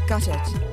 Got it.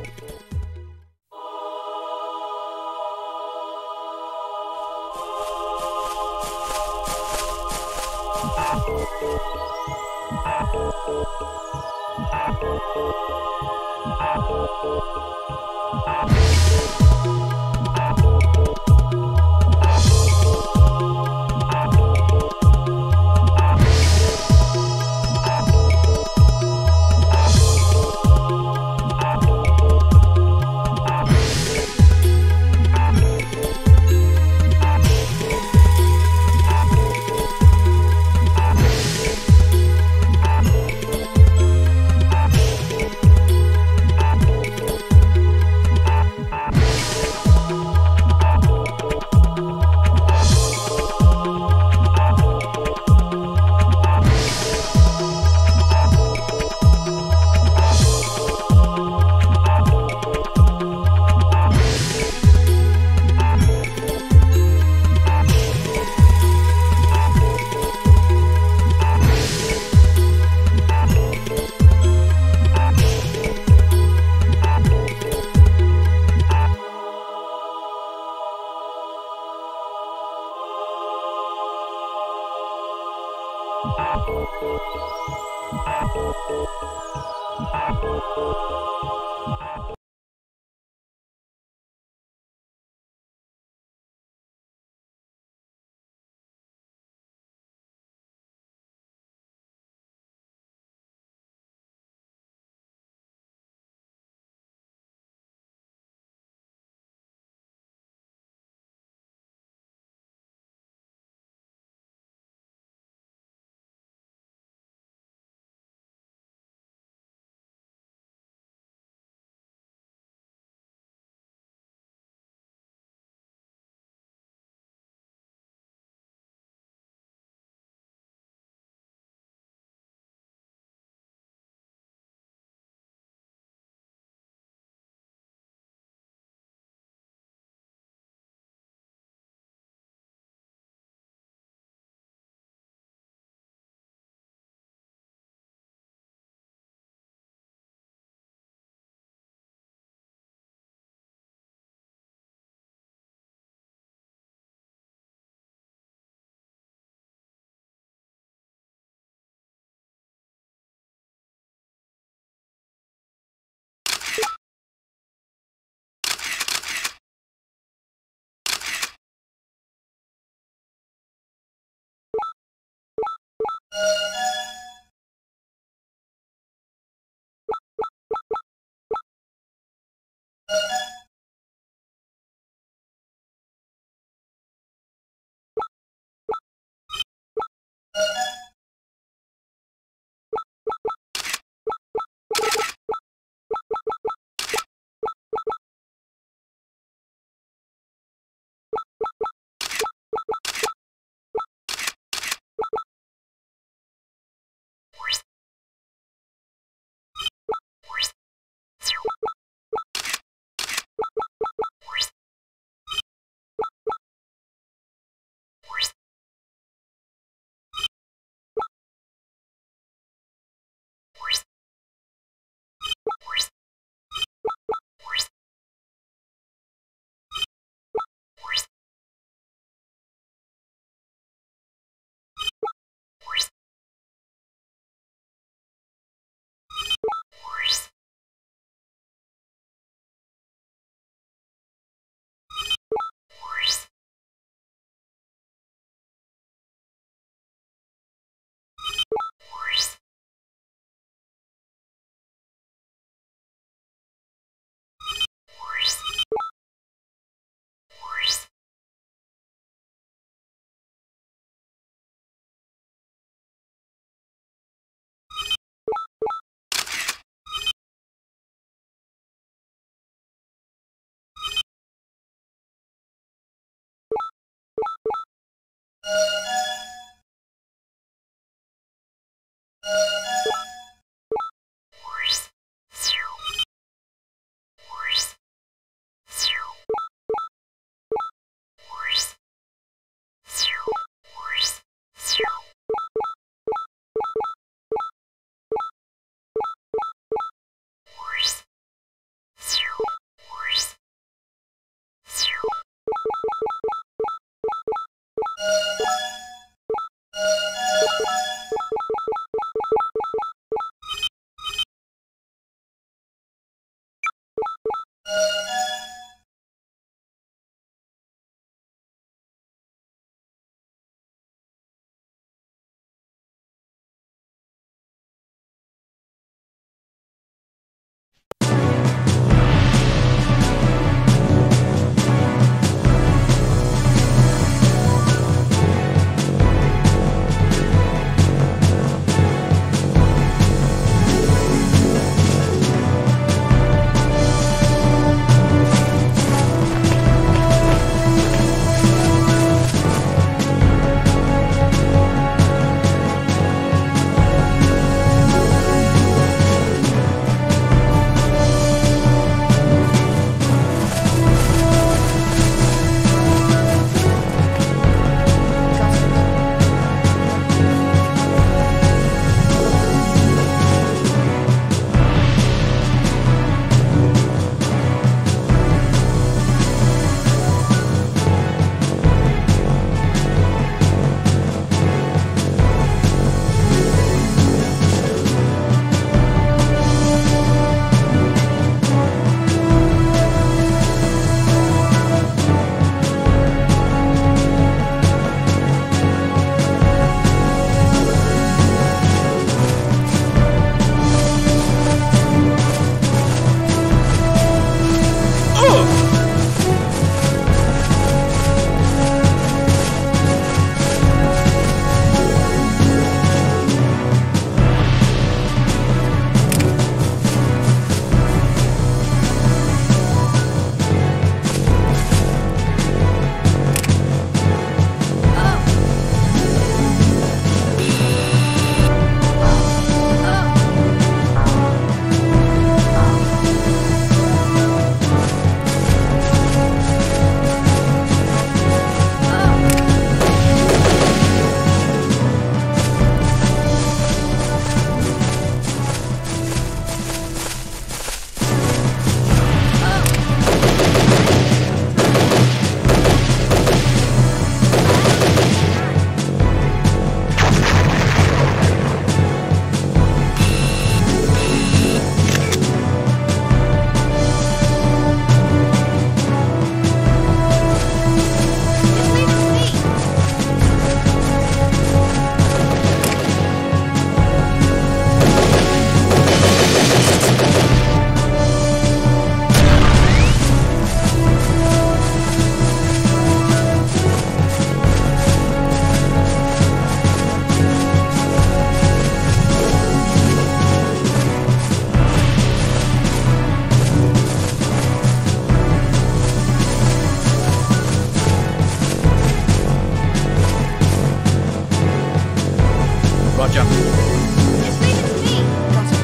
Just leave it to me. Got it.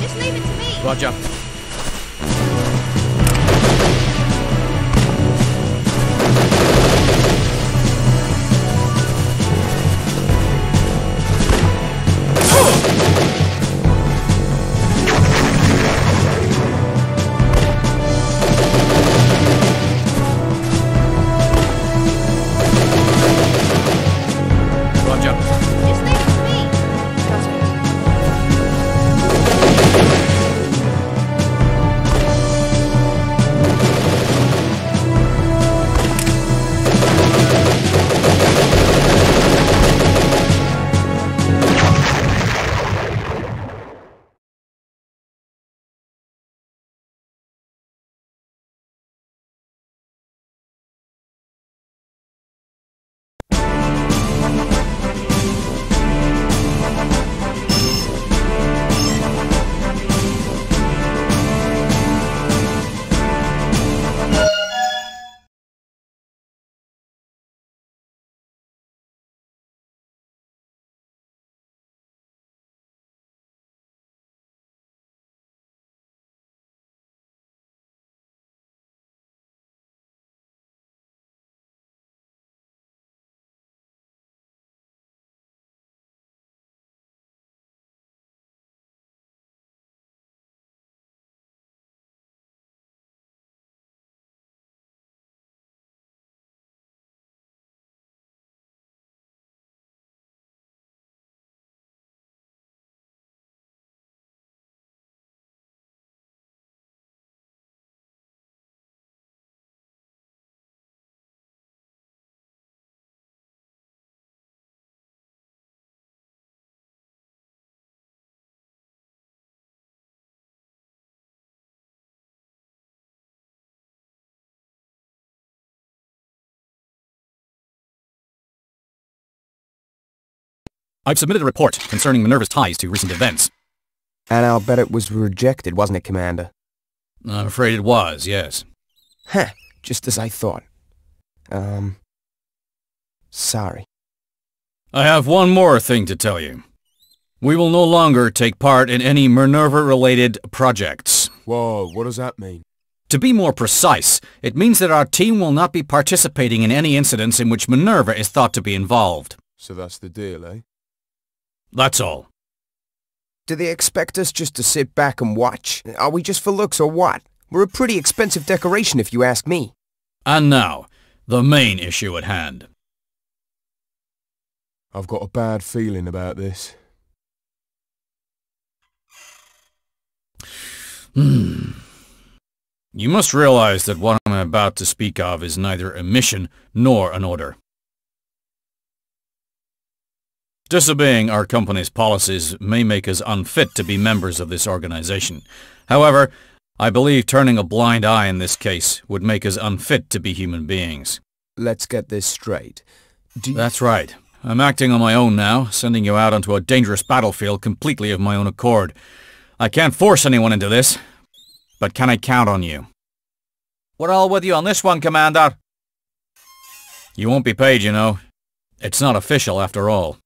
Just leave it to me. Roger. Roger. Just leave it to me. Got it. I've submitted a report concerning Minerva's ties to recent events. And I'll bet it was rejected, wasn't it, Commander? I'm afraid it was, yes. Heh, just as I thought. Sorry. I have one more thing to tell you. We will no longer take part in any Minerva-related projects. Whoa, what does that mean? To be more precise, it means that our team will not be participating in any incidents in which Minerva is thought to be involved. So that's the deal, eh? That's all. Do they expect us just to sit back and watch? Are we just for looks or what? We're a pretty expensive decoration if you ask me. And now, the main issue at hand. I've got a bad feeling about this. You must realize that what I'm about to speak of is neither a mission nor an order. Disobeying our company's policies may make us unfit to be members of this organization. However, I believe turning a blind eye in this case would make us unfit to be human beings. Let's get this straight. That's right. I'm acting on my own now, sending you out onto a dangerous battlefield completely of my own accord. I can't force anyone into this, but can I count on you? We're all with you on this one, Commander. You won't be paid, you know. It's not official after all.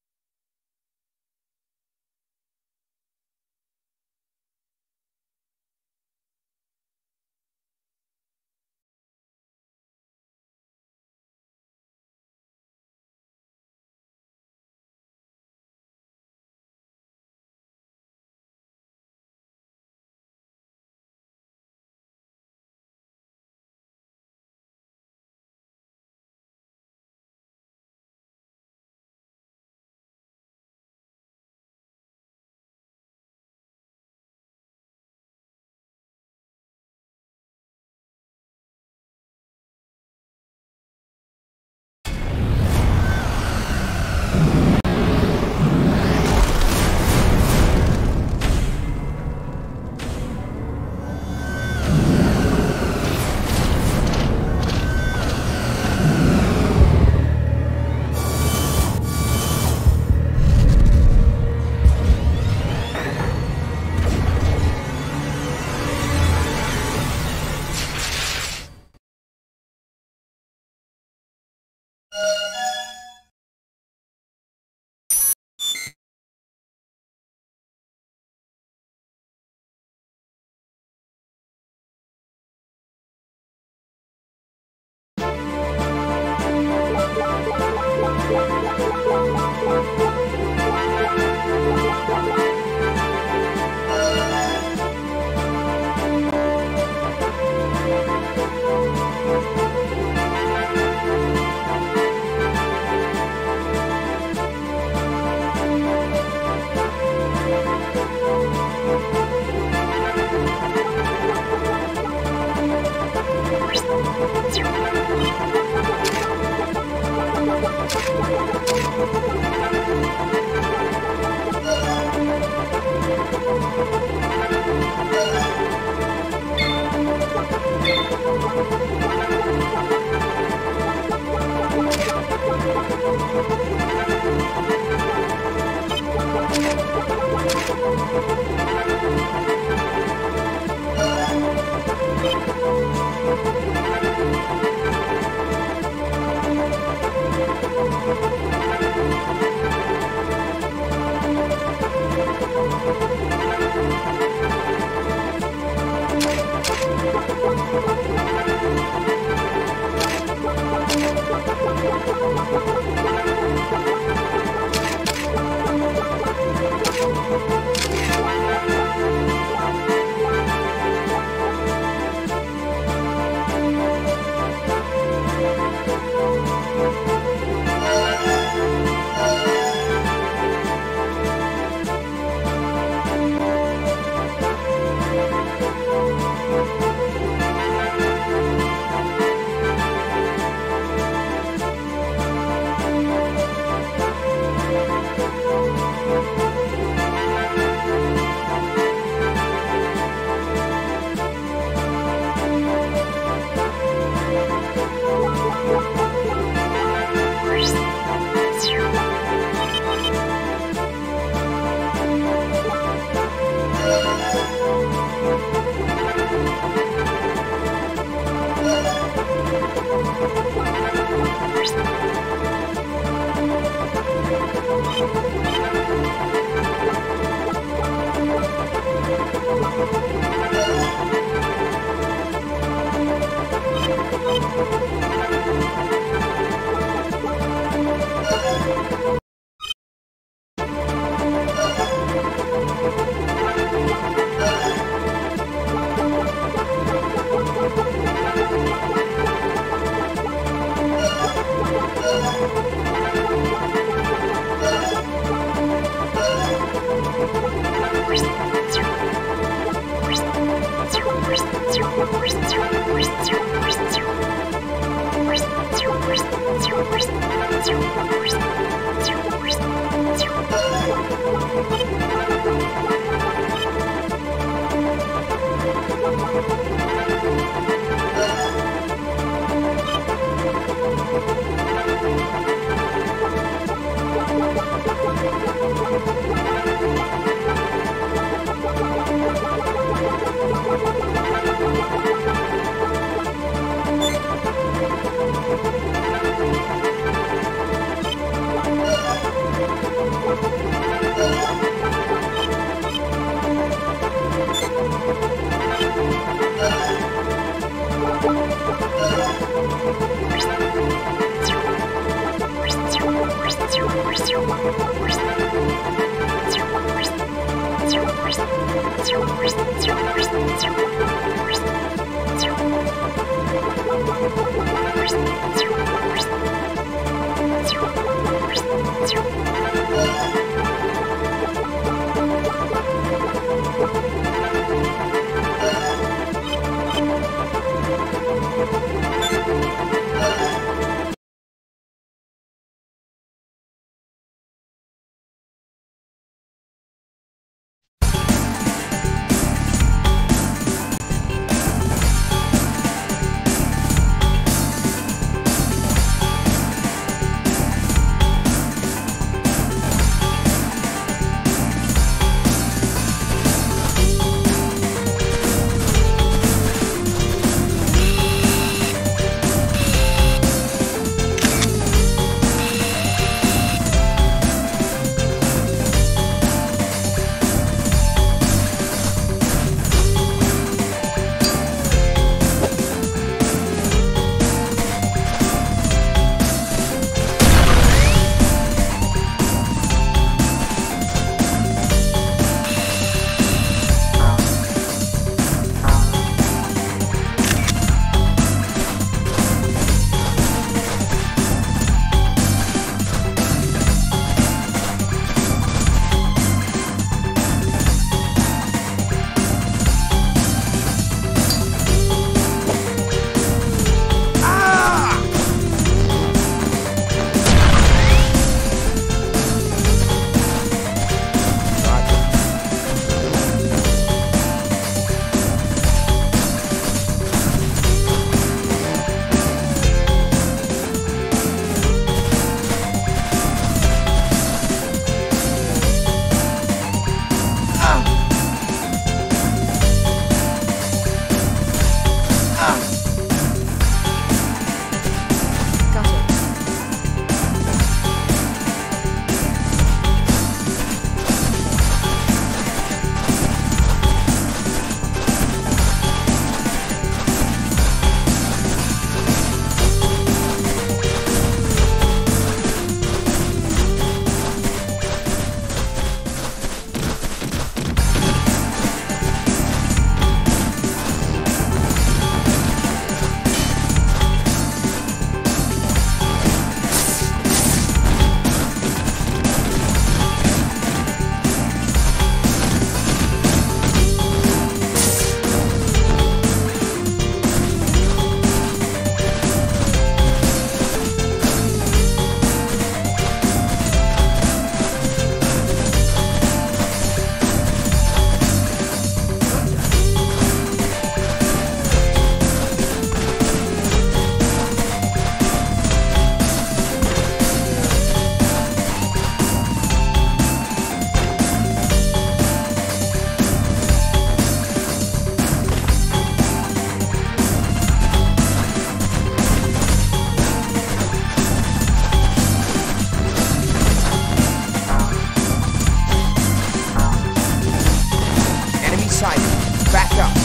Back up.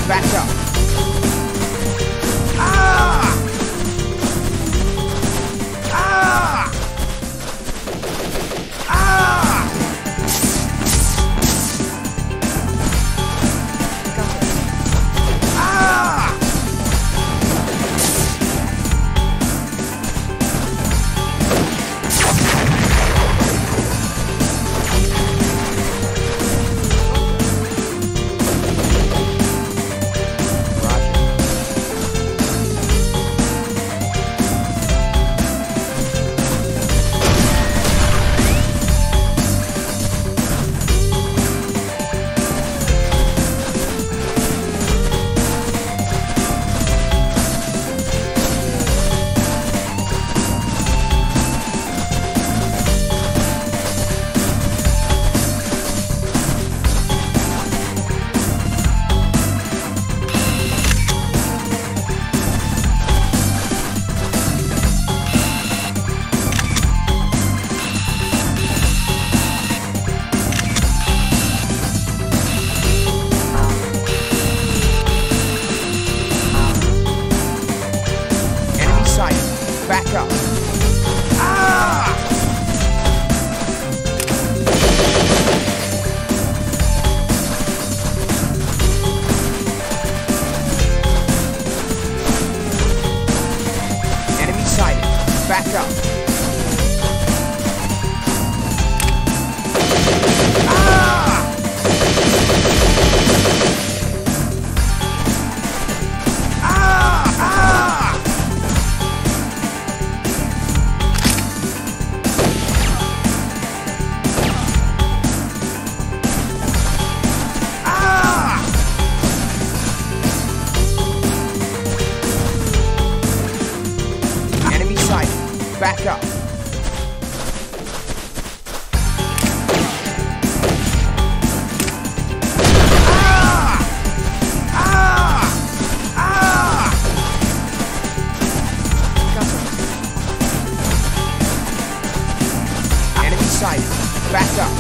Back up. Ah! Ah! Ah! Ah! Back up.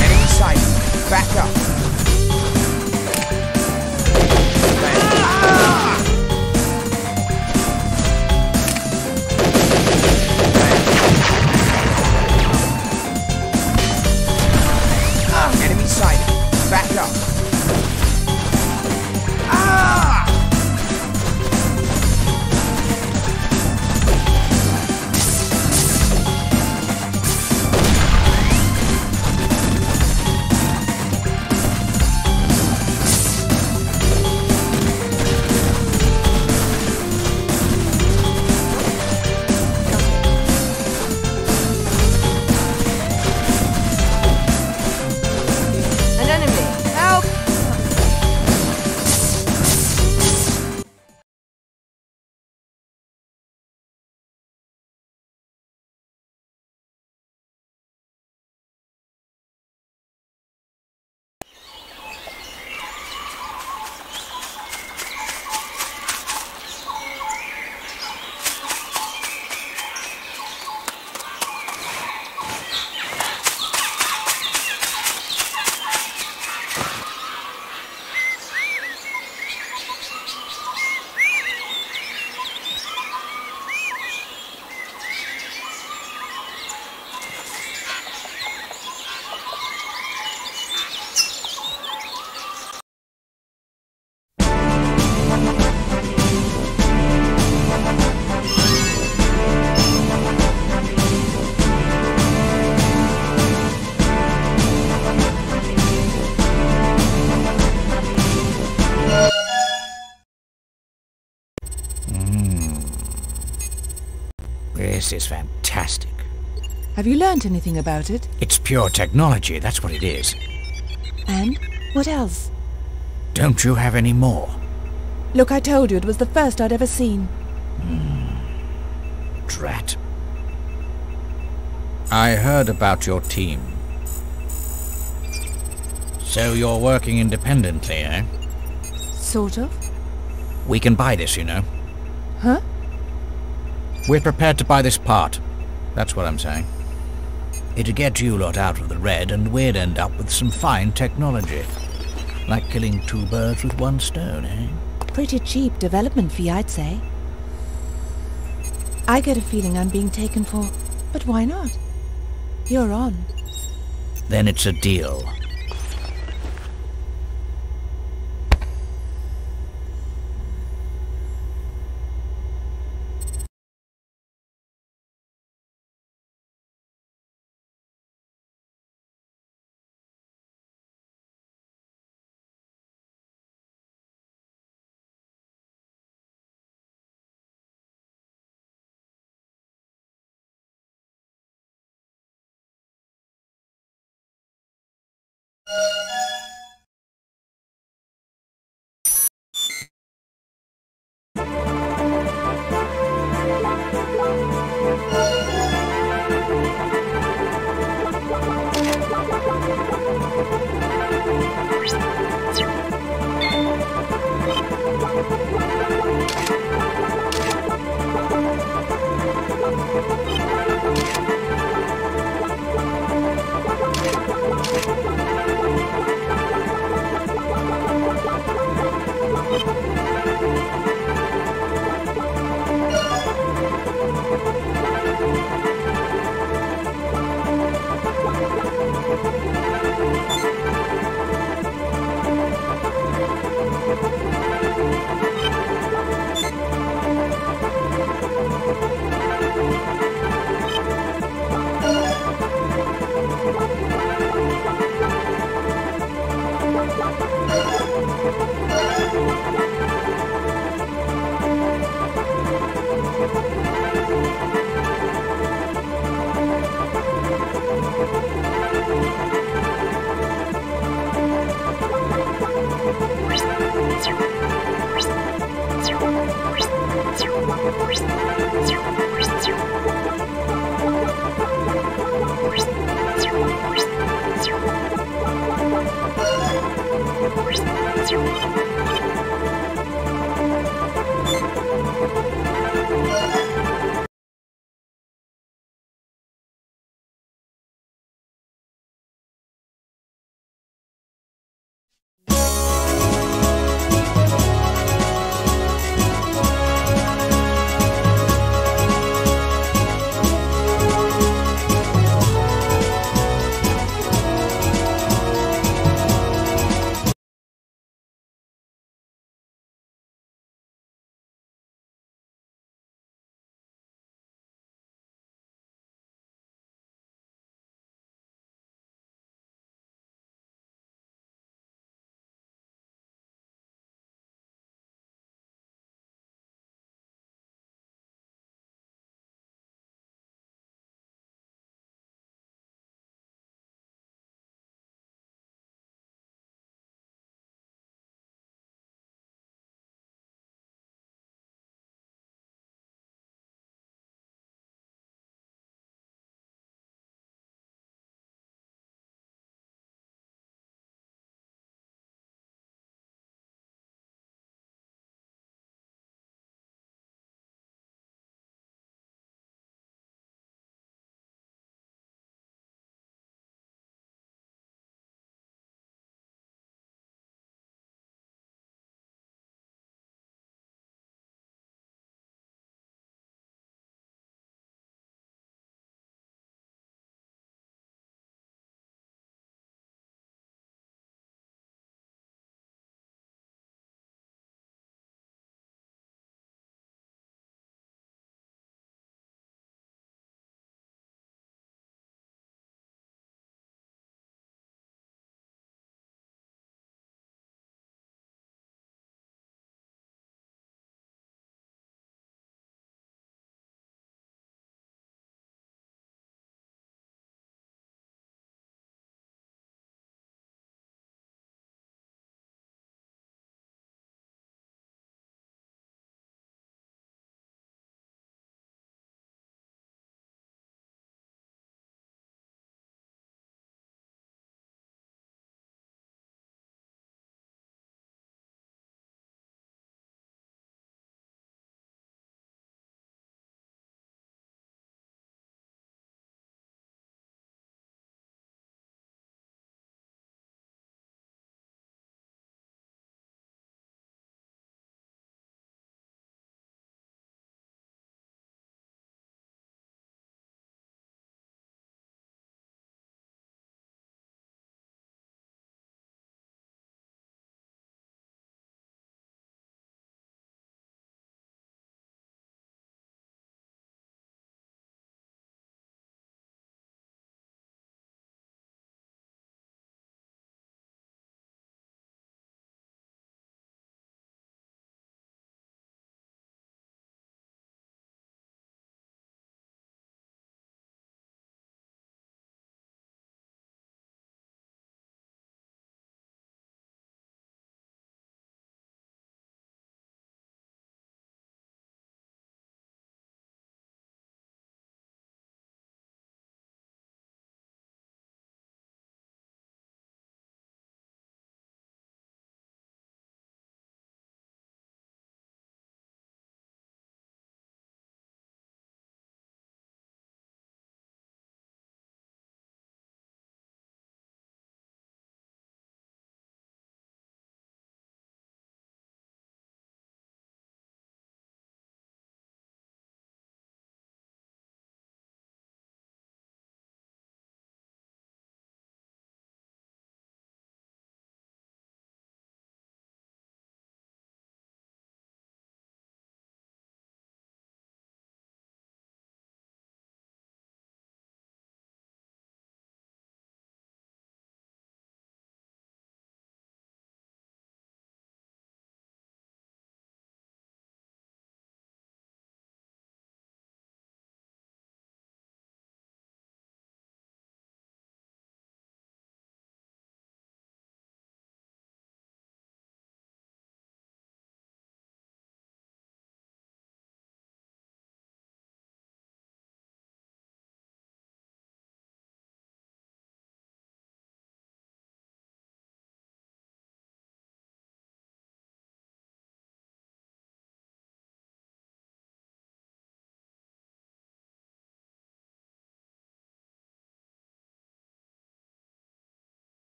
Enemy sighted. Back up. Enemy sighted. Back up. An enemy! Help! This is fantastic. Have you learnt anything about it? It's pure technology, that's what it is. And what else? Don't you have any more? Look, I told you it was the first I'd ever seen. Drat. I heard about your team. So you're working independently, eh? Sort of. We can buy this, you know. Huh? We're prepared to buy this part. That's what I'm saying. It'd get you lot out of the red, and we'd end up with some fine technology. Like killing two birds with one stone, eh? Pretty cheap development fee, I'd say. I get a feeling I'm being taken for... But why not? You're on. Then it's a deal.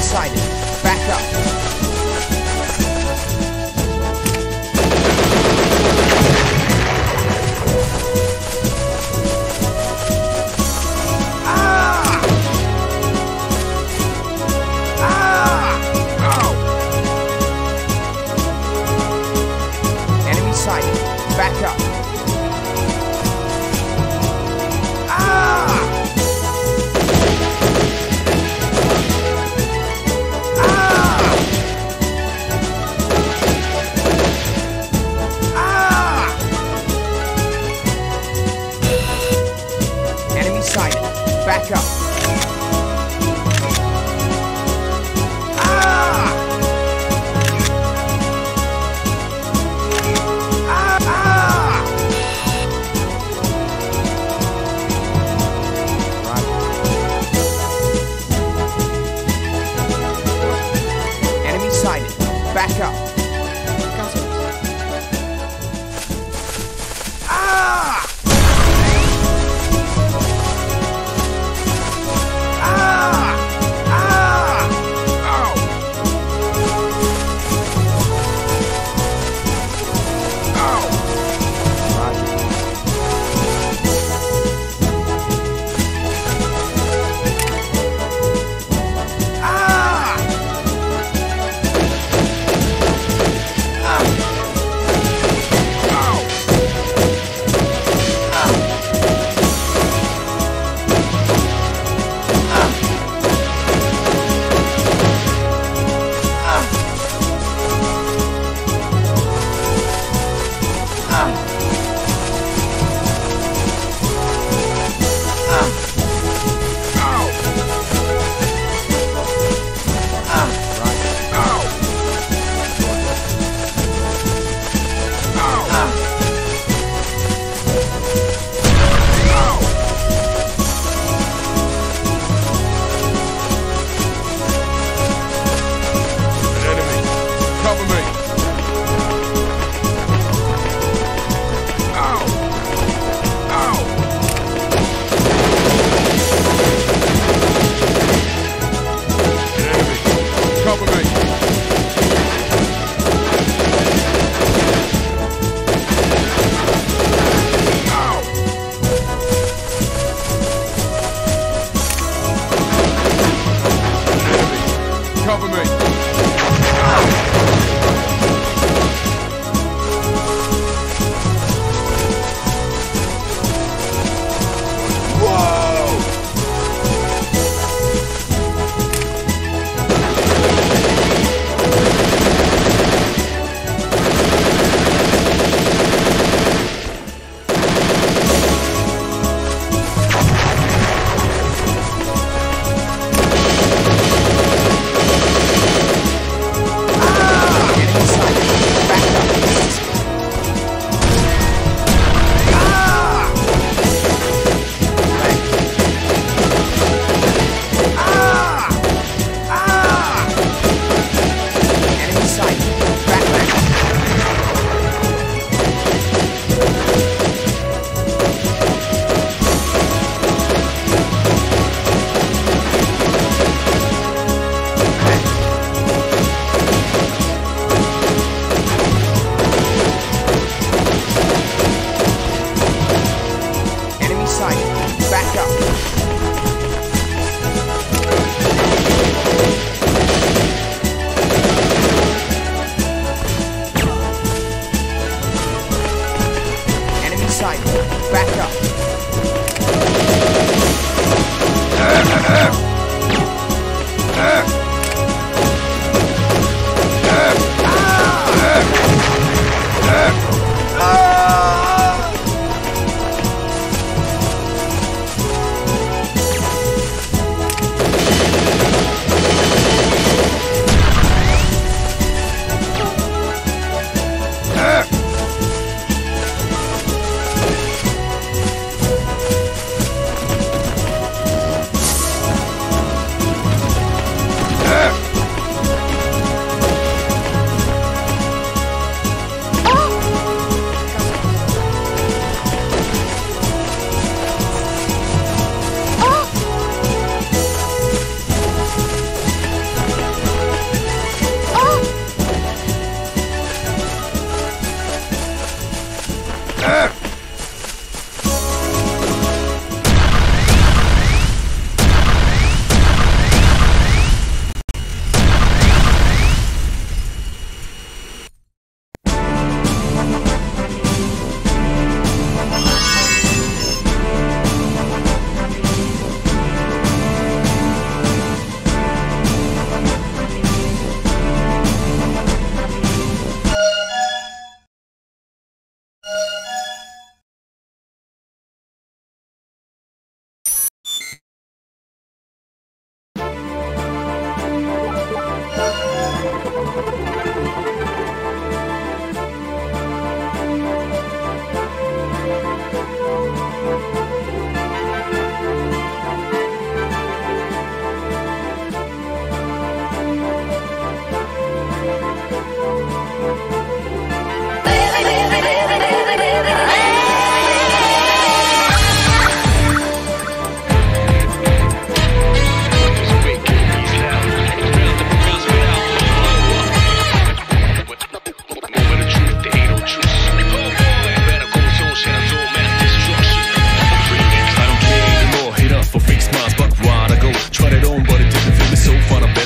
sighted. Back up. Enemy sighted. Back up. Enemy sighted. Back up. Enemy sighted. Back up. Got it.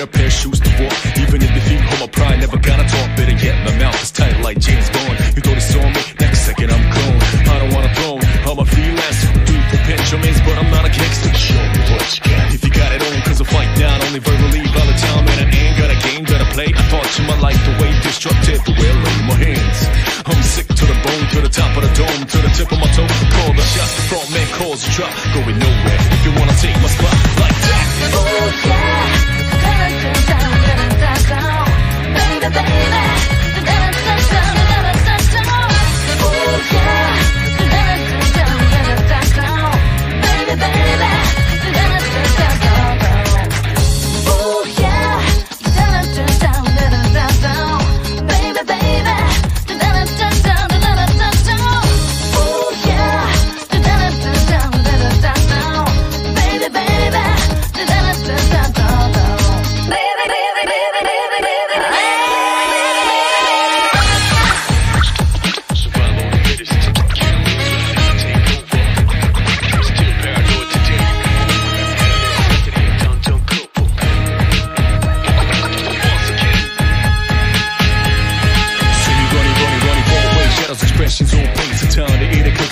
a pair of shoes to walk. Even if your feet hold my pride, never gotta talk. Better yet, my mouth is tight like James Bond. You thought he saw me, next second I'm gone. I don't want a throne, I'm a freelancer. Do for Benjamins, but I'm not a gangster. Show me what you got. If you got it on, cause I fight down only verbally all the time. And I ain't got a game that I play. I thought you my life the way destructive, the way I lay my hands. I'm sick to the bone, to the top of the dome, to the tip of my toe. Call the shots, the front man calls the drop. Going nowhere if you wanna take my spot like that. Oh yeah, baby, baby,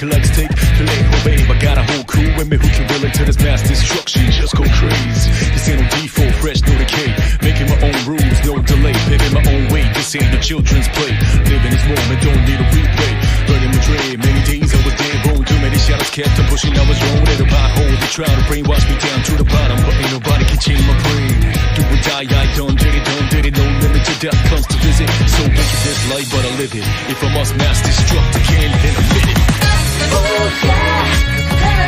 like steak, filet, oh babe, I got a whole crew with me who can will into this mass destruction. Just go crazy. This ain't no default, fresh, no decay. Making my own rules, no delay. Paving my own way. This ain't a children's play. Living this moment, don't need a replay. Burning my dream, many days I was dead wrong. Too many shadows kept on pushing. I was wrong with a pothole. They try to brainwash me down to the bottom, but ain't nobody can change my brain. Do or die, I done did it. No limit to death comes to visit. So wicked this life, but I live it. If I must mass destruct, I can't in a minute. oh yeah, baby,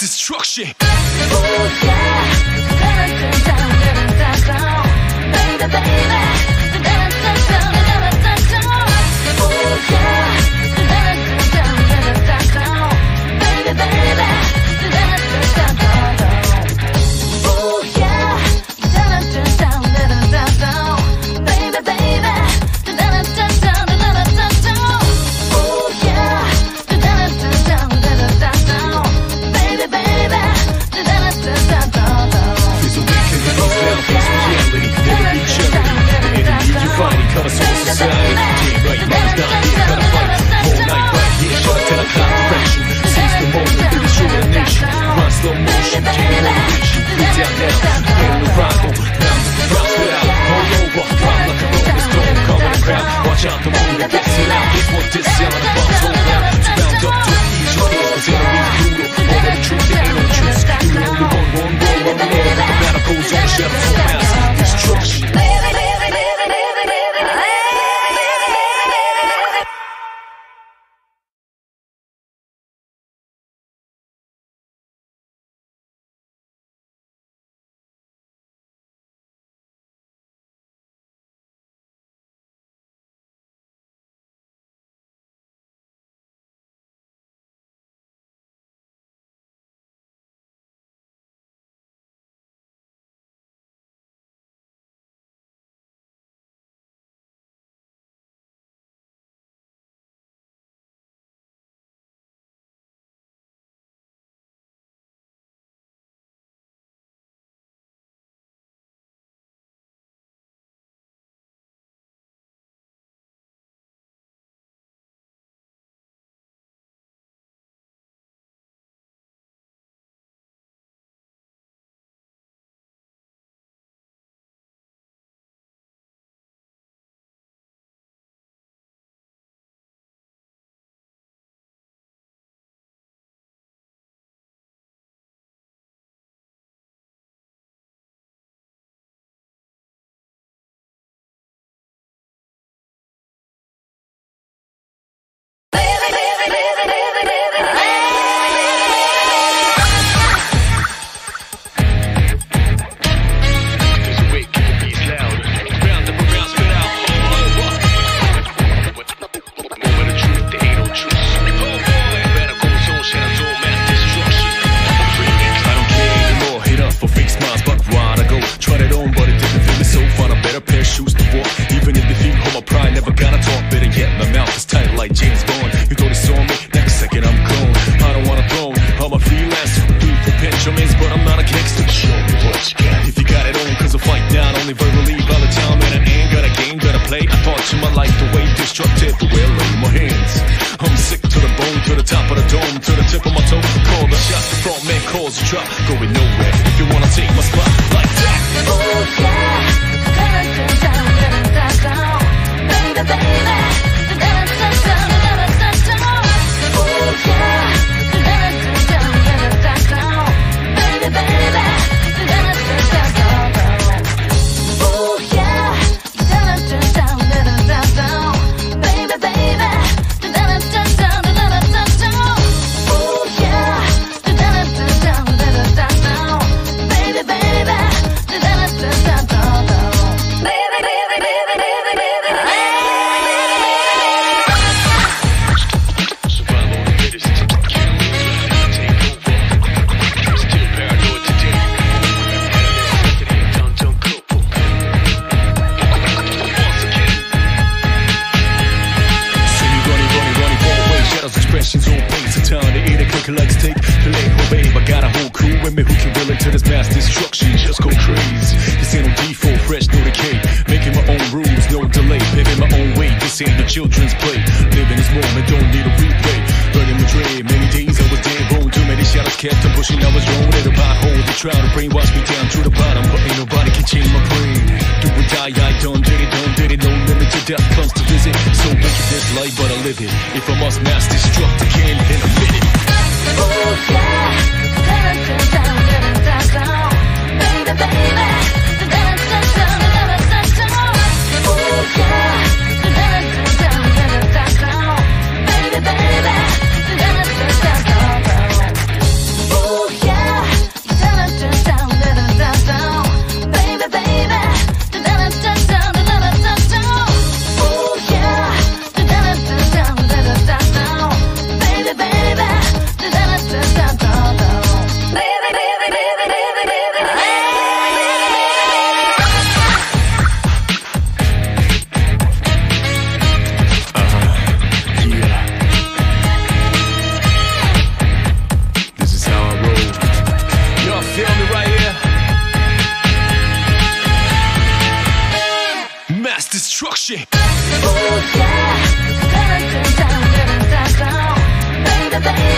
destruction. Oh yeah, baby, baby. Society, right, mom's not here, gotta fight. measurements, but I'm not a gangster. Show me what you got. If you got it on, cause I fight not only verbally, all the time, and I ain't got a game, gotta play. I thought you might like the way destructive, but well, lay my hands. I'm sick to the bone, to the top of the dome, to the tip of my toe. Call the shot, the front man calls the drop. Going nowhere if you wanna take my spot like that. Ooh, yeah. Baby, baby. Let's take the late whole babe. I got a whole crew with me who can will into this mass destruction. Just go crazy. This ain't no default, fresh, no decay. Making my own rules, no delay. Living my own way. This ain't no children's play. Living this moment, don't need a replay. Burning my dream. Many days I was dead wrong. Too many shadows kept on pushing. I was wrong at a pothole. They try to brainwash me down to the bottom, but ain't nobody can change my brain. Do or die, I done did it, don't did it. No limit to death comes to visit. So wicked this life, but I live it. If I must mass destruct again, then I fit it. Ooh, yeah. Baby, baby. Destruction. Ooh, yeah. Baby, baby.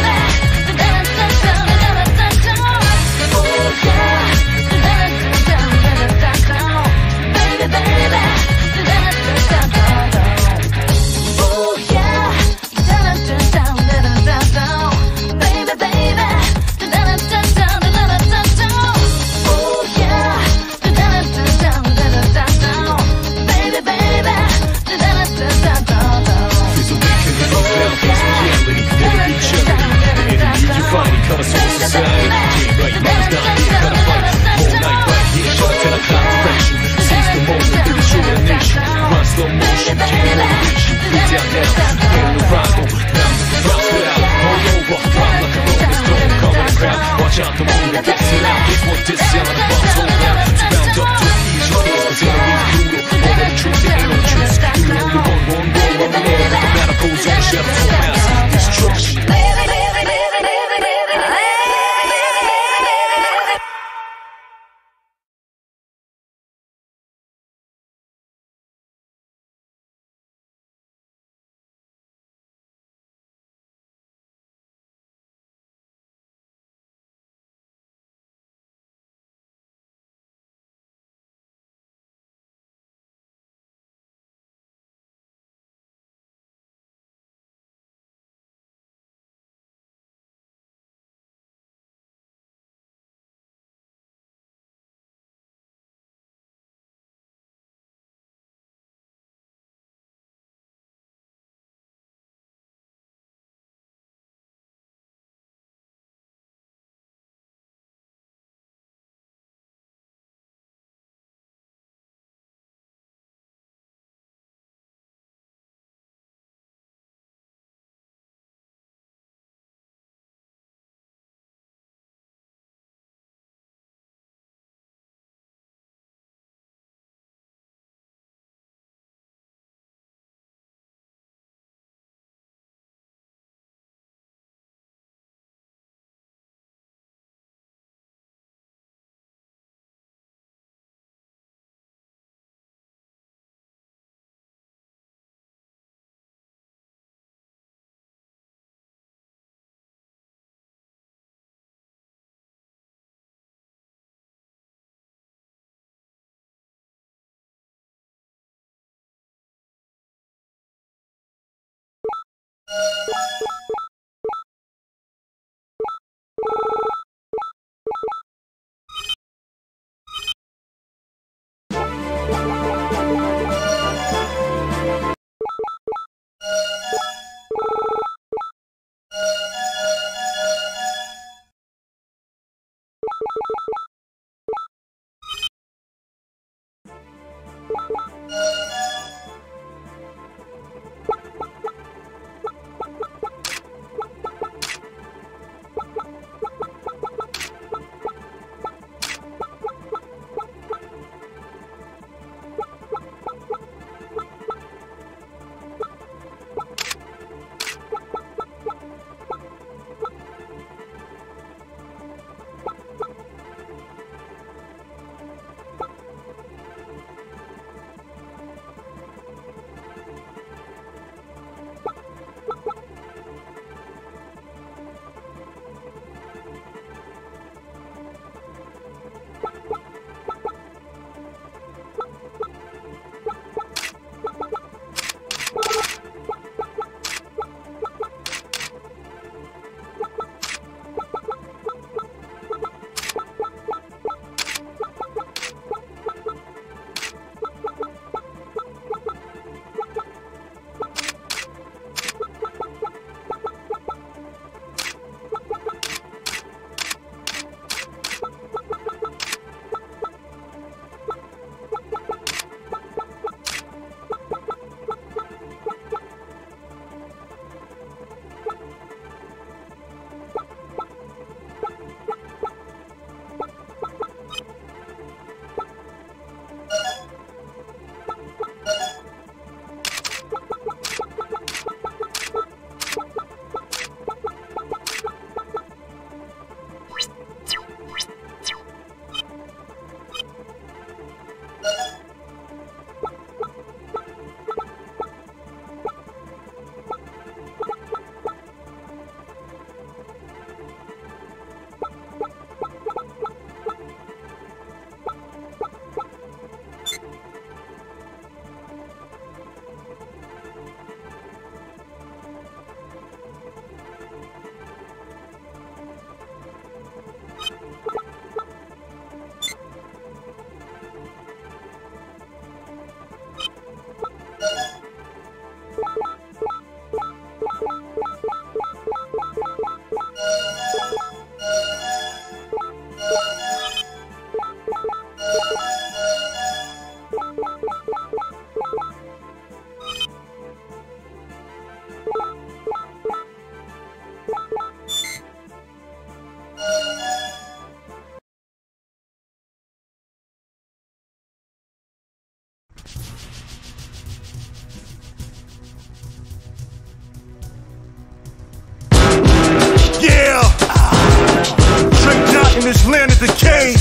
decay.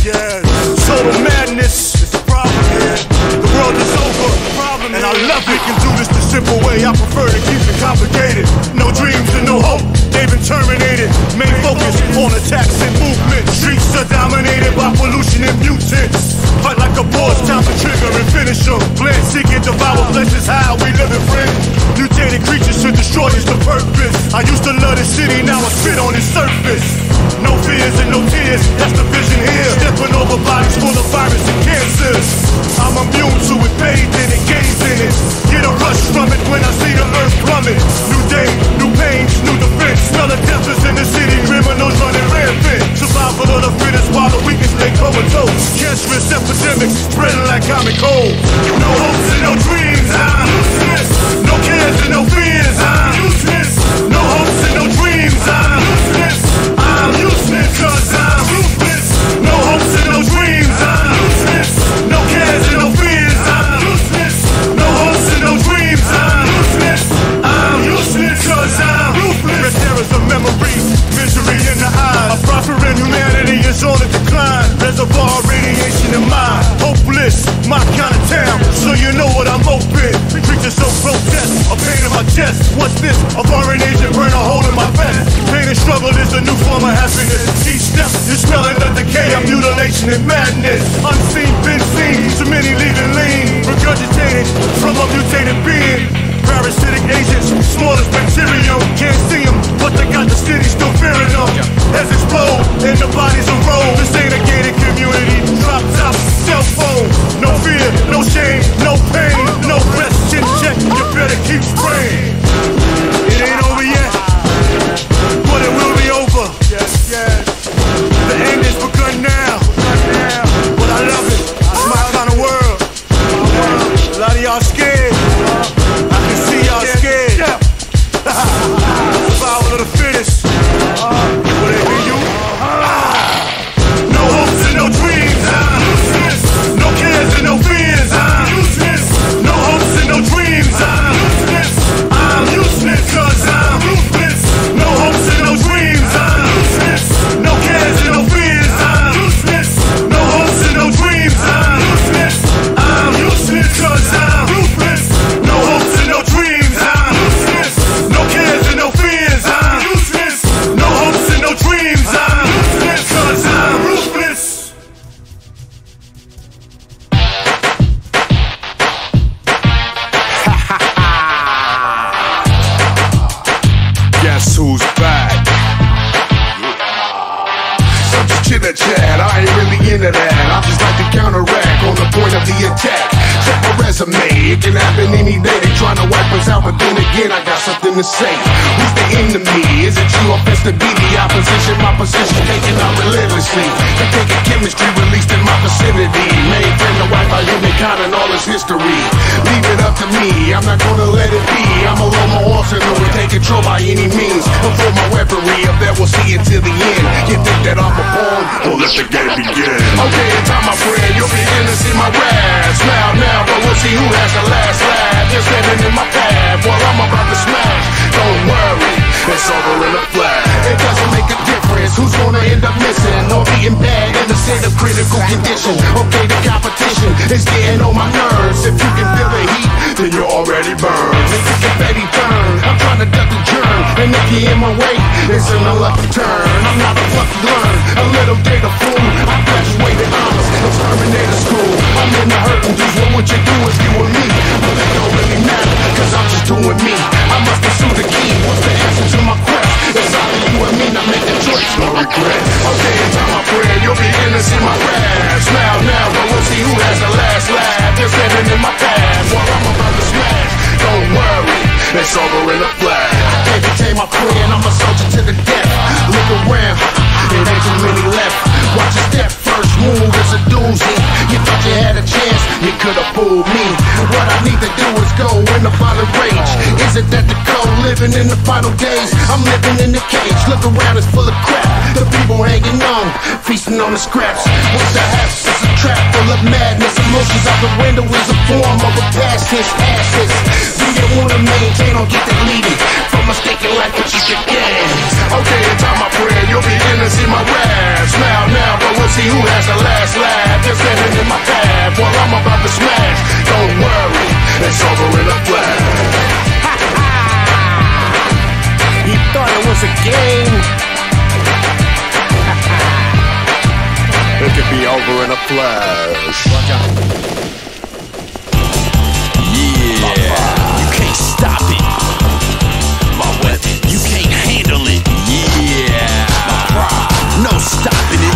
Total madness is the problem. The world is over, and I love it. Can do this the simple way. I prefer to keep it complicated. No dreams and no hope. They've been terminated. Main focus on attacks and movement. Streets are dominated by pollution and mutants. Fight like a boss, time to trigger and finish them. Blend, seek and devour flesh is how we live, friend. Mutated creatures to destroy is the purpose. I used to love this city, now I spit on its surface. No fears and no tears, that's the vision here. Stepping over bodies full of virus and cancers. I'm immune to it, bathed in it, gazed in it. Get a rush from it when I see the earth plummet. New day, new pains, new defense. Smell of death is in the city, criminals running rampant. Survival of the fittest while the weakest lay comatose. Cancerous epidemics spreading like common cold. No hopes and no dreams, I'm useless. No cares and no fears, I'm useless. No hopes and no dreams, I'm useless. I'm useless cause I'm ruthless. No hopes and no dreams, I'm useless. No cares and no fears, I'm useless. No hopes and no dreams, I'm useless. I'm useless cause I'm ruthless. There is a memory, misery in the eyes. A prospering humanity is on a decline. Reservoir radiation in mind. Hopeless, my kind of town, so you know what I'm hoping. Creatures so grotesque, a pain in my chest. What's this? A foreign agent burn a hole in my vest. Pain and struggle is a new form of happiness. Each step is smelling the decay of mutilation and madness. Unseen, been seen, too many leaving lean. Regurgitated from a mutated being. Parasitic agents, smallest bacterium. Can't see them, but they got the city still fearing them. As explode, and the bodies roll. This ain't a gated community. Drop top, cell phone. No fear, no shame, no pain, no rest. Chin check, you better keep spraying. It ain't over yet, but it will be over. Yes, yes. The end has begun now. But I love it. It's my kind of world. A lot of y'all scared. I can see y'all scared. Survival of the fittest. Will it be you? No hopes and no dreams, I'm useless. No cares and no fears, I'm useless. No hopes and no dreams, I'm useless. I'm useless cause I'm ruthless. No hopes and no dreams, I'm useless. No cares and no fears, I'm useless. No hopes and no dreams, I'm useless. I'm useless cause I'm ruthless. No hopes and no dreams, I'm useless. No cares and no fears, I'm useless. No hopes and no dreams, I'm useless cause I'm ruthless. Guess who's back? Some just chitter chat, I ain't really into that. I just like to counteract on the point of the attack. Check my resume, it can happen any day. They trying to wipe us out, but then again I got something to say. Who's the enemy? Is it you or best to be the opposition? My position taken out relentlessly. They take a chemistry released in my vicinity. Maintain the wipe out humankind and all its history. Leave it up to me, I'm not gonna let it be. I'm a low my arsenal and take control by any means. Before my weaponry up there, we'll see it till the end. You think that I'm a pawn? Well, let the game begin. Okay, it's time, my friend, you'll begin to see my wrath. Smile now, but we'll see who has the last laugh. Just standing in my path while I'm about to smash. Don't worry, it's over in a flash. It doesn't make a difference who's gonna end up missing or being bad in a state of critical condition. Okay, the competition is getting on my nerves. If you can feel the heat, then you're already burned. If you can bet turn, I'm trying to duck the germ. And if you're in my way, it's an unlucky turn. I'm not a fluffy learn, a little data fool. I graduated honors, it's Terminator school. I'm in the hurt and just what would you do if you were me? Well, it don't really matter, cause I'm just doing me. I must pursue the key, what's the answer to my quest? It's either you and me, now make the choice, no regret. Okay, it's time, my friend, you'll begin to see my wrath. Smile now, but we'll see who has the last laugh. You're standing in my path while I'm about to smash. Don't worry, it's over in a flash. I can't contain my friend, I'm a soldier to the death. Look around, it ain't too many left. Watch your step, first move is a doozy. You thought you had a chance, you could've fooled me. What I need to do is go in the violent rage. Is it that the code living in the final days? I'm living in the cage, look around, it's full of crap. The people hanging on, feasting on the scraps. What's the haps? It's a trap full of madness. Emotions out the window is a form of a past tense asses. Do you wanna maintain or get deleted from mistaken life what you should gain? Okay, it's time, my friend, you'll begin to see my wrath. Smile now, but we'll see who could be over in a flash. Yeah, you can't stop it. My weapon, you can't handle it. Yeah, my pride, no stopping it.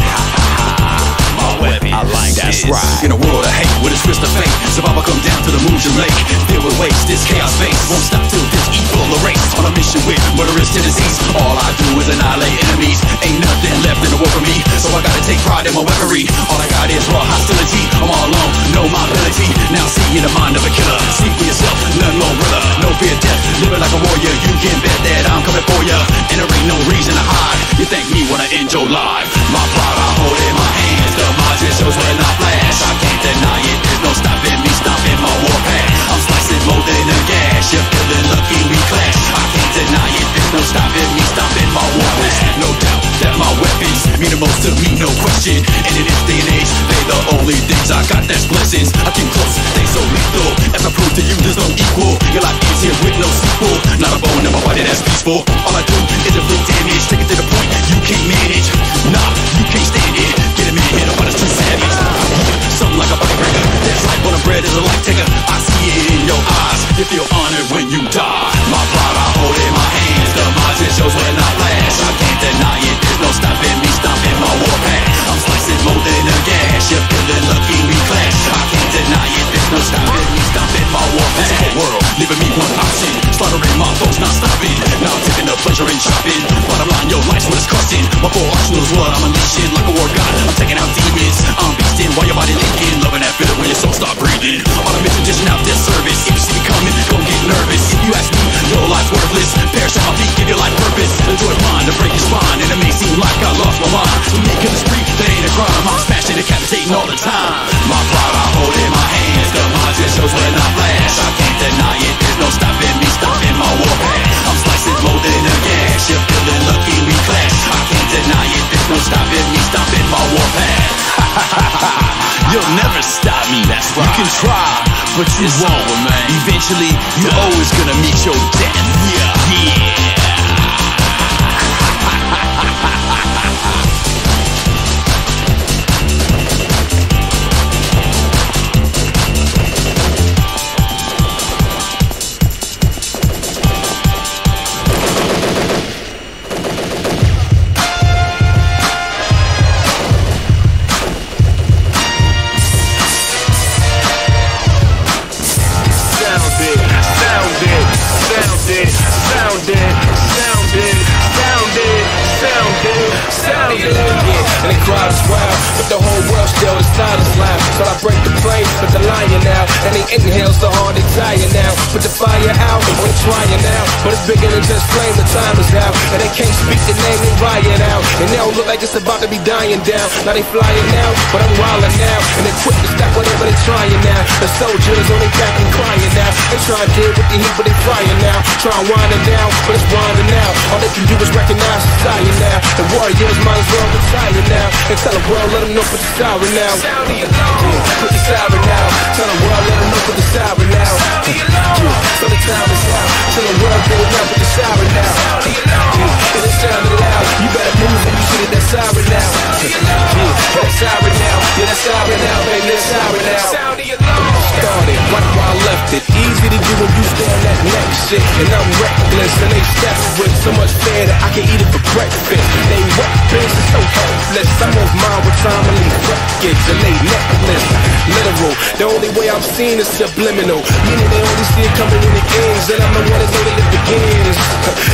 My weapon, I like that's this. Right. In a world of hate, with its fist of fate, survival come down to the moves you make. Filled with waste, this chaos face won't stop till this evil erase. On a mission with murderous tendencies, all I do is annihilate enemies. Ain't nothing left in the world for me, so I gotta take pride in my weaponry. All I got is raw hostility. I'm all alone, know my ability. Now see in the mind of a killer. Speak for yourself, none more brother. No fear of death, living like a warrior. You can bet that I'm coming for ya, and there ain't no reason to hide. You thank me when I end your life. My pride I hold in my hands. The margin shows when I flash. I can't deny it, there's no stopping me, stomping my warpath. I'm slicing more than a gash. You're feeling lucky we clash. I can't deny it, there's no stopping me, stomping my warpath. No doubt that my weapons mean the most to me, no question. And in this day and age, they the only things I got that's blessings. I keep close, they so lethal. As I prove to you, there's no equal. Your life ends here with no sequel. Not a bone in my body that's peaceful. All I do is inflict damage, take it to the point you can't manage. Nah, you can't stand it. Get a minute, nobody's too savage. Something like a body breaker. That's like when a bread is a life taker. I see it in your eyes. You feel honored when you die. My pride I hold in my hands. The margin shows when I flash. I can't deny it. There's no stopping me, stomping my warpath. I'm slicing more than a gash. You're feeling lucky we clash. I can't deny it. There's no stopping me, stomping my warpath. This whole world leaving me one option. Slaughtering my foes, not stopping. Now I'm taking the pleasure in chopping. Bottom line, your life's what it's costing. My full arsenal's what I'm unleashing. Like a war god, I'm taking out demons. I'm beasting while your body leaking. Loving that feeling when your soul start breathing. On a mission, dishing out this service. If you see me coming, don't get nervous. If you ask me, your life's worthless. Perish at my feet, give your life purpose. Enjoy mine to break your spine. And it may seem like I lost my mind. To me, killing spree, that ain't a crime. I'm smashing and decapitating all the time. My pride I hold in my hands. The margin shows when I flash. I can't deny it. There's no stopping me, stomping my warpath. I'm slicing more than a gash. You're feeling lucky we clash. I can't deny it. There's no stopping me, stomping my warpath. You'll never stop me. That's right. You can try, but you won't, man. Eventually, you're always gonna meet your death. Yeah. And the crowd is wild, but the whole world still the silence loud. So I break the frame, put the lion out, and they inhale so hard they tired now. Put the fire out, we're trying now, but it's bigger than just flame. The time is out, and they can't speak the name, they riot out, and they don't look like it's about to be dying down. Now they flying now, but I'm wildin' now, and they quick to stop whatever they trying now. The soldiers on their back and crying now. They try to deal with the heat, but they frying now. Try and wind it down, but it's winding out. All they can do is recognize society now. The warriors might as well retire now. And tell the world, let them know put the siren now. Put the siren now. Tell the world, let them know put the siren now. So the time is out. Tell the world, do it now, put the siren now. And it sounded loud. You better move when you see that siren now. That siren now. Yeah, that siren now, baby, that siren now. Started right where I left it. Easy to do when you stay on that next shit. And I'm reckless, and they step with so much fear that I can eat it for breakfast. They weapons are so hopeless. I'm off mine with time and leave records and they necklace. Literal, the only way I've seen is subliminal. Meaning they only see it coming when it ends. And I'm the one that know that it begins.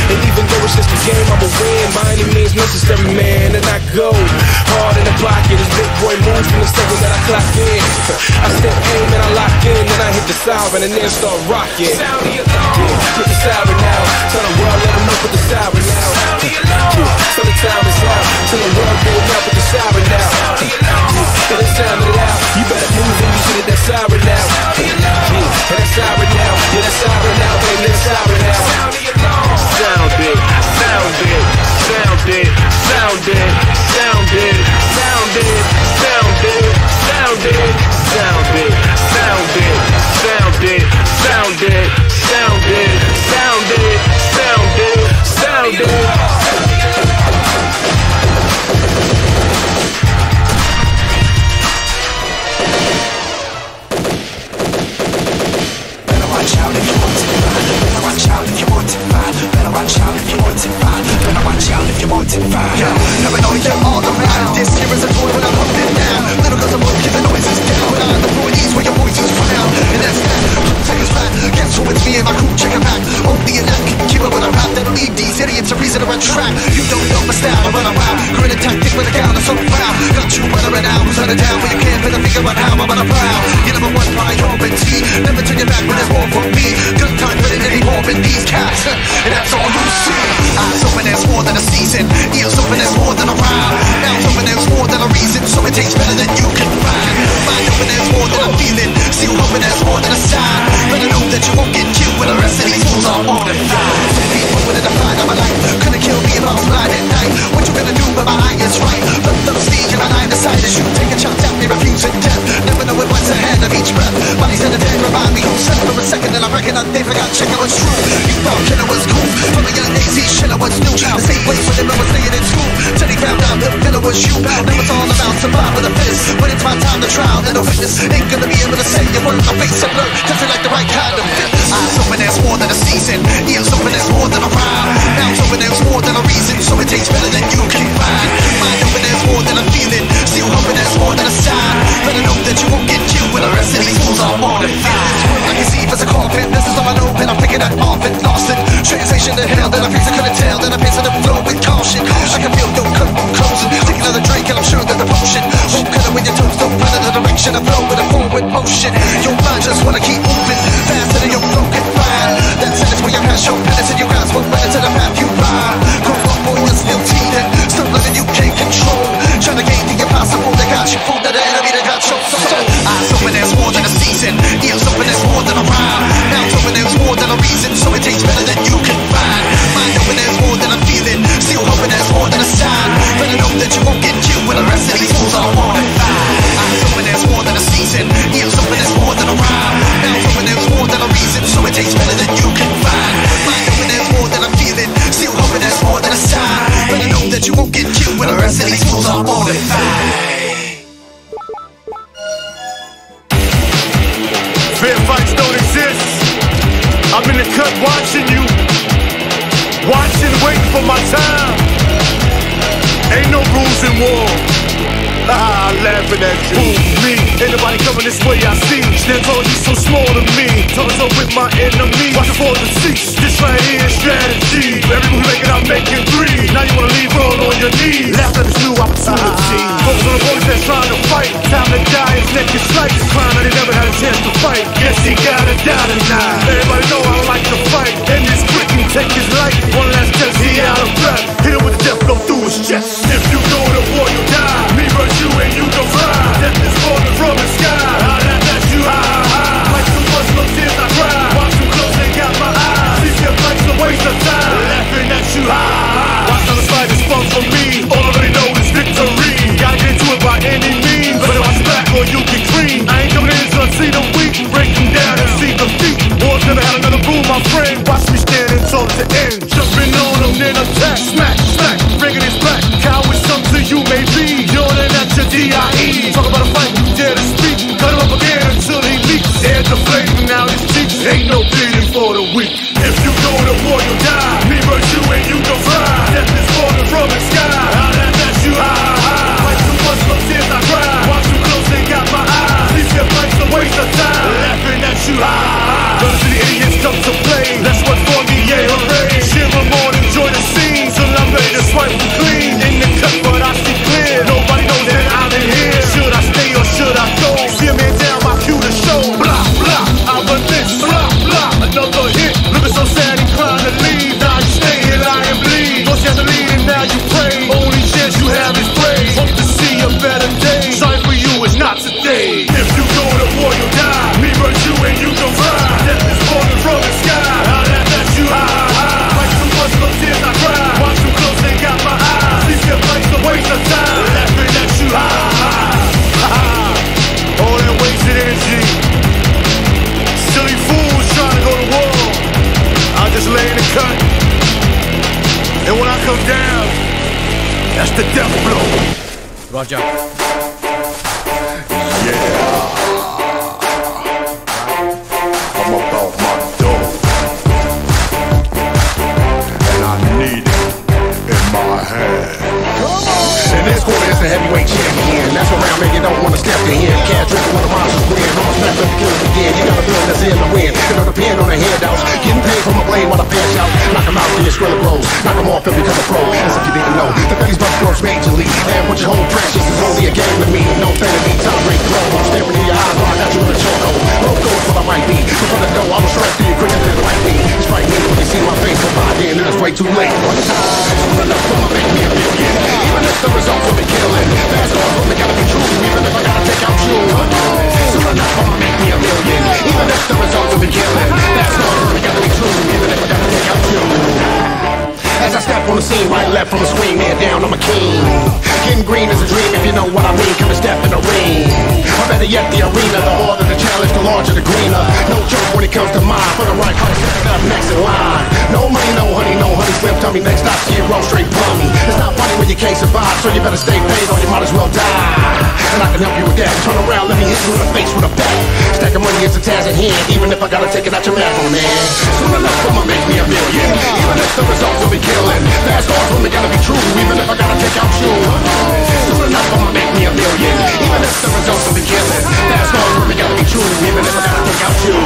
And even though it's just a game, I'ma win by any means necessary, man. And I go hard in the pocket as big boy moves from the second that I clock in. I step aim and I lock in, then I hit the siren and then start rocking. Put the siren now. Tell the world, let them know put the siren now. So the time is out. Tell the world, do it now, put the siren now. And it sounded loud. You better move when you see that siren now. And that siren now. Yeah, that siren now, baby, that siren now. Sound it, sound it, sound it, sound it, sound it, sound it, sound it, sound it, sound it, sound it, sound it, sound it, sound it, sound it, sound it, sound it. second and I reckon they forgot check it was true. You thought killer was cool, from a young age he shit what's new. The same place when they was staying in school, till he found out the killer was you. Now it's all about survive with a fist. When it's my time to trial, then the witness ain't gonna be able to say your word. My face and blur, cause they like the right kind of fit. Eyes open, there's more than a season. Ears open, there's more than a rhyme. Mouth open, there's more than a reason. So it tastes better than you can find. Mind open, there's more than a feeling. Still hoping there's more than a sign. Better know that you won't get killed when the rest of these fools are more than fine. I can see if it's a coffin. This is all I know, and I'm picking that off and lost it. Translation to hell, then I face I couldn't tell. Then I pace the flow with caution. I can feel your curtain closing. Take another drink, and I'm sure that the potion won't cut it with your toes. Don't run in the direction of flow with a forward motion. Your mind just wanna keep moving faster than your flow can find. That sentence where you pass your penance and your guys won't run into the path you ride. Grow up, boy, you're still teething. Still living, you can't control. Trying to gain the impossible. They got you fooled, that enemy that got your soul. Eyes open, there's more than a season. Ears open, there's more than a rhyme. Mouth open, there's more than a reason. So it tastes better than you can find. Mind open, there's more than a feeling. Still hoping, there's more than a sign. Better know that you won't get killed when the rest of these fools are more than fine. Eyes open, there's more than a season. Ears open, there's more than a rhyme. Mouth open, there's more than a reason. So it tastes better than you can find. Mind open, there's more than a feeling. Still hoping, there's more than a sign. Better know that you won't get killed when the rest of these fools are more than fine. Fair fights don't exist. I'm in the cut watching you. Watching, waiting for my time. Ain't no rules in war. Laughing at you. Me, ain't nobody coming this way, I see. Stand tall, you so small to me. Toe to toe with my enemy. Watch for the seats. This right here is strategy. Every move making, I'm making three. Now you wanna leave all on your knees. Laugh at this new opportunity. Focus on the boys that's trying to fight. Time to die, his neck is slight. Crime that he never had a chance to fight. Guess he gotta die tonight. Everybody know I like to fight. And this quick can take his life. One last test, he out of breath. Hit him with the death blow through his chest. If you go to war, you die. Me versus you and you can fly. Death is falling from the sky. I'll laugh at you high, high. Like some blood, no tears I cry. Watch you close, they got my eyes. These your fights a waste of time. Laughing at you high, high. Watch how the fight is fun for me. All I really know is victory. Gotta get to it by any means. Better watch back or you get cream. I ain't coming in till I see the weak. Break them down and see the feet. War's never had another rule, my friend. Watch me standing tall to the end. Jumping on them, then attack. Smack, smack, bringing his back. Coward, some to you may be. Yawning at your D.I.E. Talk about a fight, you dare to speak. Cut him up again until he leaks. Air deflating out his cheeks. Ain't no bleeding for the weak. If you go to war, you die. Me versus you and you can fly. Death is falling from the sky. I'll laugh at you high, high. Like some blood, no tears I cry. Watch you close, they got my eyes. These your fights a waste of time. Laughing at you high, high. None of the idiots come to play. That's what for me, yeah, hooray. Cheer them on, enjoy the scene. Till I'm ready to swipe them clean. In the cut, but I see clear. Nobody knows that I'm in here. Should I stay or should I go? See a man down, my cue to show. Blah, blah, I run this. Blah, blah, another hit. Looking so sad, inclined to leave. Now you stay here, lie and bleed. Thought you had to lead and now you pray. Only chance you have is praise. Hope to see a better day. Sorry for you, it's not today. If you go to war, you die. Me versus you and you can fly. Death is falling from the sky. I'll laugh at you high, high. Like some blood, no tears I cry. Watch you close, they got my eyes. These your fights a waste of time. Laughing at you high, high. All that wasted energy. Silly fools trying to go to war. I just lay in the cut. And when I come down, that's the death blow. Roger. Yeah. I'm about my dough. And I need it in my hand. In this corner, it's the heavyweight champion. That's around, man, you don't wanna step to him. Cash drinking when the monsters win. Almost left up the killers again. You got a feeling that's in the wind. You know the pen on the handouts. Getting paid from a blade while I pass out. Knock him out till your skrilla grows. Knock him off and become a pro. As if you didn't know. The Betty's Bucks grows majorly. And what you hold precious is only a game to me. No fantasy, time break flow. I'm staring in your eyes while I got you in a chokehold. Rope goes what I might be. Before the door, I will strike through you quicker than it might be. Strike me when you see my face come by then. It's way too late. One time, soon enough for my make me a million. Even if the results will be killing. Fast on, only gotta be true. Even if I gotta take out you. Soon enough for my make me a million. Even if the results will be killing. Fast on, only gotta be true. Even if I gotta take out you. As I step on the scene, right, left from the swing, man down, I'm a king. Getting green is a dream, if you know what I mean. Come and step in the ring. Or better yet, the arena, the order, the challenge, the larger the greener. No joke when it comes to mine. For the right price, up next in line. No money, no honey, slim tummy. Next stop, see it roll straight bummy. It's not funny when you can't survive, so you better stay paid or you might as well die. And I can help you with that. Turn around, let me hit you in the face with a bat. Stack of money is a task at hand, even if I gotta take it out your mouth, man. Soon enough, I'ma make me a million. Even if the results will be killing. Fast cars only gotta be true, even if I gotta take out you. Soon enough, I'ma make me a million. Even if the results will be killing. Fast cars only gotta be true, even if I gotta take out you.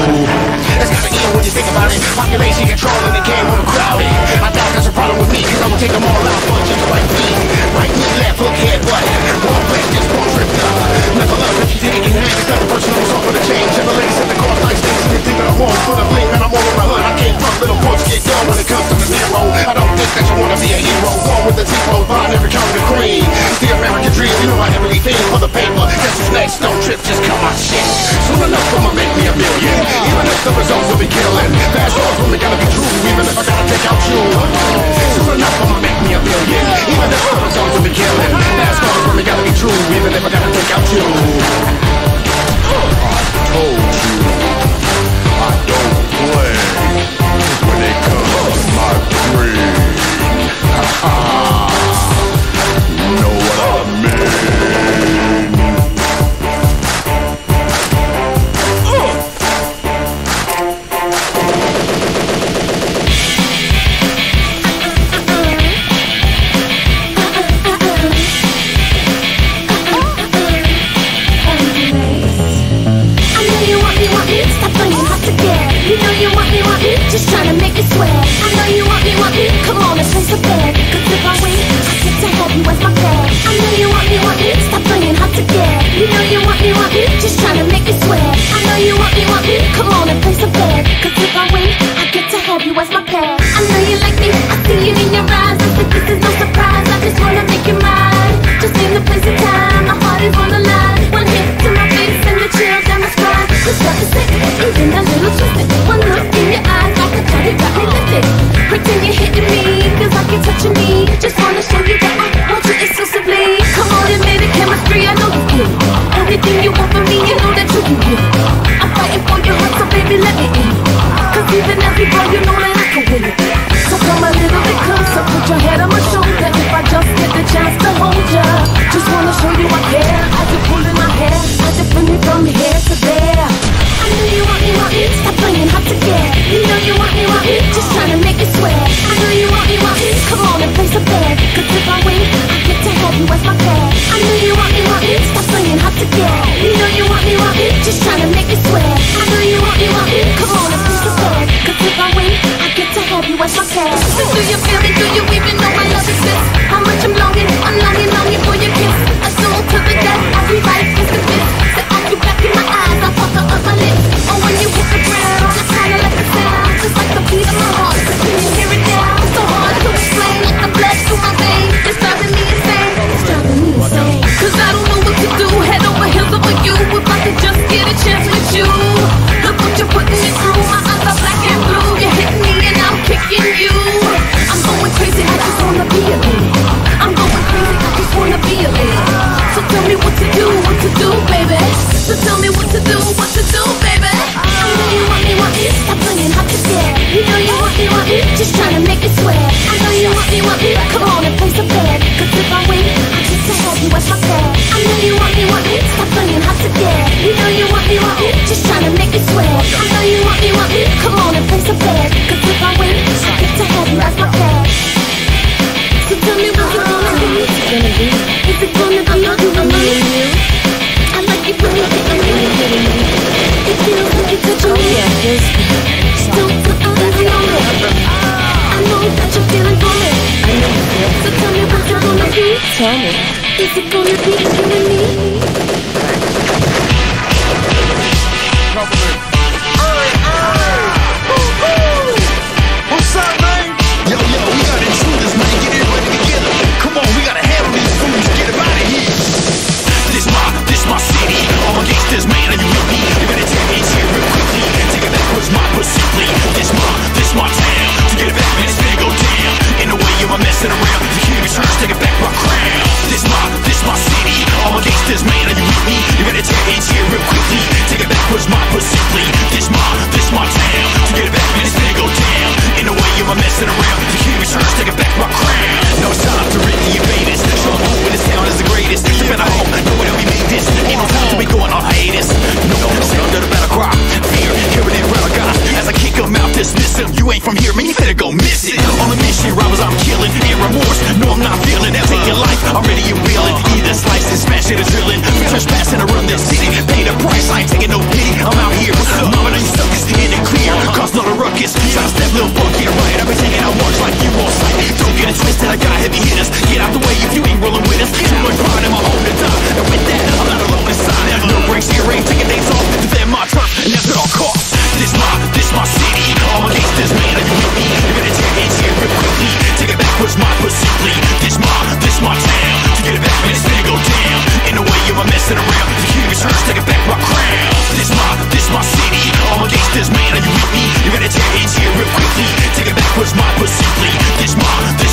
It's kinda ill when you think about it. Population controlling the game overcrowded. I doubt that's a problem with me, cause I'ma take them all out. Punch in the right knee, right knee, left hook, head, butt. One place, just one tripped up. Never love if you think it can hang. It's not a personal song for the change. And the ladies at the car nice things, and you think that I want for the bling. Man, I'm all on the hood. I came from little books, get done when it comes to the zero. I don't think that you wanna be a hero. Born with the zero, behind every count of the cream. It's the American dream, you know I heavily feel for the paper. Guess who's next? Don't trip, just come my shit. Soon enough, I'ma make me a million. Even if the results will be killing. Fast cars only gotta be true, even if I gotta take out you. Soon enough, I'ma make me a million. Even if the results will be killing. Fast cars only gotta be true, even if I gotta take out you. I told you, I don't play when it comes to my brain. You know what I mean? Just trying to make it sweat. I know you want me, come on, let's place a bet. Cause if I win, I get to have you as my pet. I know you want me, stop playing hard to get. You know you want me, just trying to make it sweat. I know you want me, come on and place a bet. Cause if I win, I get to have you as my pet. I know you like me, I see it in your eyes. I think this is no surprise, I just wanna make you mine. Just name the place and time, my heart is on the line. One hit to my face and the chills down my spine. This stuff is sick, even a little twisted. One look in your eyes, like a cut, it got me lifted. Pretend you're hitting me, cause I can touching me. Just wanna show you that I want you exclusively. Come on, admit it, chemistry, I know you feel it. Everything you want from me, you know that you can get it. I'm fighting for your heart, so baby, let me in. Cause even every boy, you know that I can win it. So come a little bit closer, put your head on my shoulder. If I just get the chance to hold ya, just wanna show you I care. As you're pulling my hair, I defend me from here to there. I know you want me, stop playing hard to get. You know you want me, just trying to make it sweat. I know you want me, come on and place a bet. Cause if I win, I get to have you as my pet. I know you want me, stop playing hard to get. You know you want me, just trying to make shit is drilling. Trespassing to run this city. Pay the price, I ain't taking no pity. I'm out here. Mama, know you suckers in and clear. Cause not a ruckus. Try to step little buck, get right. I've been taking out marks like you on sight. Don't get it twisted, I got heavy hitters. Get out the way if you ain't rolling with us. Too much pride in my home to die. And with that, I'm not alone inside. No breaks here, ain't taking days off. Defend my turf, and that's at all costs. This my city. All my gangsters, man, are you with me? You're gonna take hands here real quickly. Take it backwards, my simply. This my town. To get it back, man, it's gonna go down. In the way of a messing around. If you hear me church, take it back my crown. This my city. All my gangsters, man, are you with me? You're gonna take hands here real quickly. Take it backwards, my simply. This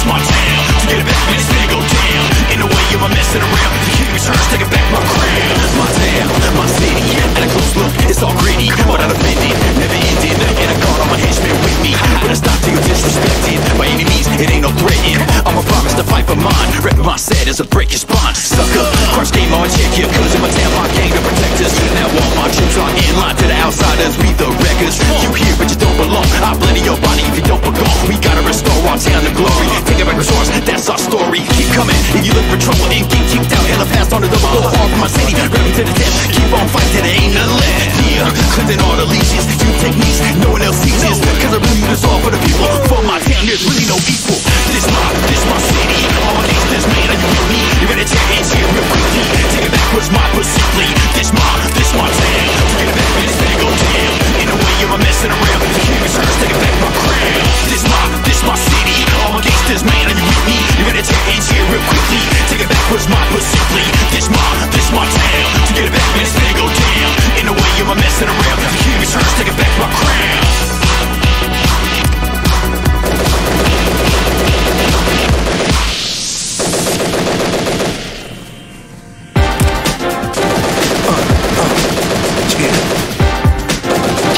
my town. To get it back, man, it's gonna go down. In the way of a messing around. If you hear me church, take it back my crown. My town, my city. At a close look, it's all gritty, but I'm offended. Never ended, and I got all my henchmen with me. But I stop till you're disrespected. By any means, it ain't no threatening. I'ma promise to fight for mine. Rep my set as a break your spine. Sucker, crush game on check here. Cause in my town, my gang to protect us. Now all my troops are in line to the outsiders. We the wreckers. You here, but you don't belong. I blend in your body if you don't belong. We gotta restore our town to glory. Take it back resource, that's our story. Keep coming, if you look for trouble and get kicked out. Hella fast on the double, go hard for my city. Rapping to the death, keep on fighting, there ain't nothing left. Yeah, cleansing all the leashes. You take these, no one else sees this. Cause I really do this all for the people. For my town, there's really no equal. This my city. All my gangsters, man, are you with me? You're gonna take hands here real quickly. Take it backwards, my simply. This my town. Take it back, man, it's gonna go down. In the way of a messing around. If you hear me church, take it back my crown. This my city. All my gangsters, man, are you with me? You're gonna take hands here real quickly. Take it backwards, my simply. This my town. To get it back, man, it's gonna go down. In the way of a messing around. If you hear me church, take it back my crown.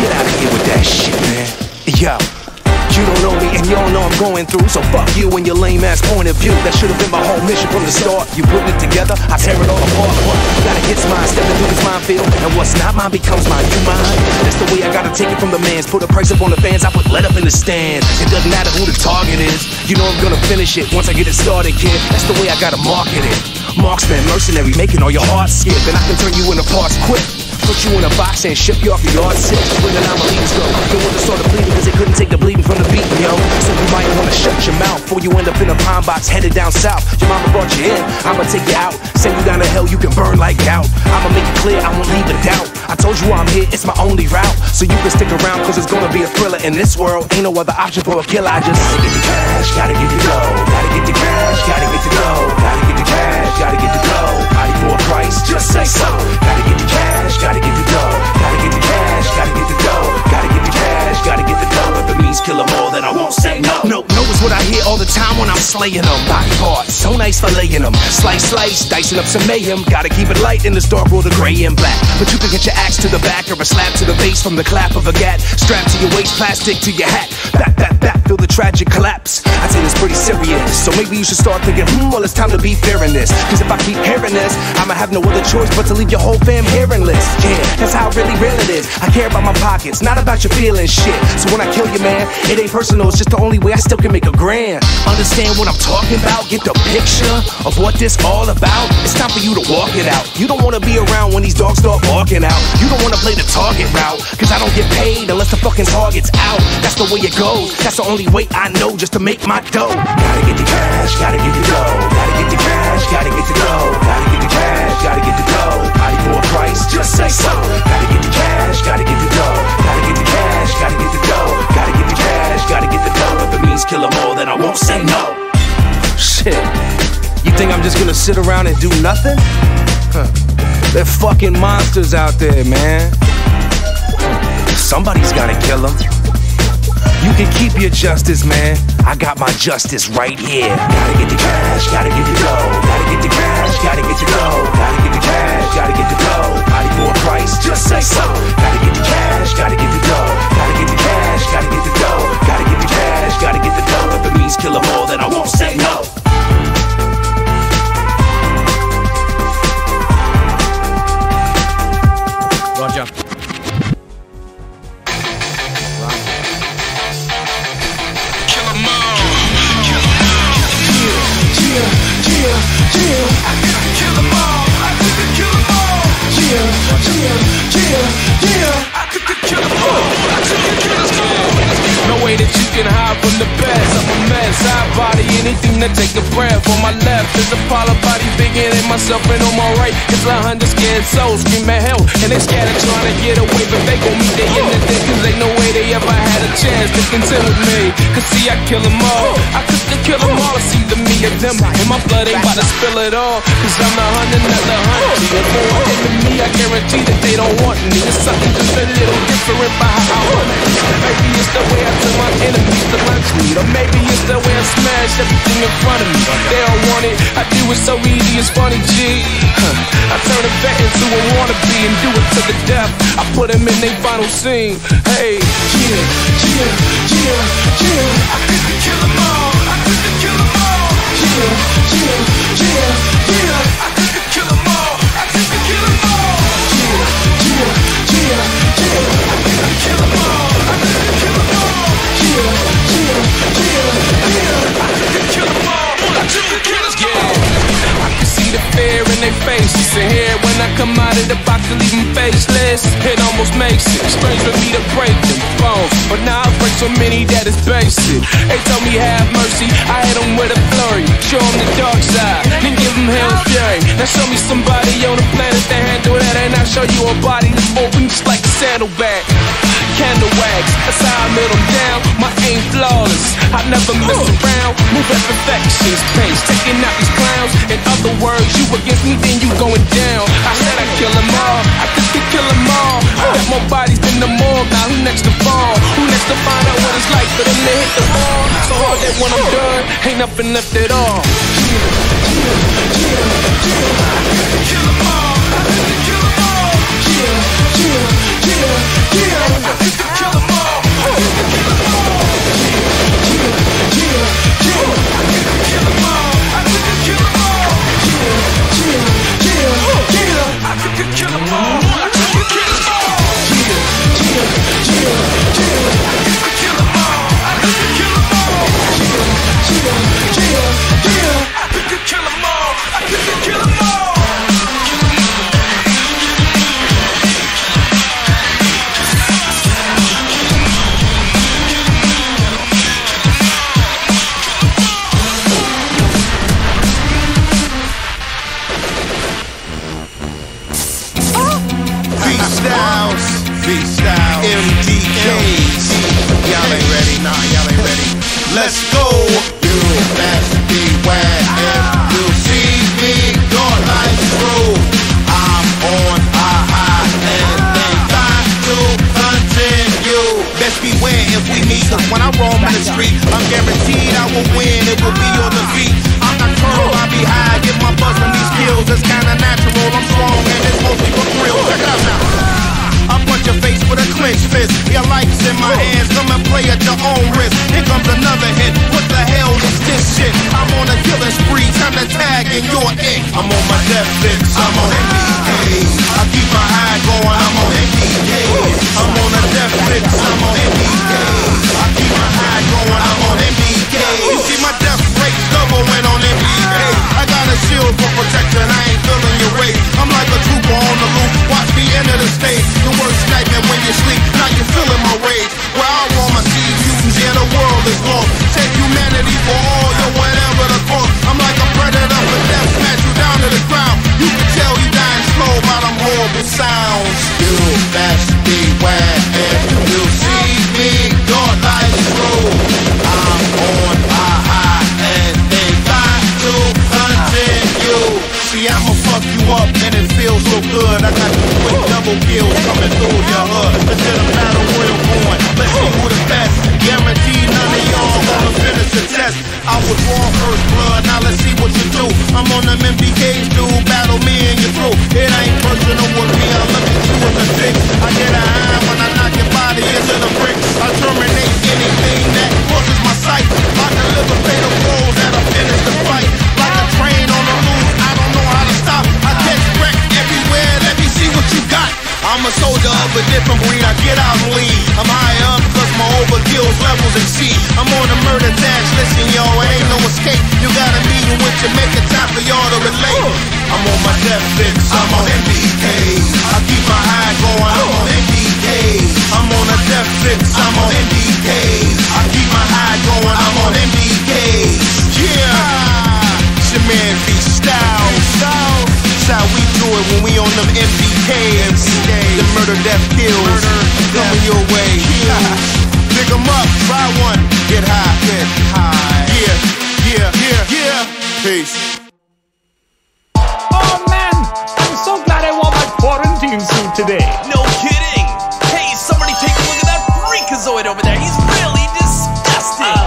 Get out of here with that shit, man. Yo. You don't know me and you don't know I'm going through. So fuck you and your lame ass point of view. That should have been my whole mission from the start. You put it together, I tear it all apart. What? Gotta get mine, stepping through this minefield. And what's not mine becomes mine. You mine? That's the way I gotta take it from the mans. Put a price up on the fans, I put let up in the stand. It doesn't matter who the target is. You know I'm gonna finish it once I get it started, kid. That's the way I gotta market it. Marksman, mercenary, making all your hearts skip. And I can turn you into parts quick. Put you in a box and ship you off the yard sick. When the anomalies go, they would've started bleeding cause they couldn't take the bleeding from the beating, yo. So you might wanna shut your mouth before you end up in a pine box headed down south. Your mama brought you in, I'ma take you out. Send you down to hell, you can burn like gout. I'ma make it clear, I won't leave a doubt. I told you I'm here, it's my only route. So you can stick around cause it's gonna be a thriller. In this world, ain't no other option for a killer. I just gotta get the cash, gotta get the dough. Gotta get the cash, gotta get the dough. Gotta get the cash, gotta get the dough. Body for a price, just say so. Gotta get the cash, gotta get the dough. Gotta get the cash, gotta get the dough. Gotta get the cash, gotta get the dough. If it means kill 'em all, then I won't say no. No is what I hear all the time when I'm slaying them. Body parts, so nice for laying them. Slice, dicing up some mayhem. Gotta keep it light in this dark world of gray and black. But you can get your axe to the back or a slap to the face from the clap of a gat. Strapped to your waist, plastic to your hat. Back, feel the tragic collapse. I'd say it's pretty serious. So maybe you should start thinking, well, it's time to be fearing this. Cause if I keep hearing this, I'ma have no other choice but to leave your whole fam hearingless. Yeah, that's how really real it is. I care about my pockets, not about your feelings, shit. So when I kill you, man, it ain't personal, it's just the only way I still can make a grand. Understand what I'm talking about? Get the picture of what this all about? It's time for you to walk it out. You don't wanna be around when these dogs start barking out. You don't wanna play the target route, cause I don't get paid unless the fucking target's out. That's the way it goes, that's the only way I know just to make my dough. Gotta get the cash, gotta get the dough. Gotta get the cash, gotta get the dough. Gotta get the cash, gotta get the dough. Body for a price, just say so. Gotta get the cash, gotta get the dough. Gotta get the cash, gotta get the dough. Gotta get the cash, gotta get the dough. If it means kill 'em all, then I won't say no. Shit, you think I'm just gonna sit around and do nothing? Huh. They're fucking monsters out there, man. Somebody's gotta kill them. You can keep your justice, man. I got my justice right here. Gotta get the cash, gotta get the dough. Gotta get the cash, gotta get the dough. Gotta get the cash, gotta get the dough. Body for a price, just say so. Gotta get the cash, gotta get the dough. Gotta get the cash, gotta get the dough. Gotta get the cash, gotta get the dough. If it means kill 'em all, then I won't say no. Roger. Kill 'em all. can hide from the best. I'm a mess, high body, anything to take a breath. On my left is a pile of body bigger than myself, and on my right is 100 scared souls screaming help. And they scattered trying to get away, but they gon' meet their end of day, cause ain't no way they ever had a chance to contend with me. Cause see, I kill them all, I could kill them all. It's either me or them, and my blood ain't about to spill it all. Cause I'm the 100, not the 100. If for an enemy, I guarantee that they don't want me. It's something just a little different by how I want it. Maybe it's the way I tell my enemies to lunch me, or maybe it's the way I smash everything in front of me. They don't want it, I do it so easy, it's funny, G. I turn a vet into a wannabe and do it to the death. I put them in their final scene. Hey, yeah, yeah, yeah, yeah. I could kill them all, I could kill them all. Yeah, yeah, yeah, yeah. I could kill them all, I could kill them all. Yeah, yeah, yeah, yeah. I could kill them all, I could kill them all. Yeah, yeah, yeah, yeah. I could kill them all, I could kill them all. I can see the fear in their faces, and here when I come out of the box to leave them faceless, it almost makes it strange for me to break them bones, but now I break so many that it's basic. They told me have mercy, I hit them with a flurry, show them the dark side, then give them hell's fury. Now show me somebody on the planet that handle that, and I'll show you a body that's open just like a saddlebag. Candle wax, that's how I melt them down. My aim flawless, I never mess around. Move at perfection's pace, taking out these clowns. In other words, you against me, then you going down. I said I kill them all, I could kill them all. I got more bodies than the morgue, now who next to fall? Who next to find out what it's like for them to hit the ball? So hard that when I'm done, ain't nothing left at all. Yeah, yeah, yeah, yeah. I could kill them all, I could kill them all. Yeah, yeah, yeah, yeah. I could kill them all, I could kill them all. Yeah, yeah, yeah, I could kill them all, I could kill them all. Yeah, yeah, yeah, yeah. I could kill them all, I could kill them all. Yeah, yeah, yeah, yeah. I could kill them all, I could kill them all. Yeah, yeah, yeah, yeah. I could kill them all, I could kill them all. Freestyle, MDKs. Y'all ain't ready, nah, y'all ain't ready. Let's go. You best beware if you see me, your life's through. I'm on a high and they got to continue. Best beware if we meet, cause when I roam in the street, I'm guaranteed I will win, it will be on the beat. I'm nocturnal, I be high, get my buzz from these skills, it's kinda natural, I'm strong and it's mostly for thrill. Check it out now. I punch your face with a clenched fist. Your life's in my hands, come and play at your own risk. Here comes another hit, what the hell is this shit? I'm on a killing spree, time to tag and you're it. I'm on my death fix, I'm on MDK. I keep my eye going, I'm on MDK. I'm on a death fix, I'm on MDK. I keep my eye going, I'm on MDK. You see my death rate double when on MDK. I got a shield for protection, I ain't feeling your weight. I'm like a trooper on the loop, watch me enter the stage. The worst nightmare when you sleep, now you're feeling my rage. Where I roam, I see mutants, yeah, the world is lost. Take humanity for all, yo, whatever the cost. I'm like a predator with death, smash you down to the ground. You can tell you dying slow by them horrible sounds. You best beware if you see me, your life's through. I'm on a high and they got to continue. See, I'ma fuck you up and it feels so good. I got the quick double kills coming through your hood. Until the battle royal going, let's see who the best. Guaranteed none of y'all gonna finish the test. I was born first blood, now let's see what you do. I'm on them MBKs, dude, battle me and you through. It ain't personal with me, I look at you as a dick. I get a high when I knock your body into the brick. I terminate anything that crosses my sight. I deliver fatal blows that'll finish the fight. Like a train on the loose, I don't know how to stop. I catch wreck everywhere, let me see what you got. I'm a soldier of a different breed, I get out and leave. I'm high up cause my overkills levels exceed. I'm on the murder tax, listen yo, it ain't no escape. You got a meeting with Jamaica, time for y'all to relate. I'm on my death fix, I'm on MDK. I keep my eye going, I'm on MDK. I'm on a death fix, I'm on MDK. I keep my caves. The murder, death kills. Coming your way. Pick 'em up, try one, get high. Yeah. Peace. Oh man, I'm so glad I wore my quarantine suit today. No kidding. Hey, somebody take a look at that freakazoid over there. He's really disgusting.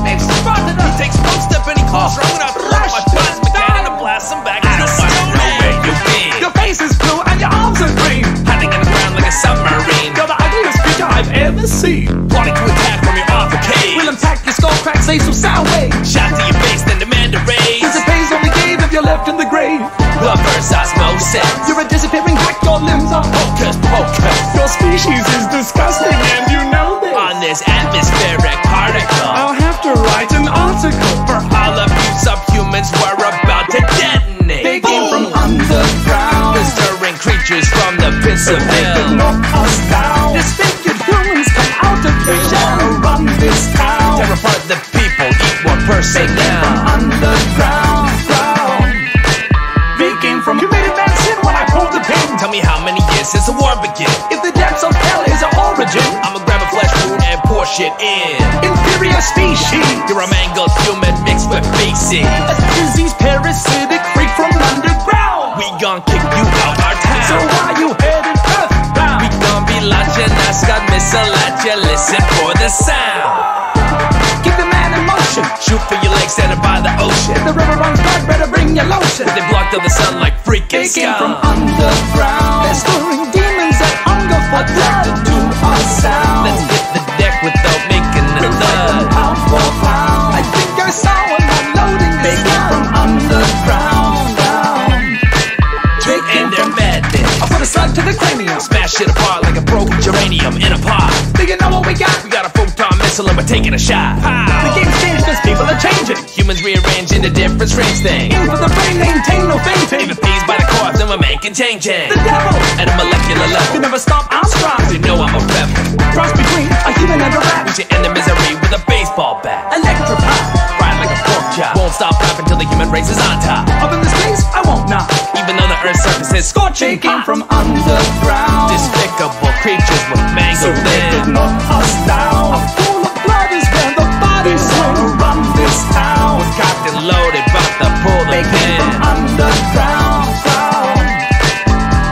They've spotted us. He takes one step any closer. I'm gonna have to look at my plasma cannon and blast him back. I don't know where you've been. Your face is blue and your arms are green. Hiding in the ground like a submarine. You're the ugliest creature I've ever seen. Plotting to attack from your arcade. We'll attack your skull crack, say some sound wave. Shot to your face, then demand a raise. Cause it pays only gave if you're left in the grave. The first osmosis. You're a disappearing hack, your limbs are Hocus pocus. Your species is disgusting and you know this. On this atmospheric particle, I'll have to write an article. for all of you subhumans we're about to detonate. They came from underground. The stirring creatures from the pits of They could hell. knock us down. Disfigured humans come out of the shell. Run this town. Tear apart the people, eat one person From now. underground. They came from. You made a man sin when I pulled the pin. Tell me how many years since the war began. If the depths of hell is our origin, I'ma grab a flesh wound and pour shit in. inferior species. You're a mangled human mixed with feces. A disease parasitic freak from underground. We gon' kick you out our town. So why you headed earthbound? We gon' be launching a Scott missile at you. Listen for the sound. Give the man emotion. Shoot for your legs standing by the ocean. If the river runs blood, better bring your lotion. They blocked out the sun like freaking They came scum. from underground. They're stirring demons that hunger for blood to our sound. Let's hit the deck without making a We'll fight them thud. pound for pound. I think I saw one unloading this gun. From underground down. To end their madness. I put a slug to the cranium. Smash it apart like a broken geranium in a pot. Do you know what we got? We got a photon missile and we're taking a shot. The game's changed as people are changing. Humans rearrange into different strange things. Aim for the brain, maintain no If fainting. it pays by the cost, then we're making change. The devil At a molecular can level. never stop our strive. You know I'm a rebel. Cross between a human and a rat. We should end the misery with a baseball bat. Electrify. Ride like a pork chop. Won't stop rapping till the human race is on top. Up in the space, I won't knock. Even though the Earth's surface is They scorching came hot. from underground. Despicable creatures with So mangled they could limbs. knock us down. A pool of blood is where the bodies swim. Run this town. We're cocked and loaded, about to pull the They came pin. from underground.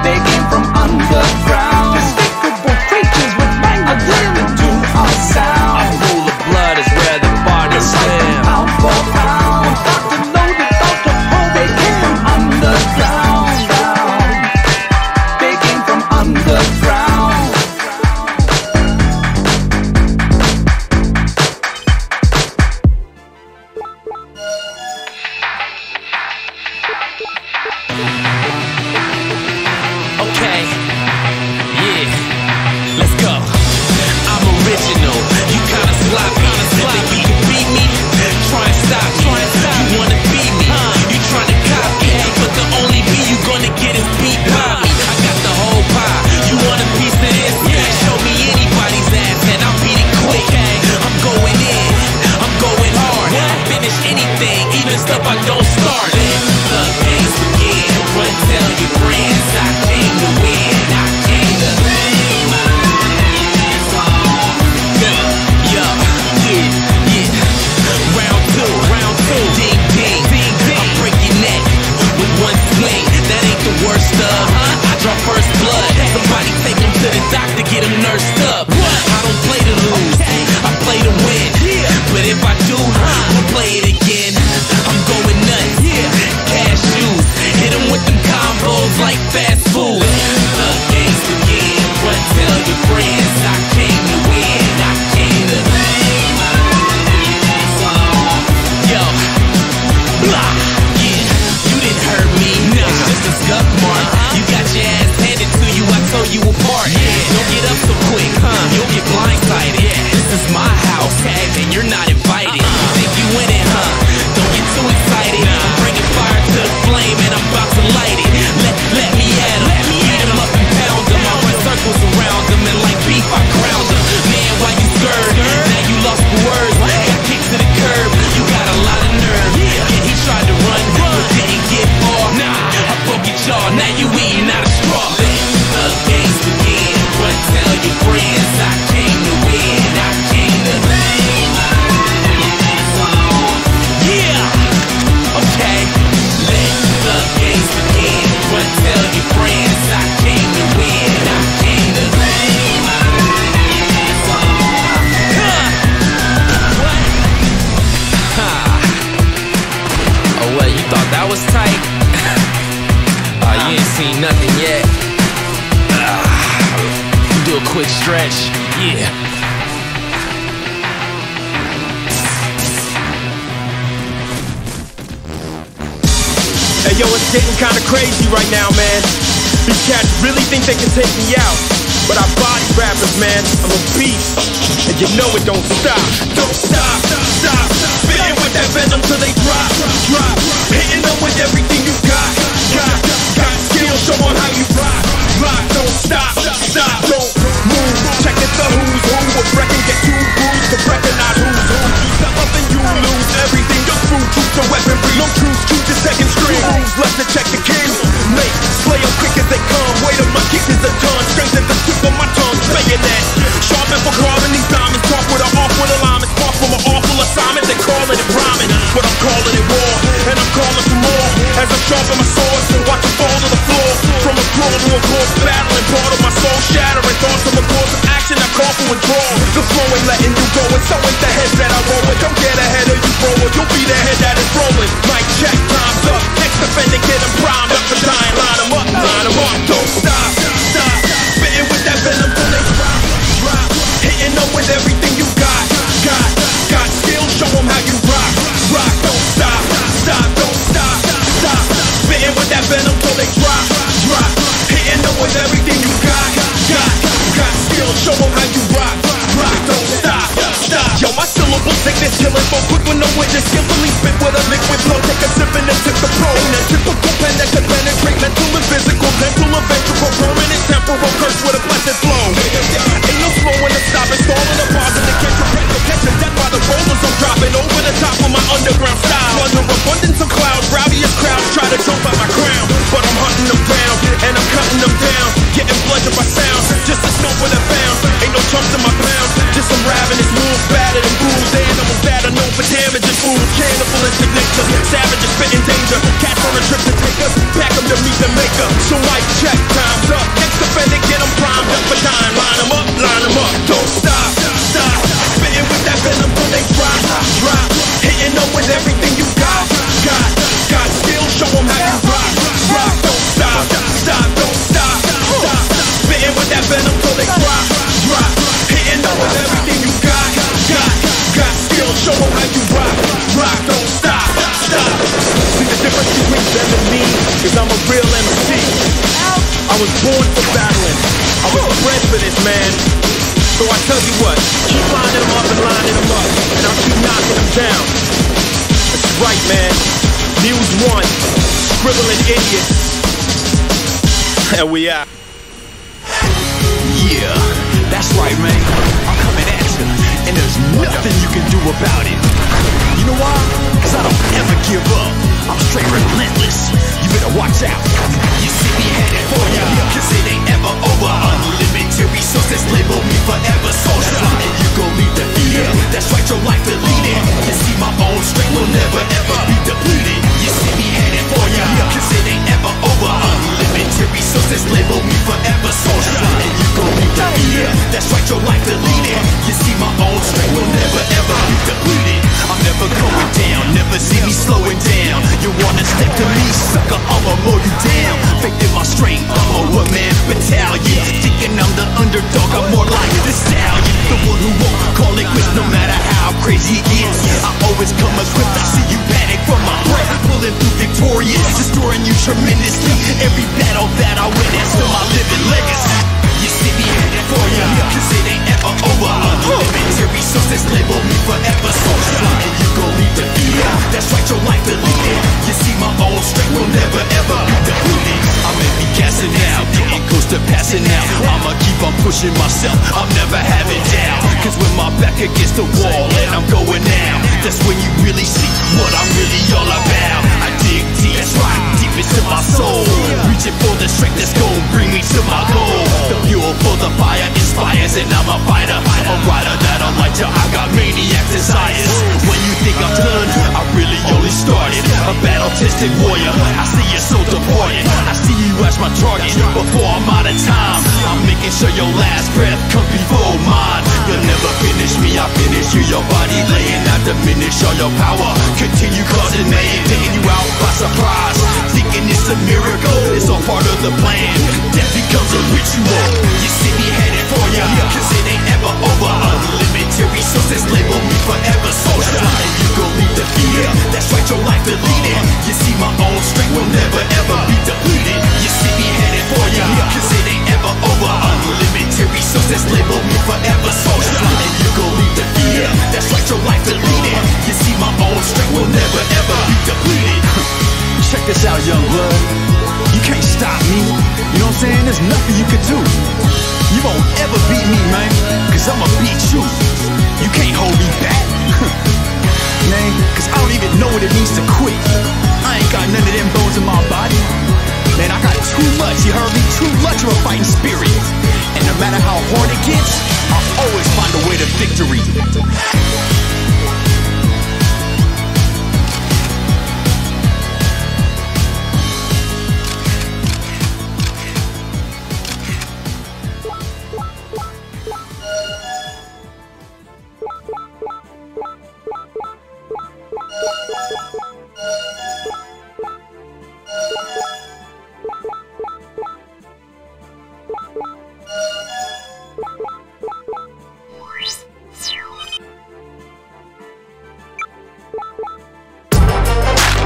They came from underground. Despicable creatures with mangled limbs to our A sound. pool of blood is where the bodies swim. Pound for pound. Cocked and loaded, about to pull. They came from underground. They came from underground. seen nothing yet. Do a quick stretch, yeah. Hey yo, it's getting kinda crazy right now, man. These cats really think they can take me out, but I body rappers, man. I'm a beast, and you know it don't stop. Don't stop, stop. Spitting with that venom till they drop, drop. Hitting them with everything you got, got skill, show 'em how you rock, rock. Don't stop, stop, don't move. Check it, the who's who. A reckon get too bruised to recognize who's who. Step up and you lose everything. You're through, truth to weaponry. No truth, truth to second string. Rules left to check the king. Make, slay them quick as they come. Wait a my kick is a ton. Strength at the tip of my tongue. Bayonet. Sharpen for carving these diamonds. Talk with an awful alignment. Spark from an awful assignment. They calling it rhyming, but I'm calling it war. And I'm calling for more. As I sharpen my sword, watch it fall to the floor. From a crawl to a course battling. Part of my soul shattering. Thoughts of a course of action. I call for withdrawal. The flow ain't letting you go. And so ain't the heads that I roll with. Don't get ahead of you, bro. You'll be the head that is rolling. Mic check, time's up. Next defender, get him primed up for dying. Line him up, line him up. Don't stop, stop. Spitting with that venom till they drop, drop. Hitting them with everything you got, got skill. Show 'em how you rock, rock. Don't stop, stop, don't stop, stop. Spitting with that venom till they drop, drop. Hitting them with everything you got skill. Show 'em how you rock, rock. Don't stop, stop. Yo, my syllable sickness killing for quick with no witness. Skillfully spit with a liquid flow. Take a sip and then tip the pro. And a typical pen that can penetrate mental and physical, dental and ventricle, permanent temporal curse with a blessed flow. Ain't no slowing to stop it, stalling the bars and the catch a breath. Catching death by the rollers I'm dropping over the top of my underground style. Under abundance of clouds, rowdiest crowds try to jump out my crown, but I'm hunting them down and I'm cutting them down. Getting bludgeoned by sounds, just a scope with a bounce. Ain't no chumps in my pounds, just some ravenous wolves, battered and bruised animals that are known for damaging fools. Cannibalistic nature, savages spitting danger. Cats on a trip to take us, pack them to meet the maker. So mic check, time's up. Next defender, get them primed up for dying. Line them up, line them up. Don't stop, stop. Spitting with that venom till they drop, drop. Hitting them with everything you got skill. Show 'em how you rock, rock. Don't stop, stop, don't stop, stop. Spitting with that venom till they drop, drop. Hitting them with everything you got skill. Show 'em how you rock, rock. Don't stop, stop. See the difference between them and me is I'm a real MC. I was born for battling. I was bred for this, man. So I tell you what, keep lining them up and lining them up, and I'll keep knocking them down. That's right, man. Muse 1, scribbling idiots. And we out. Yeah, that's right, man. I'm coming at you, and there's nothing you can do about it. You know why? Cause I don't ever give up. I'm straight relentless. You better watch out. You see me headed for ya, cause it ain't ever over. Unlimited resources label me forever soldier. And you gon' lead the fear. That's right, your life deleted. You see my own strength will never ever be depleted. You see me headed for ya, cause it ain't ever over. Unlimited resources label me forever soldier. And you gon' lead the fear. That's right, your life deleted. You see my own strength will never ever be depleted. I'm never going down, never see me slowing down. You wanna step to me, sucker, I'ma mow you down. Faking my strength, I'm a one-man battalion. Thinking I'm the underdog, I'm more like the stallion. The one who won't call it quits no matter how crazy it gets. I always come equipped, I see you panic from my breath. Pulling through victorious, destroying you tremendously. Every battle that I win is still my living legacy. You see me headed for ya, cause it ain't ever over. Unlimited resources label me forever soldier. And you gon' lead the fear. That's right, your life deleted. You see my own strength will never ever be depleted. I may be gassing out, getting close to passing out. I'ma keep on pushing myself, I'm never having doubt. Cause when my back against the wall and I'm going down, that's when you really see what I'm really all about. I dig deep, that's right, deep into my soul. Reaching for the strength that's gon' bring me to my goal. The fuel for the fire inspires, and I'm a fighter, a rider that'll light you. I got maniac desires. When you think I'm done, I really only started. A battle-tested warrior, I see your soul departed. I see you as my target before I'm out of time. I'm making sure your last breath comes before mine. You'll never finish me, I finish you. Your body laying, I diminish all your power. Continue causing mayhem, taking you out by surprise. Thinking it's a miracle, it's all part of with a plan. Death becomes a ritual. You see me headed for ya, cause it ain't ever over. Unlimited resources label me forever soldier. And you gon' leave defeated. That's right, your life deleted. You see my own strength will never ever be depleted. You see me headed for ya, cause it ain't ever over. Unlimited resources label me forever soldier. And you gon' leave defeated. That's right, your life deleted. You see my own strength will never ever be depleted. Check this out, young blood. You can't stop me. You know what I'm saying? There's nothing you can do. You won't ever beat me, man, cause I'ma beat you. You can't hold me back. Man, cause I don't even know what it means to quit. I ain't got none of them bones in my body. Man, I got too much, you heard me? Too much of a fighting spirit. And no matter how hard it gets, I'll always find a way to victory.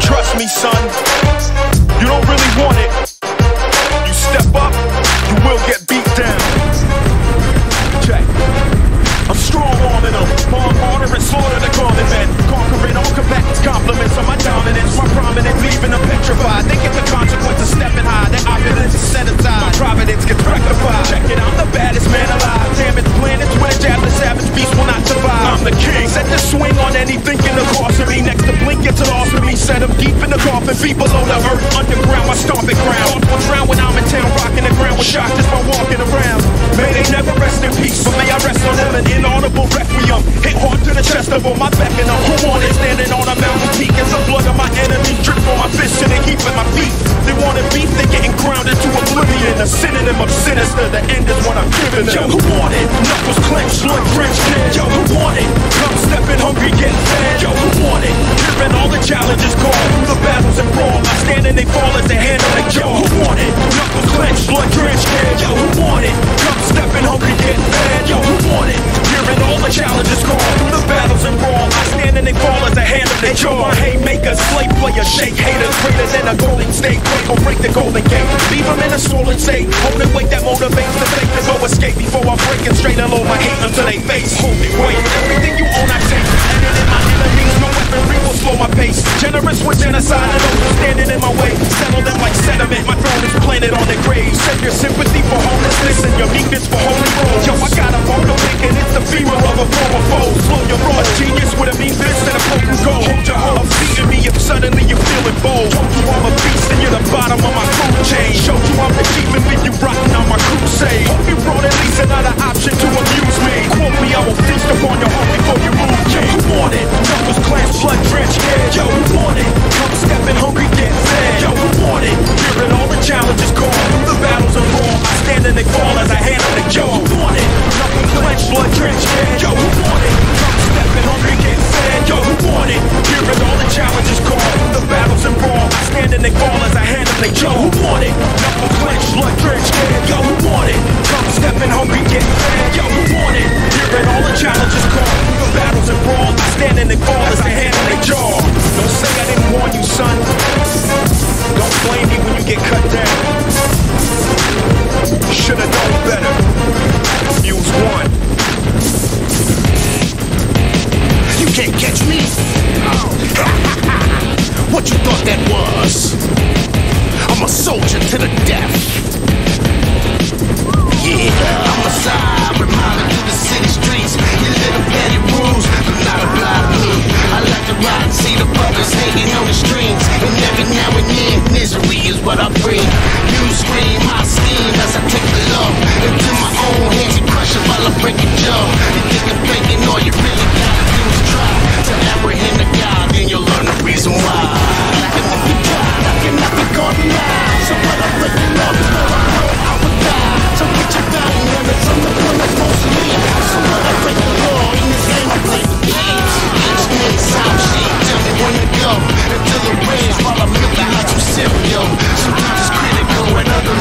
Trust me, son, you don't really want it. You step up, you will get beat down. Check. I'm strong-arming them, bomb harder and slaughter the common men. Conquering all combatants, compliments on my dominance. My prominence, leaving them petrified. They get the consequence of stepping high. Their opulence is set aside. My providence gets rectified. Check it, I'm the baddest man alive. Damn it, planets with a jab, the savage beast will not survive. I'm the king, set to swing on anything in the course of me. Next to blink, gets lost with me. Set them deep in the coffin, feet below the earth. Underground, my stomping ground. Thoughts will drown when I'm in town, rocking the ground with shock just by walking around. May they never rest in peace, but may I rest on them an inaudible requiem. Hit hard to the chest of all my beckoning. Who want it standing on a mountain peak? As the blood of my enemies drip on my fist and they keep at my feet. They want it beef, they getting grounded to oblivion. A synonym of sinister, the end is what I'm giving them. Yo, who want it? Knuckles clenched, blood drenched kid. Yo, who want it? Come stepping hungry, getting fed. Yo, who want it? Hearing all the challenges call through the battles and brawl. I stand and they fall as they handle it. Yo, who want it? Knuckles clenched, blood drenched kid. Yo, who want it? Come stepping hungry, getting fed. Yo, who want it? Hearing all the challenges call through the battles and brawl. I stand and they fall as they handle it. Yo, my haymaker, slave player, shake haters greater than a golden state. Break or break the golden gate. Leave them in a swollen state. Holding weight that motivates the fake to go escape before I break it straight and load my hate until they face. Holy wait, everything you own I take. Ending in my enemies, no weaponry will slow my pace. Generous with genocide and those who standing in my way. Settle them like sediment, my throne is planted on their graves. Save your sympathy for homelessness and your meekness for holy rolls. Yo, I got a bone to pick and it's the femur of a former foe. Slow your raw genius with a mean fist and a broken goal. Hold your heart, beating me if suddenly you're feeling bold. Told you I'm a beast and you're the bottom of my food chain. Showed you I'm the chief and leave you rotting on my crusade. Hope you brought at least another option to amuse me. Quote me, I will feast upon your heart before you move. Yo, who want it? Knuckles clenched, blood drenched, yeah. Yo, who want it? Come stepping hungry, get fed. Yo, who want it? Hearing all the challenges call through the battles and brawl. I stand and they fall as I handle it. Yo, who want it? Knuckles clenched, blood drenched, yeah. Yo, who want it? Come stepping hungry, get fed. Yo, who want it? Hearing all the challenges call through the battles and brawl. I stand and they fall as I handle it. Yo, who want it? Knuckles clenched, blood drenched, yeah. Yo, who want it? Come stepping hungry, get fed. Yo, who want it? Hearing all the challenges call through the battles and brawl. I stand and they fall as I handle it. Jaw. Don't say I didn't warn you, son. Don't blame me when you get cut down. Should've known better. Fuse one. You can't catch me. What you thought that was? I'm a soldier to the death. Yeah, I'm a side reminder to the city streets. You little petty rules, I'm not a blind blue. I like to ride and see the buggers hanging on the strings. And every now and then, misery is what I bring. You scream, I scheme as I take the love into my own hands and crush it while I break your jaw. You think I'm faking, all you really gotta do is try to apprehend the God, then you'll learn the reason why. And if you try, I cannot be caught in line. So when I break the law, I would die. So get your body limits from the one that's supposed to leave. So when I break the law in this game, I play the games. Each day, time sheet, tell me when to go. Until the rage while I'm looking like some cereal. Sometimes it's critical and other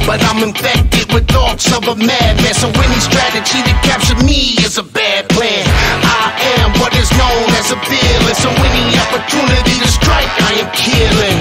but I'm infected with thoughts of a madman. So any strategy to capture me is a bad plan. I am what is known as a villain, so any opportunity to strike, I am killing.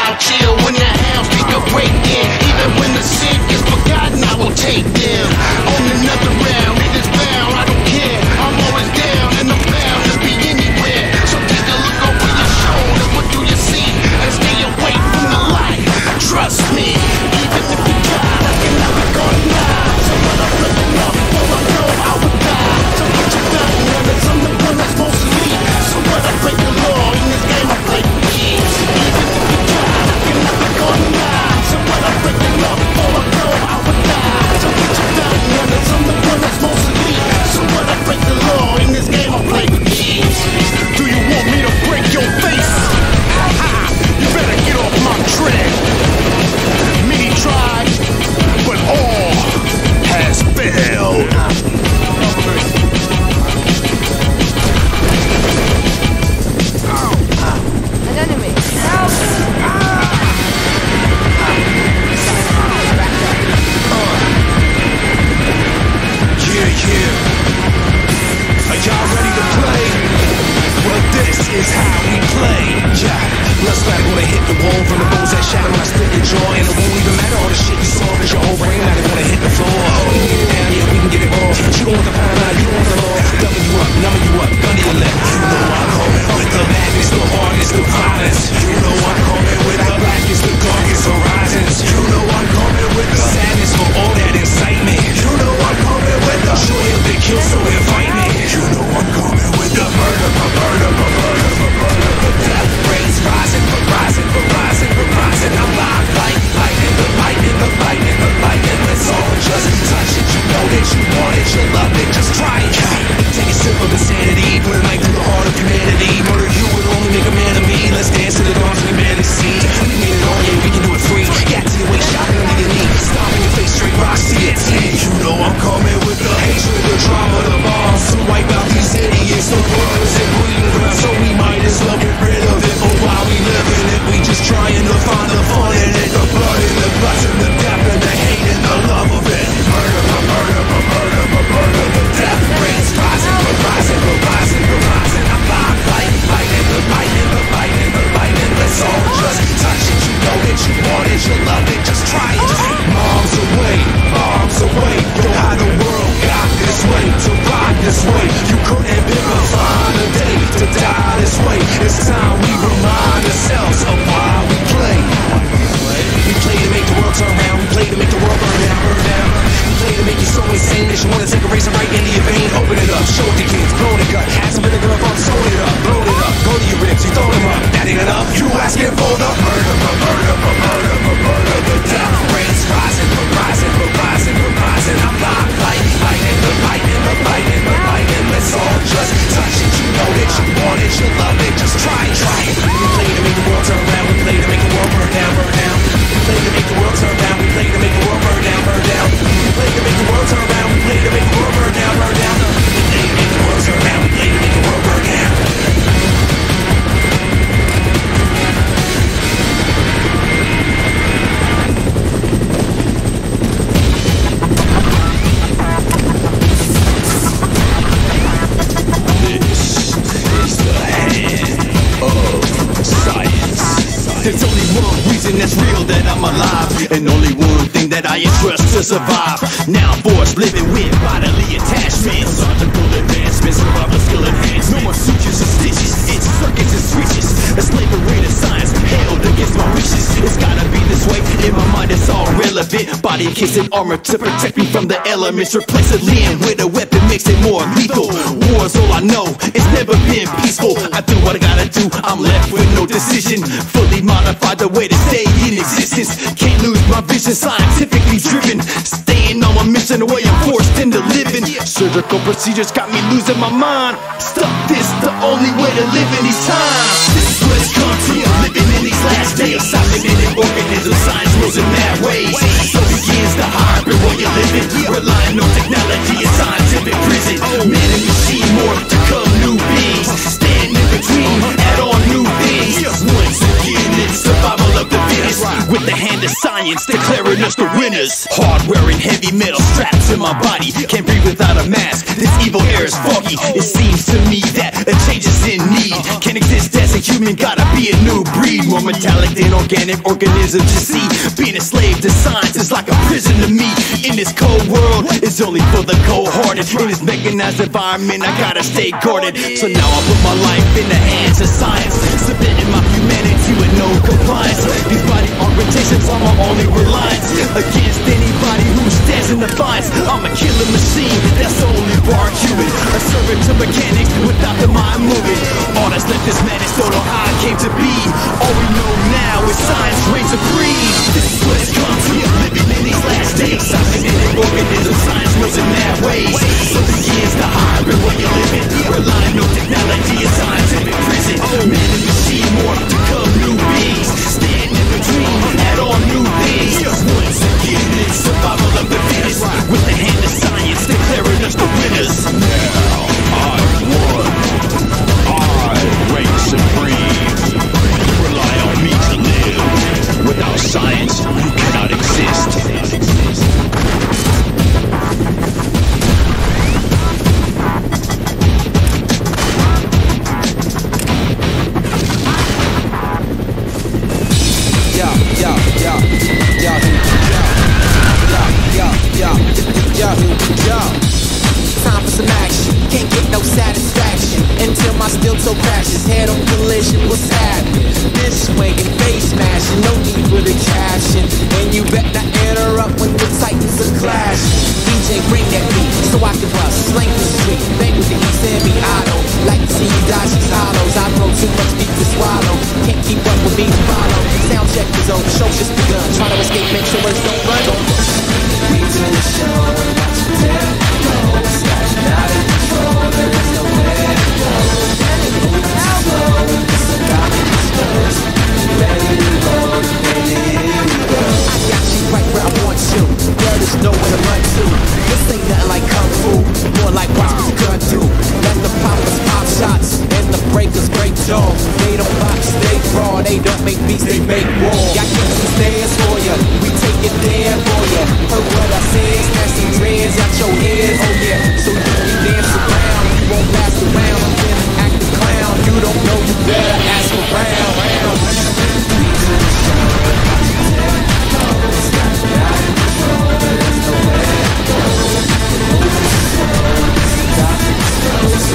I'll chill when the hounds take a break in. Even when the sick is forgotten, I will take them on another round. It is bound, I don't care. I'm always down and I'm bound to be anywhere. So take a look over your shoulder. What do you see? And stay away from the light. Trust me, even if you try, I cannot be gone now. So when I'm looking up, all I know I would die. So get your gun, runners, I'm the one that's supposed to lead. So when I break the law in this game, I play for keys. Even if you try, I cannot be gone now. So when I break the law, all I know I would die. So get your gun, runners, I'm the one that's supposed to lead. So when I break the law in this game, I play for keys. Do you want me to break your face? You better get off my track. Many tried, but all has failed. An enemy. Help! Yeah. Are y'all ready to play? Well, this is how we play. Yeah. Blood splatter gonna hit the wall from the bones that shatter when I split your jaw. And it won't even matter all the shit you saw, cause your whole brain now they wanna hit the floor. Oh, we can get it down, yeah, we can get it all. But you don't want the pound, now you don't want the law. Double you up, number you up, gun to your left. You know I'm coming with the madness, the hardness, the violence. You know I'm coming with the blackest, the darkest horizons. You know I'm coming with the sadness for all that incitement. You know I'm coming with the show him the kill, so invite me. You know I'm coming with the murder. Death rays rising, but rising. I'm live like lightning, the lightning. Let's all just touch it. You know that you want it, you love it, just try it. Take a sip of insanity, put a knife through the heart of humanity. Murder you would only make a man of me. Let's dance to the dawn we barely see. We made it all, yeah, we can do it free. Got to your waist, shocking under your knee. Stomping your face, straight rocks, TNT. You know I'm coming with the hatred, the drama, the bombs. To wipe out these idiots, the brothers and bleeding ground. So we might as well get rid of it. Oh, while we live in it, we just trying to find the fun in it. The blood and the guts and the depth and the hate and the love of it. Murder. The death rays rising. I'm live like lightning, the lightning. Let's all just touch it. You know that you want it, you love it, just try it. Arms away. Yo, how the world got this way, to ride this way. You couldn't pick a finer day to die this way. It's time we remind ourselves of why we play. We play to make the world turn around. We play to make the world burn down. We play to make you so insane that you wanna take a razor right into your vein. Open it up, show the kids, blow the gut. Add some vinegar up, sew it up, blow it up. Go to your ribs, you throw them up. That ain't enough, you asking for the murder. The death rays rising. I'm live like lightning, the lightning. Let's all just touch it. You know that you want it, you love it, just try it. We play to make the world turn around. We play to make the world burn down. We play to make the world turn down. We play to make the world burn down. We play to make the world turn around. We play to make the world burn down. We play to make the world turn around. We play to make the world burn down. There's only one reason that's real that I'm alive, and only one thing that I entrust to survive. Now forced living with bodily attachments, logical advancements, survival skill enhancements. No more sutures and stitches, it's circuits and switches. A slavery to science, held against my wishes. It's gotta be this way, in my mind it's all relevant. Body encased in armor to protect me from the elements. Replace a limb with a weapon makes it more lethal. War's all I know, it's never been peaceful. I do what I gotta do, I'm left with no decision. Fully modify the way to stay in existence. Can't lose my vision, scientifically driven. Staying on my mission, the way I'm forced into living. Surgical procedures got me losing my mind. Stop this, the only way to live in these times. This is what it's come to, living in these last days. I'm living in organisms, science rules in mad ways. So begins the hybrid while you're living, relying on technology and scientific prison. Man and machine morph to come new beings. Stand in between, add on new things. Once again, it's survival of the fittest. With the hand of science declaring us the winners. winners. Hard-wearing heavy metal strapped to my body. Can't breathe without a mask. This evil air is foggy. It seems to me that a change is in need. Can't exist as a human, gotta be a new breed. More metallic than organic organisms. You see, being a slave to science is like a prison to me. In this cold world, it's only for the cold-hearted. In this mechanized environment, I gotta stay guarded. So now I put my life in the hands of science, submitting my humanity with no compliance. These body augmentations are my only reliance against anybody who stands in defiance. I'm a killer machine, that's the only bar human. A servant to mechanics without the mind moving. All that's left is madness, don't know how I came to be. All we know now is science reigns supreme. This is what it's come to, living in these last days. Scientific organism, science moves in mad ways. So begins the hybrid where you're living, relying on technology and scientific prison. Man and machine morph to become new beings. Stand in between, add on new things. Once again, it's survival of the fittest. With the hand of science declaring us the winners. Now I won. I reign supreme. Rely on me to live. Without science, you cannot exist. Time for some action. Can't get no satisfaction until my steel toe crashes. Head on collision, what's happening? This swinging, face smashing, no need for the caption. And you bet not interrupt when the titans are clashing. DJ, bring that beat so I can bust, slang the street. Bang with the east and me, I don't like to see you dodge these hollows. I grow too much deep to swallow. Can't keep up with me to follow. Sound check is over, show just begun. Try to escape, make sure words don't run. We do the show and watch the death goes. Not in control, there is nowhere to go. Moving too slow, this is got me dispersed. Ready to roll, baby, here we go. I got you right where I want you. There is nowhere to run to. This ain't nothing like kung fu, more like watch what you gonna do. Let the poppers pop shots and the breakers break jaw. They don't box, they raw. They don't make beats, they make war. Got some stairs for ya, we take it there for ya. Heard what I said, snatch some dreads out your head, oh yeah. So you can dance around, you won't last around. I'm gonna act the clown, you don't know, you better ask around. We do the show, watch the death goes. Got me out of control, there's nowhere to go. Moving too slow, this is got me dispersed.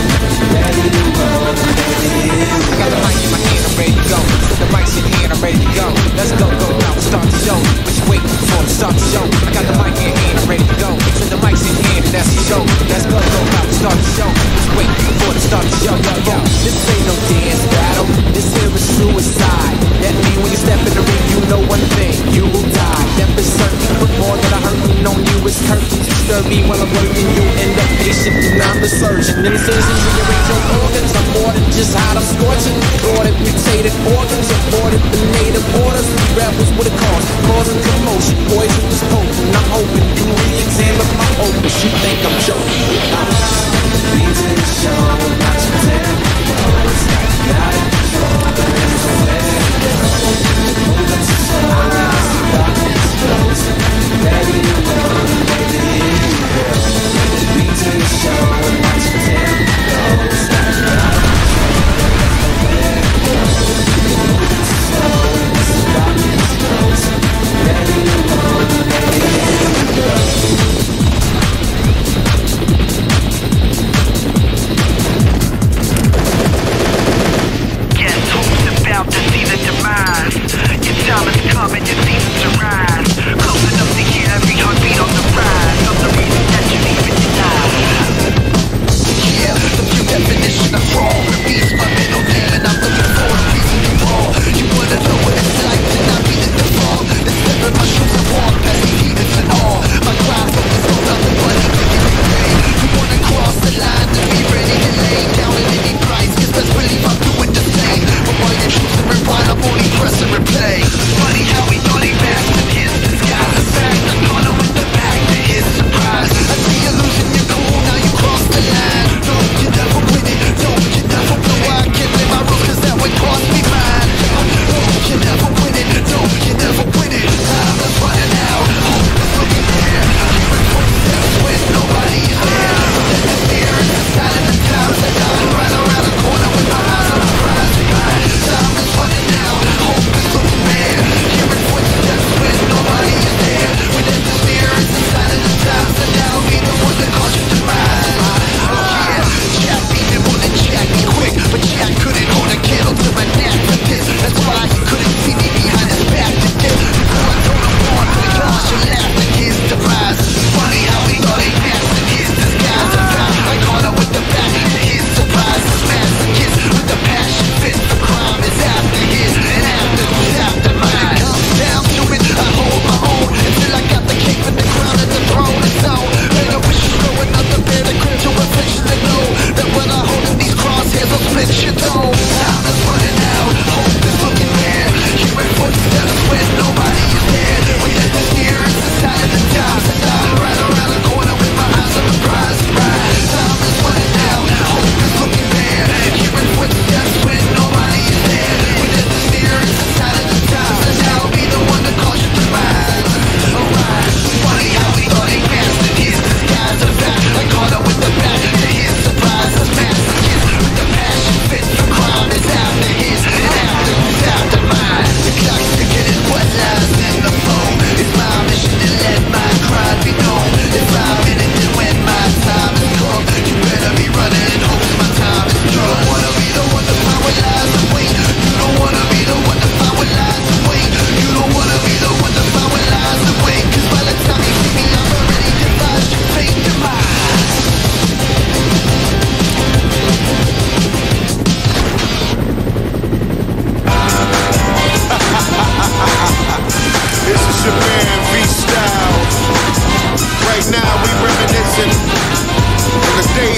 Ready to roll, baby, here we go. I got the mic in my hand, I'm ready to go. Put the mic's in hand, I'm ready to go. Let's go, go now, start the show. What you waiting for to start the show? I got the mic in hand, I'm ready to go. Put the mic's in hand, and that's the show. Let's go, go now, start the show. What you waiting for to start the show? Yo, this ain't no dance battle. This here is suicide. That mean when you step in the ring, you know one thing, you will die. Death is certain, but more than I hurting on you is curtains. Disturb me while I'm working, you end up patient, and I'm the surgeon. And the surgeon rearrange your organs. I'm more than just hot, I'm scorching. Thwarted, mutated organs, aborted the native orders. We rebels with a cause, causing commotion. Poison is potent, I'm hoping you re-examine my opus. You think I'm joking? We do the show, watch the death goes. Not in control, there's nowhere to go. Moving too slow, this is got me dispersed. Ready to roll, baby, here we go. We do the show, watch the death goes.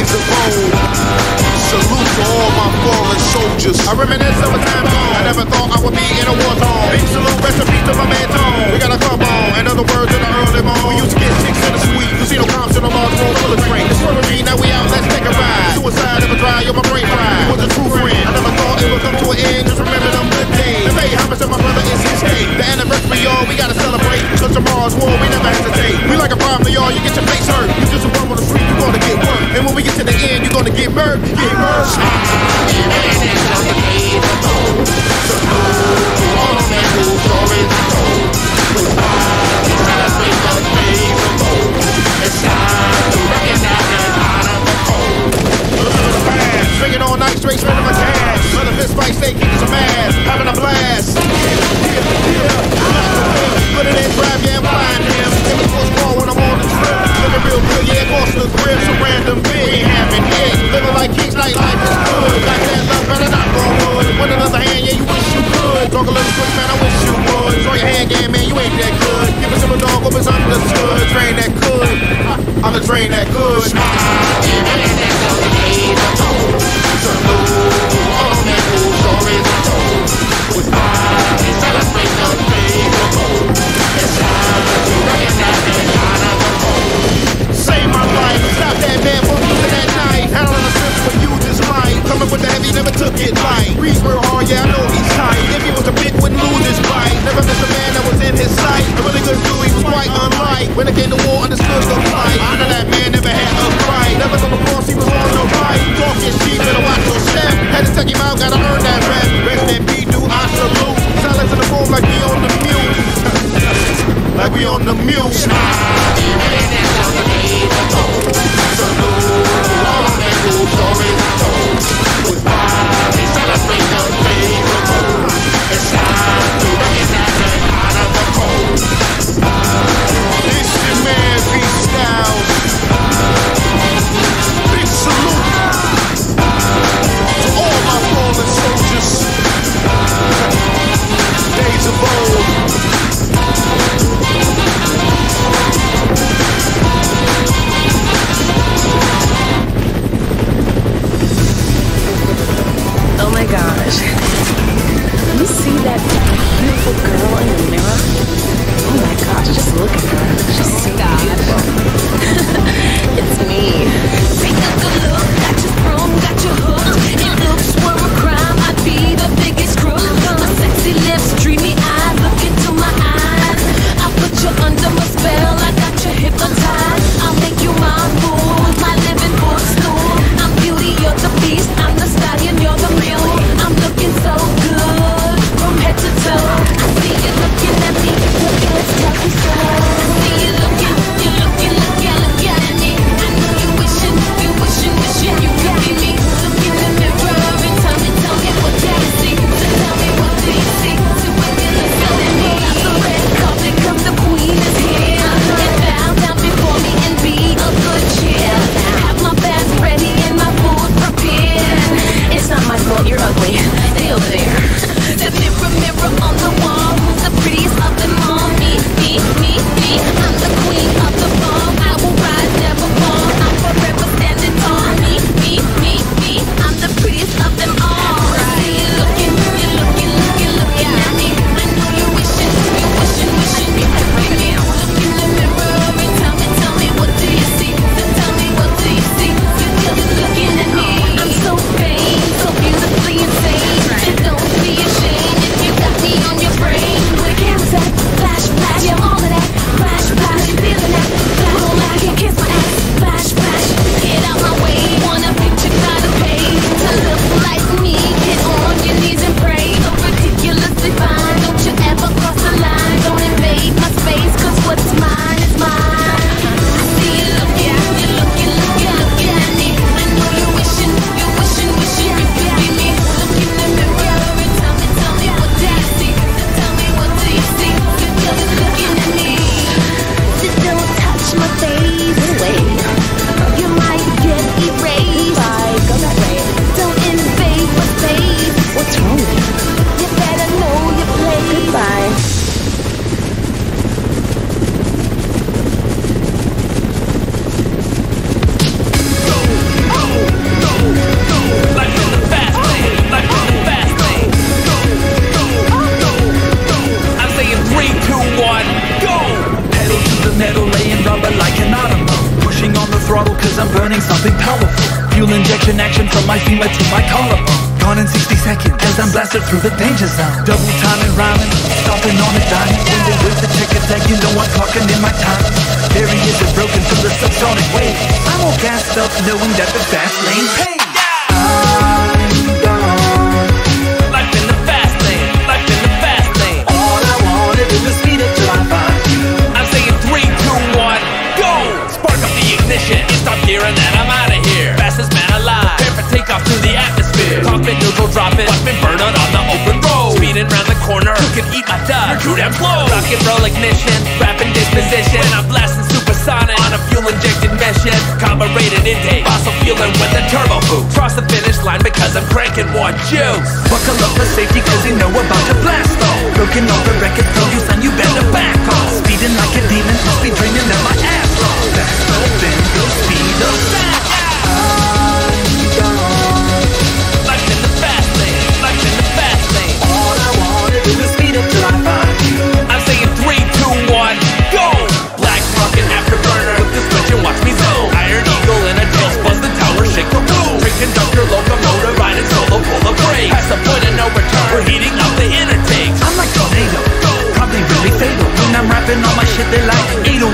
days of old. Salute to all my fallen soldiers. I reminisce of a time gone. I never thought I would be in a war zone. Big salute, rest in peace to my man Tom. We got a club on. In other words, in the early morning, we used to get chicks in the suite. Casino comps in the large room full of drink. It's for me, now we out, let's take a ride. Suicide never dry, you're my brain fried. You was a true friend. I never thought it would come to an end. Just remember them good days. The May Thomas and my brother is his day. The anniversary, y'all, we gotta celebrate. Cause tomorrow's war, we never hesitate. We like a problem, y'all, you get your face hurt. You just a bum on the street, you gonna get work. And when we get to the end, you gonna get murked. Get murked. Drinking all night, straight spending my cash. Another fist fight, stay kicking some ass, having a blast. Put it in, grab, yeah, I'm flying him. Take it for a ball when I'm on the trip. Living real good, yeah, cost the crib, some random big having it. Living like kings, like life is good. Like that love, better not go wood. With another hand, yeah, you wish you could. Talk a little quick, man, I wish you would. Throw your hand, yeah, man, you ain't that good. Give it to a dog, hope it's understood. Train that good, I'm the train that good. Save my life, stop that man from losing that night. Handling the sense when you just right. Coming with the heavy, never took it light. Breeze real hard, yeah, I know he's tight. If he was a big, wouldn't lose his bite. Never missed a man that was in his sight. A really good dude, he was quite unlike. When it came to war, understood the fight. I know that man never had a fight. Never on the cross, he was on the right. Talking sheep, better watch your step. Had to take him out, gotta earn that rep. Rest that B, do I salute. Silence in the phone like we on the mute. Like we on the mute. This your man, B-Style. fuel injection action from my femur to my collarbone. Gone in 60 seconds as I'm blasted through the danger zone. Double time and rhyming, stopping on a dime. When they with the ticket tag, you know I'm clocking in my time. Barriers are broken from the subsonic wave. I'm all gassed up knowing that the fast lane pays. Life in the fast lane, life in the fast lane. All I wanna do is speed up till I find you. I'm saying 3, 2, 1, go! Spark up the ignition, it's top gear and then I'm out of here. Fastest man alive, prepare for takeoff through the atmosphere. Cockpit neutral dropping, watch me burn out on the open road. Speeding round the corner, you can eat my dust. You're too damn slow. Rock and roll ignition, rapid disposition. When I'm blasting supersonic on a fuel injected mission. Carbureted intake, fossil fueling with a turbo boost. Cross the finish line because I'm cranking more juice. Buckle up for safety cause you know about to blast off. Broken off the record, so you son, you better back off. Speeding like a demon, must be draining out my ass off. Fast up, then go speed up fast. Life in the fast lane, life in the fast lane. All I wanna do is speed up till I find you. I'm saying 3, 2, 1, go! Black rocket afterburner, flip the switch and watch me zone. Iron Eagle in a dust, buzz the tower, shake the roof. Train conductor, locomotive, riding solo, pull the brake. Past the point of no return, we're heating up the intakes. I'm like tornado, probably really fatal. When I'm rapping all my shit, they like 808.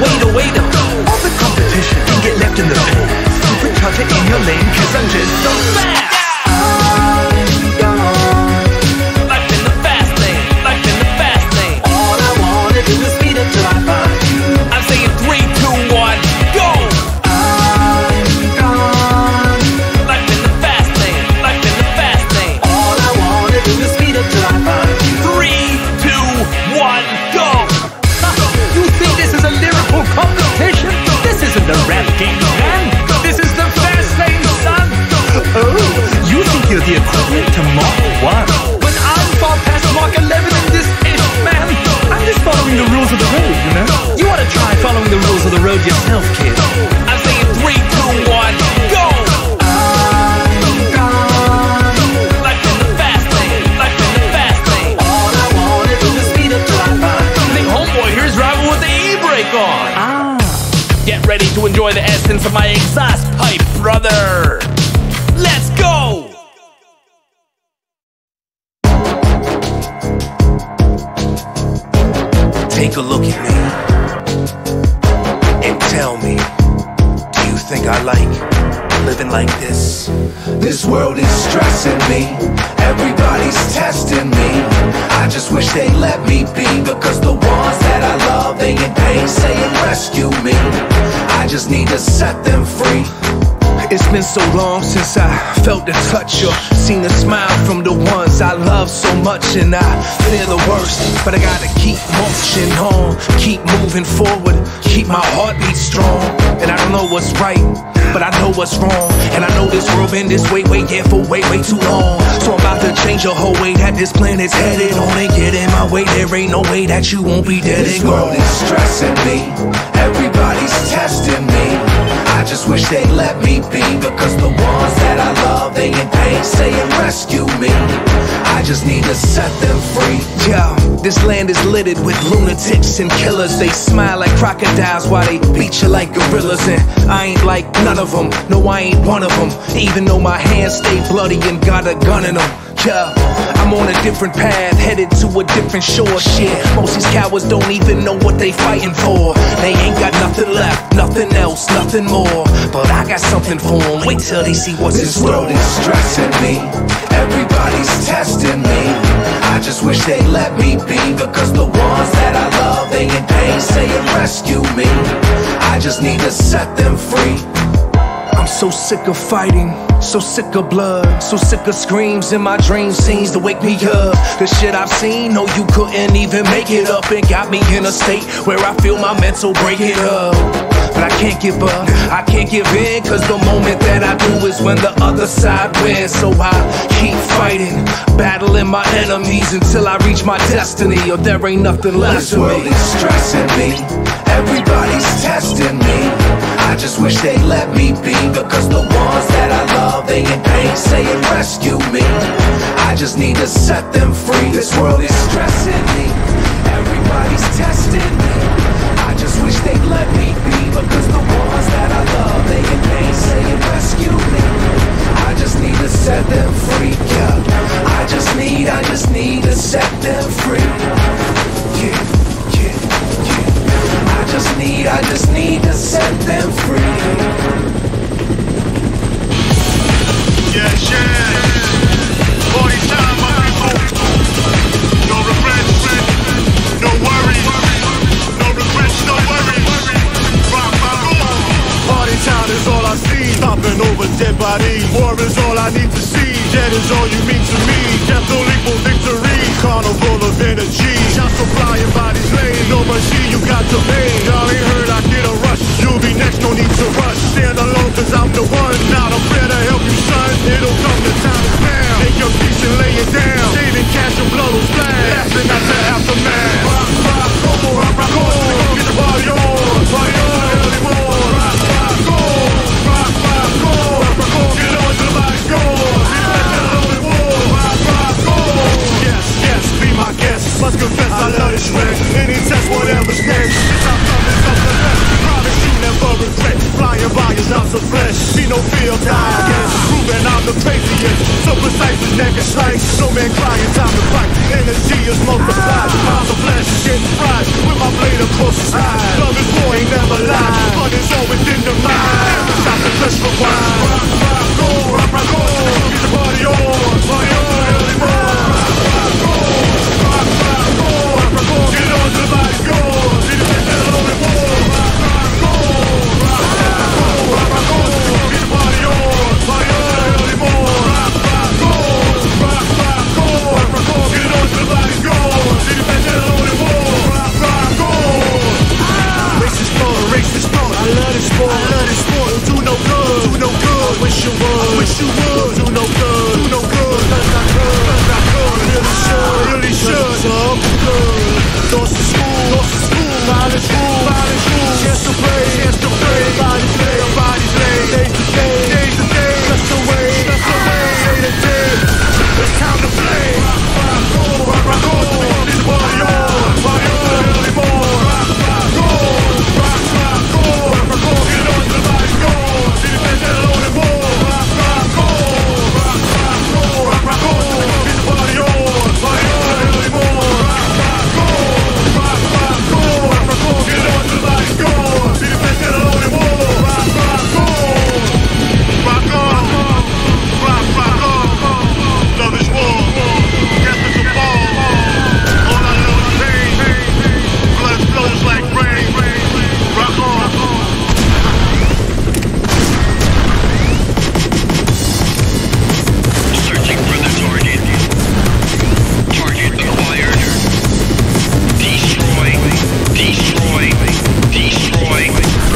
All the competition can get left in the past. Supercharge it in your lane, cause I'm just so fast. Life in the fast lane, life in the fast lane. All I wanna do is speed up till I find you. I'm saying 3, 2, 1, go! Life in the fast lane, life in the fast lane. All I wanna do is speed up till I find you. 3, 2, 1, go! You think this is a lyrical competition? This isn't a rap game, man. This is the fast lane, son. Oh, you think you're the equivalent to Mark 1? But I'm far past Mark 11 in this ish, man. I'm just following the rules of the road, you know? You ought to try following the rules of the road yourself, kid. I'm saying 3, 2, 1, go! Life in the fast lane, life in the fast lane. All I wanna do is speed up till I find you. I think homeboy here's driving with the e-brake on. Get ready to enjoy the essence of my exhaust pipe, brother. Let's go! Take a look at me and tell me, do you think I like living like this? This world is stressing me, everybody's testing me. I just wish they'd let me be, because the ones that I love, they in pain saying rescue me. I just need to set them free. It's been so long since I felt the touch or seen a smile from the ones I love so much, and I fear the worst, but I gotta keep marching on, keep moving forward, keep my heartbeat strong. And I don't know what's right, but I know what's wrong, and I know this world been this way, for way too long. So I'm about to change the whole way that this planet's headed on and get in my way. There ain't no way that you won't be dead and gone. This world is stressing me, everybody's testing me. I just wish they'd let me be, because the ones that I love, they in pain saying rescue me. I just need to set them free. Yo, this land is littered with lunatics and killers. They smile like crocodiles while they beat you like gorillas. And I ain't like none of them, no I ain't one of them, even though my hands stay bloody and got a gun in them. Yeah, I'm on a different path, headed to a different shore. Shit, most these cowards don't even know what they fighting for. They ain't got nothing left, nothing else, nothing more. But I got something for them, wait till they see what's in store. This world is stressing me, everybody's testing me. I just wish they'd let me be, because the ones that I love, they in pain saying rescue me. I just need to set them free. I'm so sick of fighting, so sick of blood, so sick of screams in my dream scenes to wake me up. The shit I've seen, no you couldn't even make it up, and got me in a state where I feel my mental breaking up. But I can't give up, I can't give in, cause the moment that I do is when the other side wins. So I keep fighting, battling my enemies until I reach my destiny, or there ain't nothing left for me. This world is stressing me, everybody's testing me. I just wish they'd let me be, because the ones that I love, they in pain saying rescue me. I just need to set them free. This world is stressing me, everybody's testing me. I just wish they'd let me be, because the ones that I love, they in pain saying rescue me. Dead bodies, war is all I need to see. Dead is all you mean to me. Death will equal victory. Carnival of energy. Shots are flying, bodies laying. No mercy, you got to pay. Y'all ain't heard I get a rush. You'll be next, no need to rush. Stand alone, cause I'm the one. Not afraid to help you, son. It'll come, the time is now. Take your piece and lay it down. Saving cash and blood will splash. Laughing at the aftermath. Rock, rock, roll, rock, rock, roll. Get the party on, party on, early morning. Rock, rock, roll, rock, rock, roll. Get on till the body's gone. Yes, yes, be my guest. Must confess I love this track. Any test, whatever's next. Since I'm coming up the best. Promise you never regret. Flying by is ounce of flesh. Be no fear, die again. Proving I'm the craziest. So precise as neck and slice. No man crying, time to fight. Energy is multiplied. Pounds of flesh is getting fried. With my blade across the side. Love is war, ain't never lied. Fun is all within the mind. Every shot the flesh for wine. Rock, rock, roll, rock, rock, roll. Get the party on, early morning. Rock, rock, roll, rock, rock, roll. Get on till the body's gone. See the best of the war. Rock, rock, roll, rock, roll, rock, rock, roll. Get the party on, early morning. Rock, rock, roll, rock, rock, roll, rock, rock, roll. Get on till the body's gone. See the best of the war. Rock, rock, roll. Racist sport, I love this sport. I love this sport. Do no good, do no good. I wish you would, I wish you would. Do no good, do no good. Cause I could, cause I could. Really should, so good. Lost to school, violence rule. Chance to play, bodies lay. Days to day, just away, day to day. It's time to play. Rock, roll, rock, rock, roll. Get the party on, early morning. Rock, rock, roll, rock, rock, roll. Rock, rock, roll. Get on till the body's gone. See the best of the war. Rock, rock, roll, rock, rock, roll. Rock, rock, roll. Get the party on, early morning. Rock, rock, roll, rock, rock, roll. Rock, rock, roll. Get on till the body's gone. See the best of the war. Rock, rock, roll. Rock on, rock, rock on. Love is war. Death is a ball. All I know is pain. Blood flows like rain. Rock on. Searching for the target. Target acquired. Destroy. Destroy. Destroy.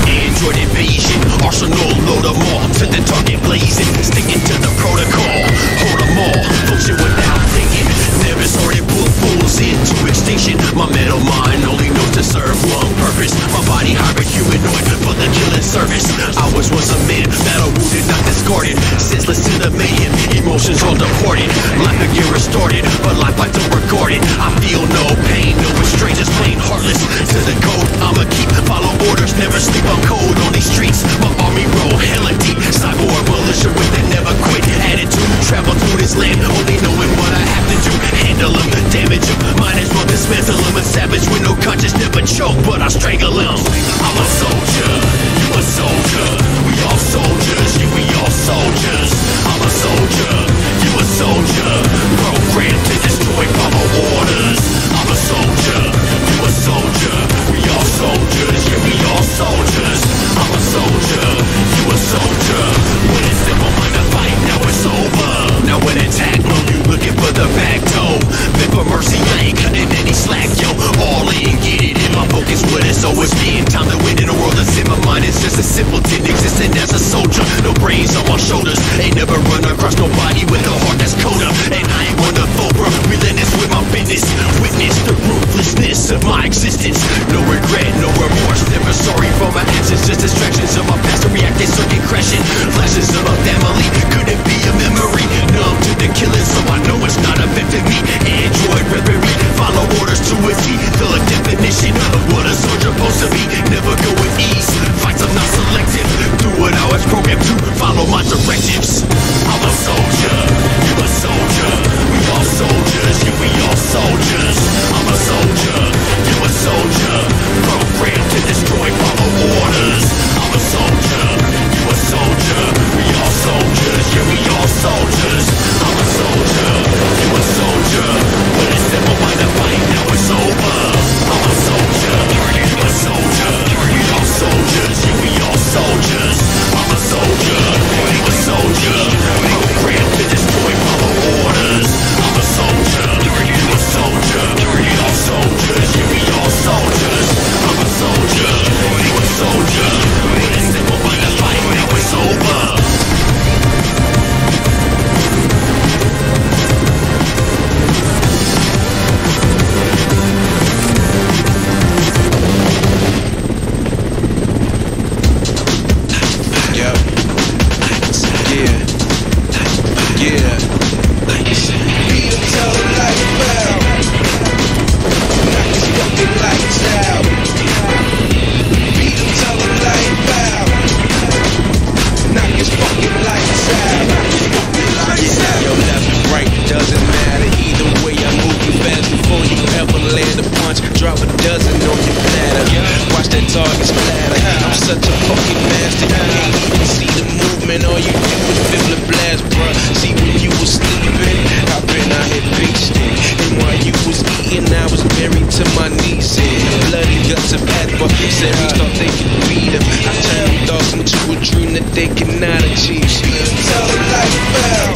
Android invasion. Arsenal, load them all. Set the target blazing. Sticking to the protocol. Hold them all. Function without thinking. Never started put fools into extinction. My metal mind only knows to serve one purpose. My body hybrid humanoid for the killing service. I was once a man, battle wounded, not discarded. Senseless to the mayhem, emotions all deported. Life again restored, but life I don't regard it. I feel no pain, no restraint, just plain heartless. To the code, I'ma keep, follow orders, never sleep on code on these streets. My army roll hella deep, cyborg militia with a never quit attitude. Travel through this land, only knowing what I have to do. Handle them, damage them, might as well dismantle them. A savage with no conscience, never choke, but I strangle them. I'm a soldier, you a soldier. We all soldiers, yeah, we all soldiers. I'm a soldier, you a soldier. Programmed to destroy by my orders. I'm a soldier, you a soldier. We all soldiers, yeah, we all soldiers. I'm a soldier, you a soldier. When it's simple, mind to fight, now it's over. Now when attack, bro, you looking for the back door. Been for mercy, I ain't cutting any slack, yo. All in, get it in my focus, what it's always been. Time to win in a world that's in my mind. It's just a simpleton existing as a soldier. No brains on my shoulders. Ain't never run across nobody with a heart that's colder. And I ain't one to foe, bro. Relentless with my business. Witness the ruthlessness of my existence. No regret, no remorse. Never sorry for my actions. Just distractions of my past to react. They circuit crashing. Flashes of my family. Could it be a memory? Numb to the killing, so I know it's not affecting me. Android reverie. Follow orders to a T. The definition of what a soldier supposed to be. Never go with ease. Fights I'm not selective. Do what I was programmed to. Follow my directives. I'm a soldier. You a soldier. We all soldiers. Yeah, we all soldiers. I'm a soldier. You a soldier. Programmed to destroy. Follow orders. I'm a soldier. You a soldier. We all soldiers. Yeah, we all soldiers. you was feeling blessed, bruh. See, when you was sleeping, I've been out here feasting. And while you was eating, I was buried to my knees in bloody guts of adversaries thought they could beat him. I turned thoughts into a dream that they cannot achieve. Beat him till the light fell.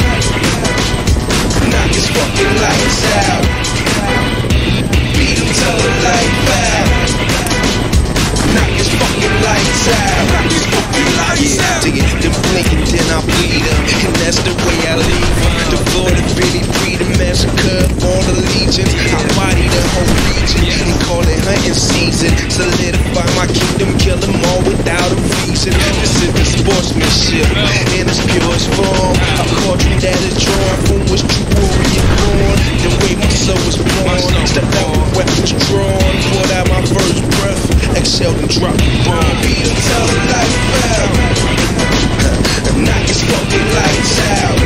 Knock his fucking lights out. Beat him till the light fell. Knock his fucking lights out. Knock his fucking lights out. Dig it, then blink and then I'll bleed him. And that's the way I leave. The floor to Billy Free, the massacre of all the legions. I body the whole region and call it hunting season. Solidify my kingdom, kill them all without a reason. This is the sportsmanship in its purest form. A country that is drawn from which true warrior born. The way my soul was born. Stepped out with weapons drawn. Poured out my first breath. Exhaled and dropped the bomb. Beat him till the light fell. Knock his fucking lights out.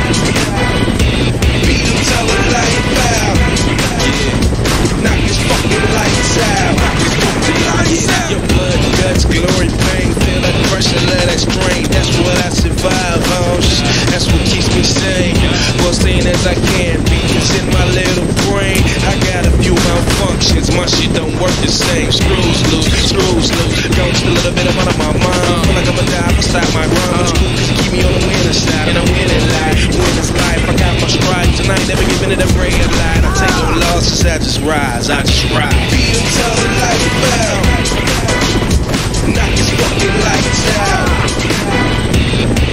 Beat him till the light fell. Knock his fucking lights out. Knock his fucking lights out. Your blood, guts, glory, pain. Feel that pressure, let that strain. That's what I survive on. That's what keeps me sane. Well, sane as I can be. Cause in my little brain, I got a few malfunctions. My shit don't work the same. Screws loose, screws loose. Don't just a little bit out of my mind. Feel like I'ma die beside my rhyme. But it's cool cause you keep me on the winning side. And I'm winning life, winning life. I got my stripes and I ain't never giving it a ray of light. I take no losses, I just rise, I just ride. Beat him till the light fell. Knock his fucking lights out.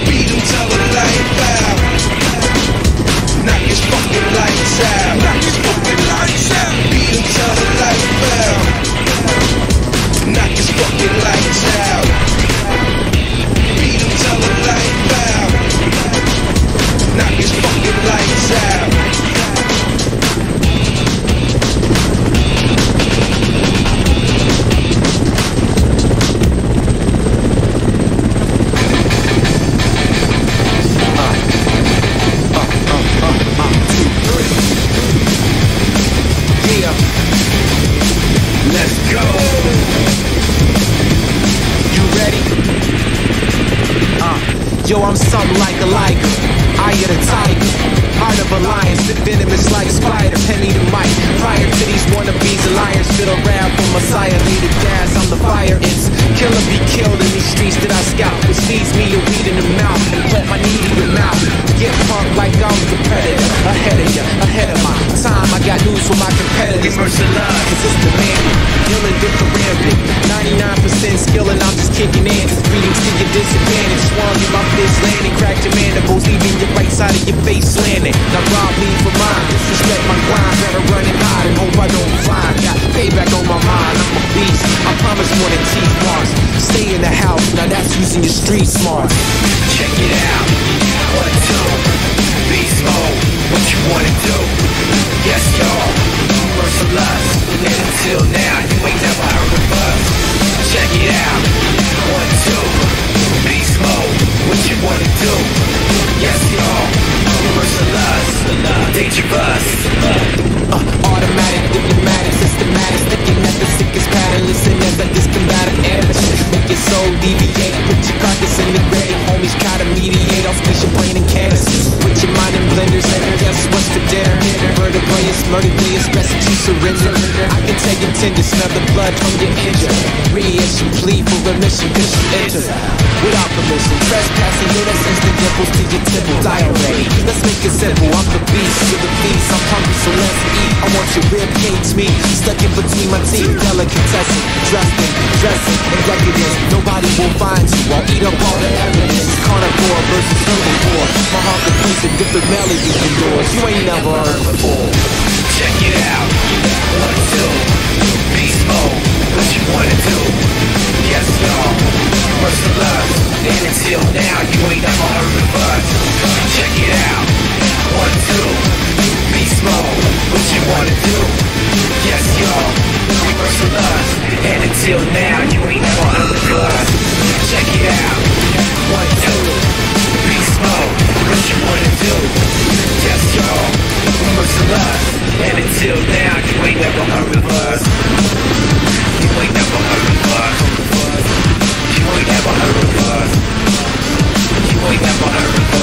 Beat him till the light fell. Knock his fucking lights out. Knock his fucking lights out. Beat him till the light fell. Knock his fucking lights out. Beat him till the light fell. Knock his fucking lights out. Let's go. You ready? Yo, I'm something like a liger, eye of the tiger, heart of a lion, spit venomous like spider, penny to mic. Prior to these wannabes, the lions spit around for Messiah, lead the gas, I'm the fire. It's kill or be killed in these streets that I scout. It sees me a weed in the mouth and plant my knee in your mouth. Get punked like I'm the predator, ahead of ya, ahead of my time. I got news for my competitors. Merciless, cause it's demanding, dealing differently. 99% skill and I'm just kicking in. Greetings to your disadvantage. Swung in my fist, landing, cracked your mandibles, leaving your right side of your face slanted. Now rob me for mine, disrespect my grind. Better run and hide and hope I don't find. Got payback on my mind, I'm a beast. I promise more than teeth marks. Stay in the house, now that's using your street smarts. Check it out, 1, 2, beast mode, what you wanna do? Yes, y'all, merciless, and until now, you ain't never heard of us. Check it out, 1, 2, beast mode, what you wanna do? Yes, y'all, merciless, dangerous. Automatic, diplomatic, systematic, sticking at the sickest pattern. Listen as I discombative amateur. Make your soul deviate, put your carcass in the grave. Homies try to mediate, I'll split your brain in canisters. Put your mind in blenders, and guess what's for dinner? Vertebraeus, murder players, best that you surrender. I can take intended, smell the blood from your injury. Reissue, plead for remission, cause you enter without permission. Trespassing, yeah, that's instant dimples to your temple. Die already, let's make it simple. I'm the beast, you're the beast, I'm hungry, so let's eat. I want your rib cage meat stuck in between my teeth. Delicatessen, dressing, and decadence. Nobody will find you, I'll eat up all the evidence. Carnivore versus herbivore. My heart can place a different melody indoors. You ain't never heard before. Check it out, 1, 2, beast mode, what you wanna do? Yes, y'all, merciless, and until now, you ain't never heard of us. Check it out, 1, 2, beast mode, what you wanna do? Yes, y'all, merciless, and until now, you ain't never heard of us. Check it out, 1, 2, beast mode, what you wanna do? Yes, y'all, merciless, and until now, you ain't never heard of us. You ain't never heard of us. You ain't never heard of us. You ain't never heard of us.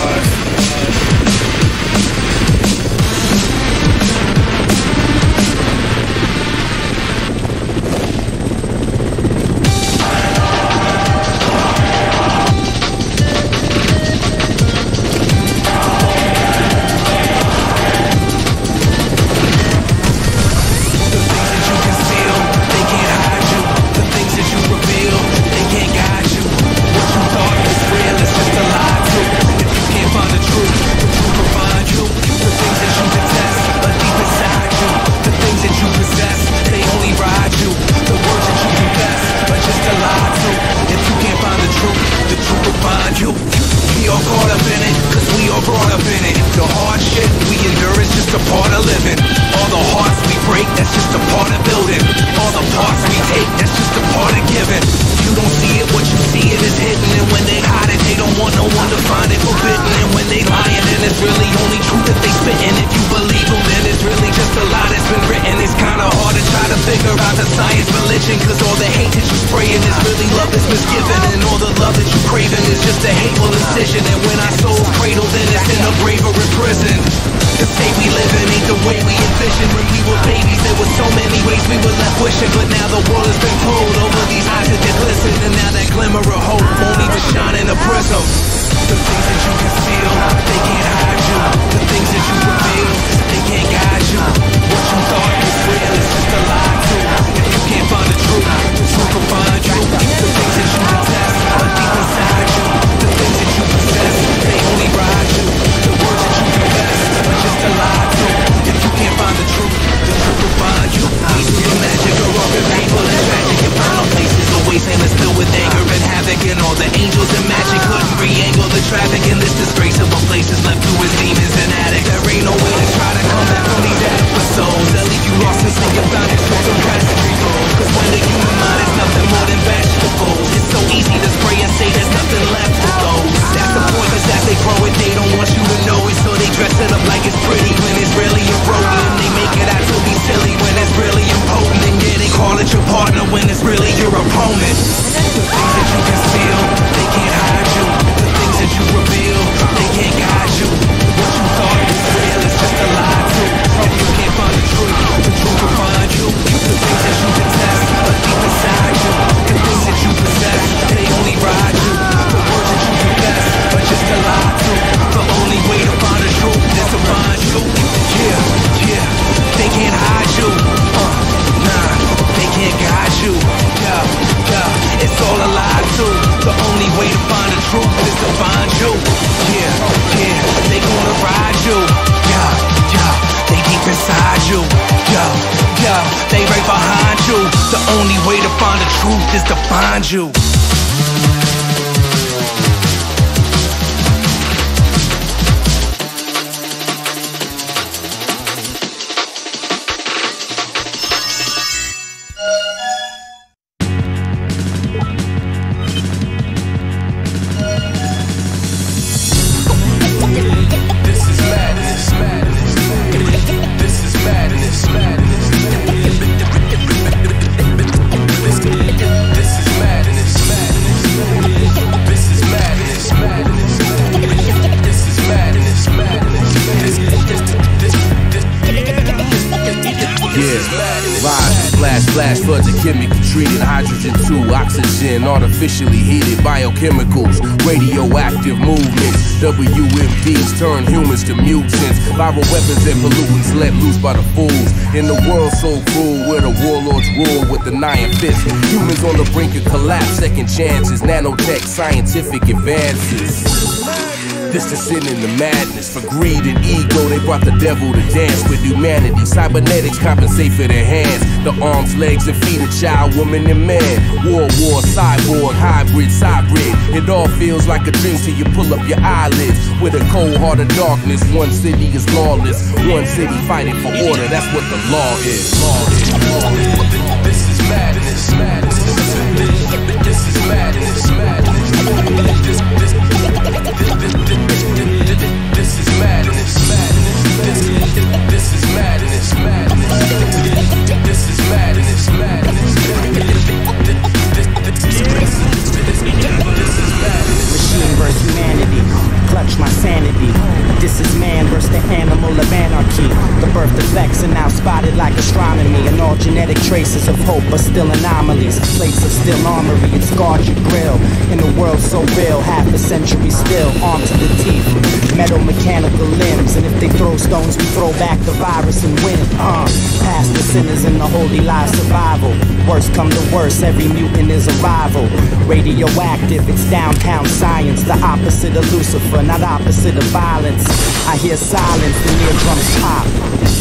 find it forbidden. And when they lying, then it's really only truth that they spittin'. If you believe them, then it's really just a lie that's been written. It's kinda hard to try to figure out the science religion, cause all the hate that you spraying is really love that's misgiven. And all the love that you craving is just a hateful incision. And when our soul's cradled, then it's in a grave or in prison. The state we live in ain't the way we envisioned. When we were babies, there were so many ways we were left wishing. But now the world has been pulled over these eyes that they glisten. And now that glimmer of hope won't even shine in a prism. The things that you conceal, they can't hide you. The things that you reveal, they can't guide you. What you thought was real is just a lie too. If you can't find the truth will find you. The things that you detest are deep inside you. The things that you possess, they only ride you. The words that you confess are just a lie too. If you can't find the truth will find you. These are the magic of rock and painful and tragic. And final places always endless, filled with anger and havoc. And all the angels and magic couldn't re-angle the traffic. And this disgrace of a place is left to his demons and addicts. There ain't no way to try to come back from these episodes. They'll leave you lost and sinking down and show some passage goals. Cause when the human mind is nothing more than vegetables, it's so easy to spray and say there's nothing left of those. That's the point, cause as they grow it, they don't want you to know it. So they dress it up like it's pretty when it's really eroding. And they make it out to be silly when it's really impotent. And yeah, they call it your partner when it's really your opponent. The things that you conceal, they can't hide you. The things that you reveal, they can't guide you. What you thought was real is just a lie too. If you can't find the truth will find you. The things that you detest are deep inside you. The things that you possess, they only ride you. The words that you confess are just a lie too. The only way to find the truth is to find you. Yeah, they can't hide you. Nah, they can't guide you. Yeah, it's all a lie too. The only way to find the truth is to find you. Yeah, they gonna ride you. Yeah, they deep inside you. Yeah, they right behind you. The only way to find the truth is to find you. Flash floods are chemically treated, hydrogen 2, oxygen, artificially heated, biochemicals, radioactive movements, WMPs turn humans to mutants, viral weapons and pollutants let loose by the fools. In the world so cruel, where the warlords rule with the iron fist, humans on the brink of collapse, second chances, nanotech, scientific advances. This is sin in the madness. For greed and ego, they brought the devil to dance with humanity. Cybernetics compensate for their hands. The arms, legs, and feet of child, woman, and man. War, cyborg, hybrid. It all feels like a dream till you pull up your eyelids. With a cold heart of darkness, one city is lawless. One city fighting for order, that's what the law is. This is madness. This is madness. This is madness. This is madness. This is madness. Machine versus humanity. Clutch my sanity. This is man versus the animal of anarchy. The birth defects are now spotted like astronomy. And all genetic traces of hope are still anomalies. Plates of steel armory, it scarred your grill. In a world so real, half a century still. Armed to the teeth, metal mechanical limbs. And if they throw stones, we throw back the virus and win. Past the sinners in the holy lie survival. Worst come to worst, every mutant is a rival. Radioactive, it's downtown science. The opposite of Lucifer, not opposite of violence. I hear silence, the eardrums pop.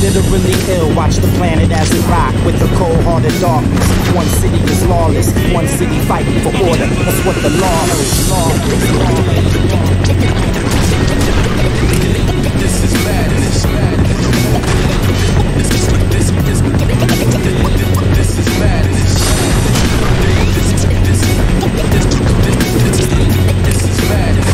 Literally ill, watch the planet as it rock. With the cold-hearted darkness. One city is lawless, one city fighting for order. That's what the law is. This is madness. This is madness. This is madness. This is madness.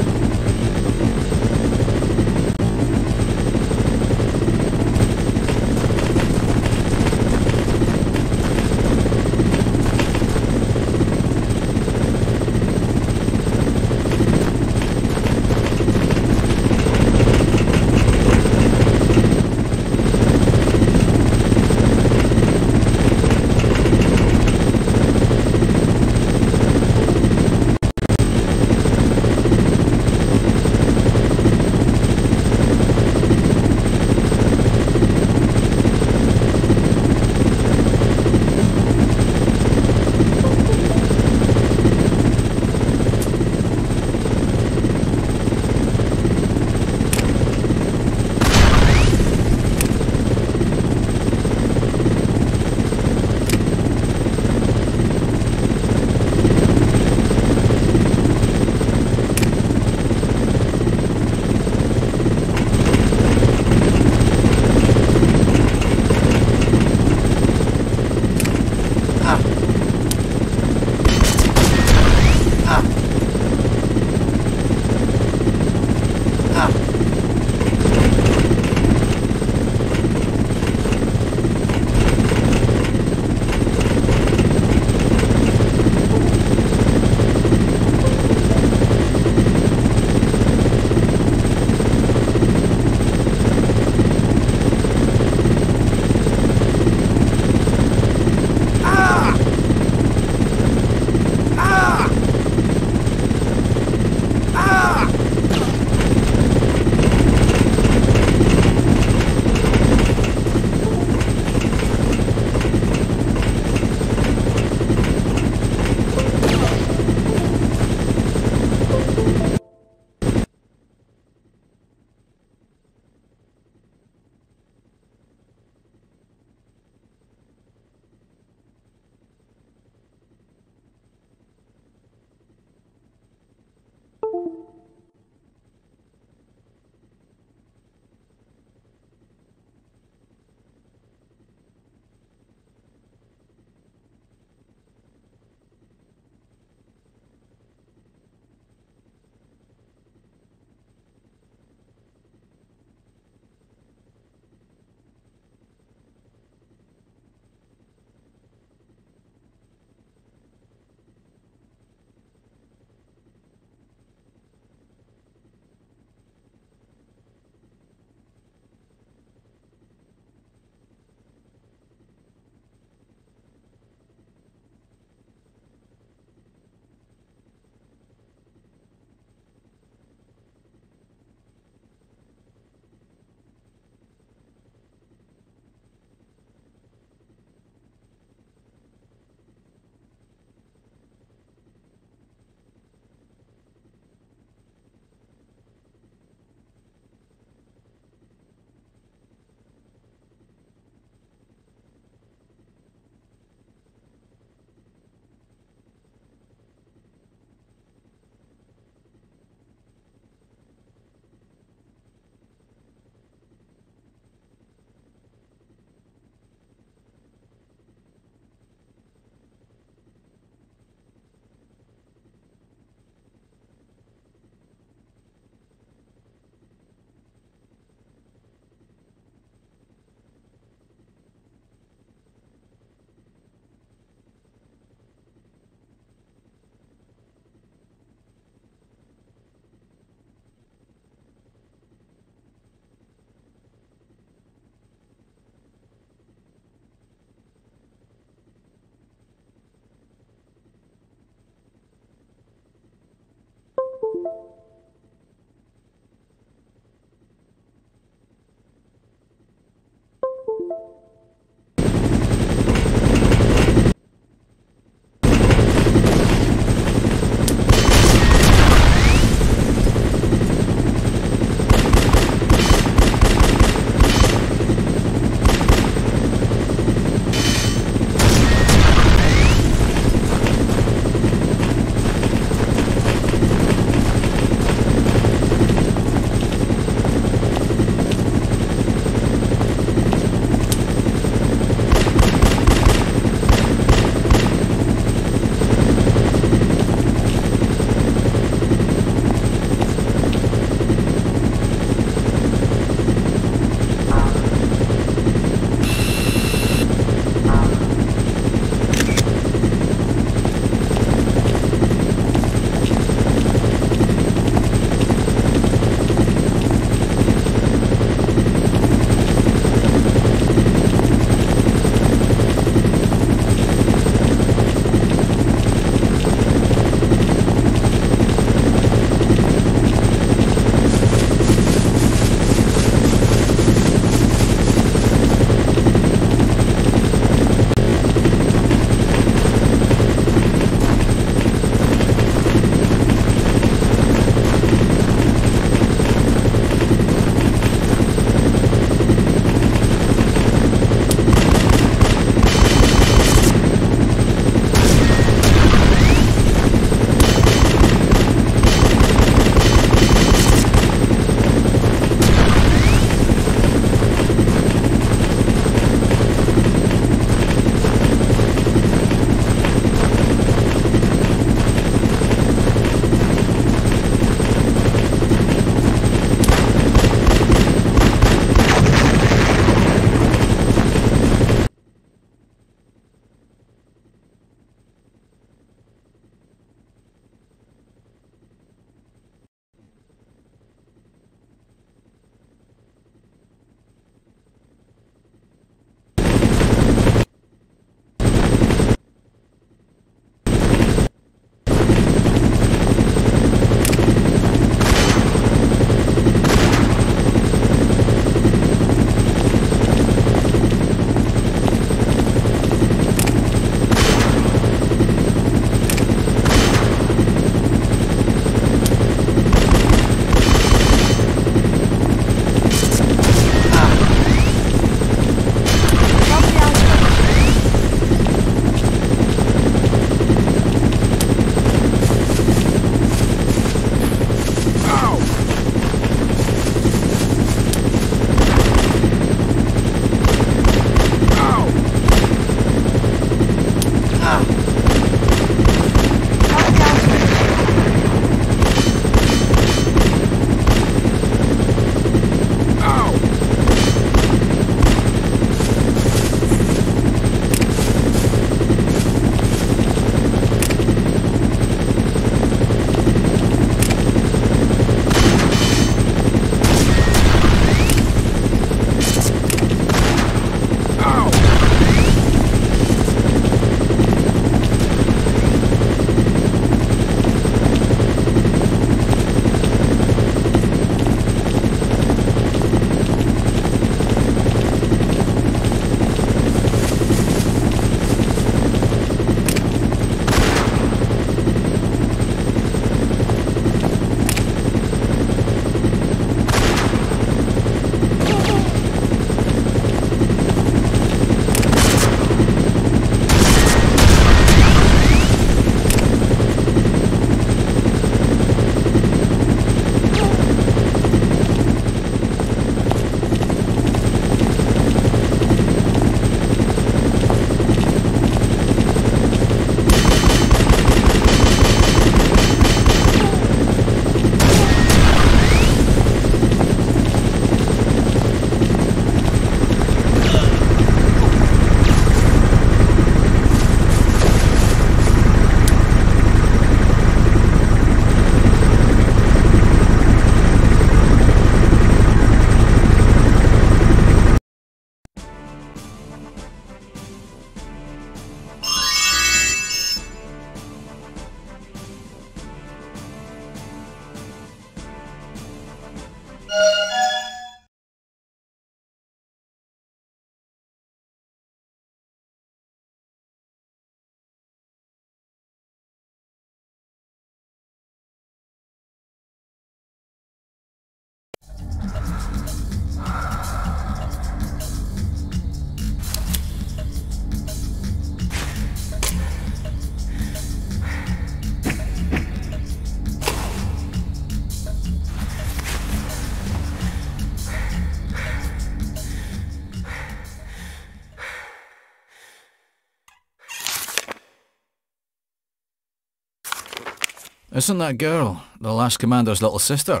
Isn't that girl the last commander's little sister?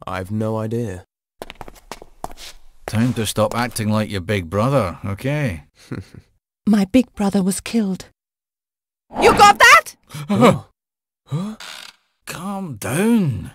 I've no idea. Time to stop acting like your big brother, okay? My big brother was killed. You got that? Calm down.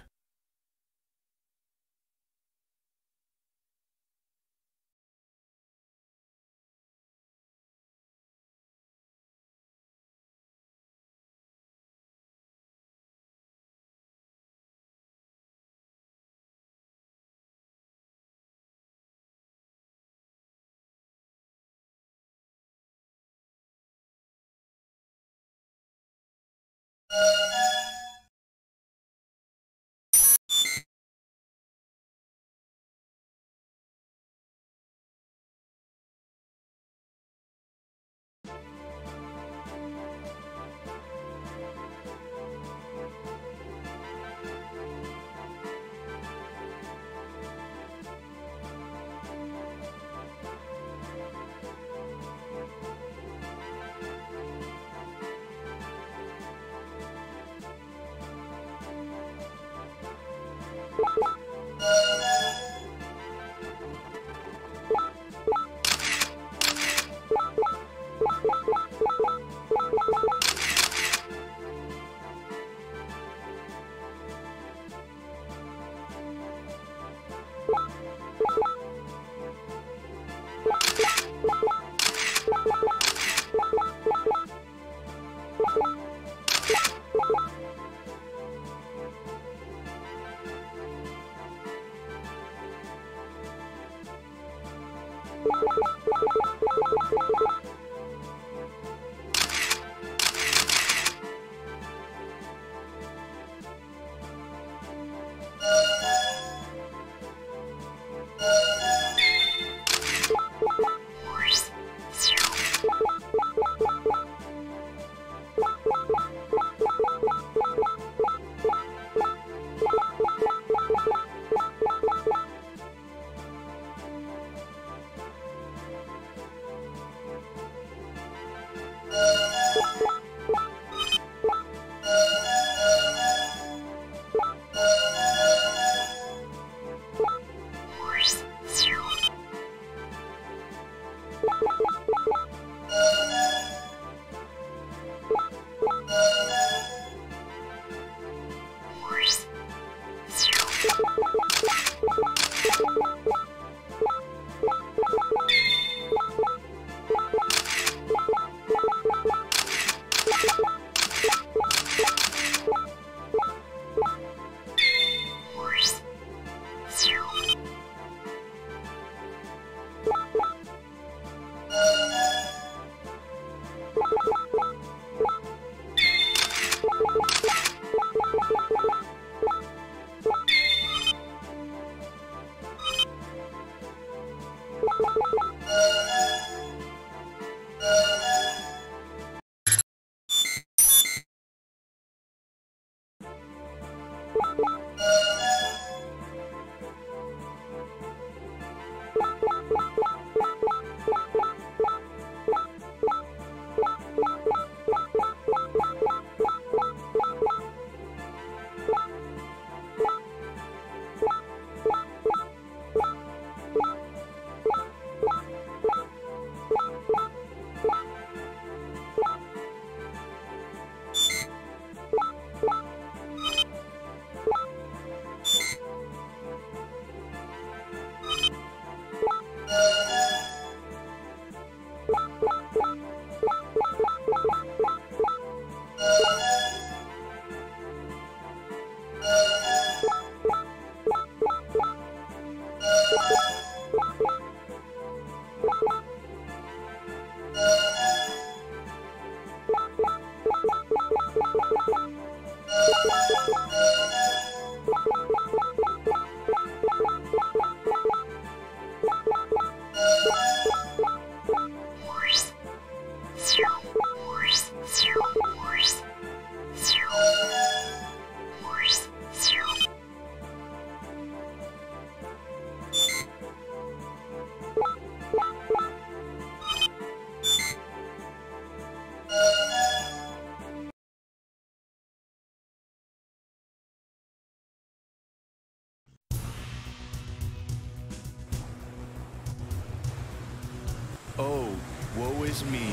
Oh, woe is me.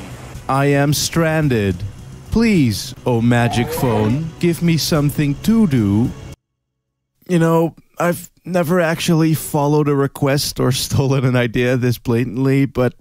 I am stranded. Please, oh magic phone, give me something to do. You know, I've never actually followed a request or stolen an idea this blatantly, but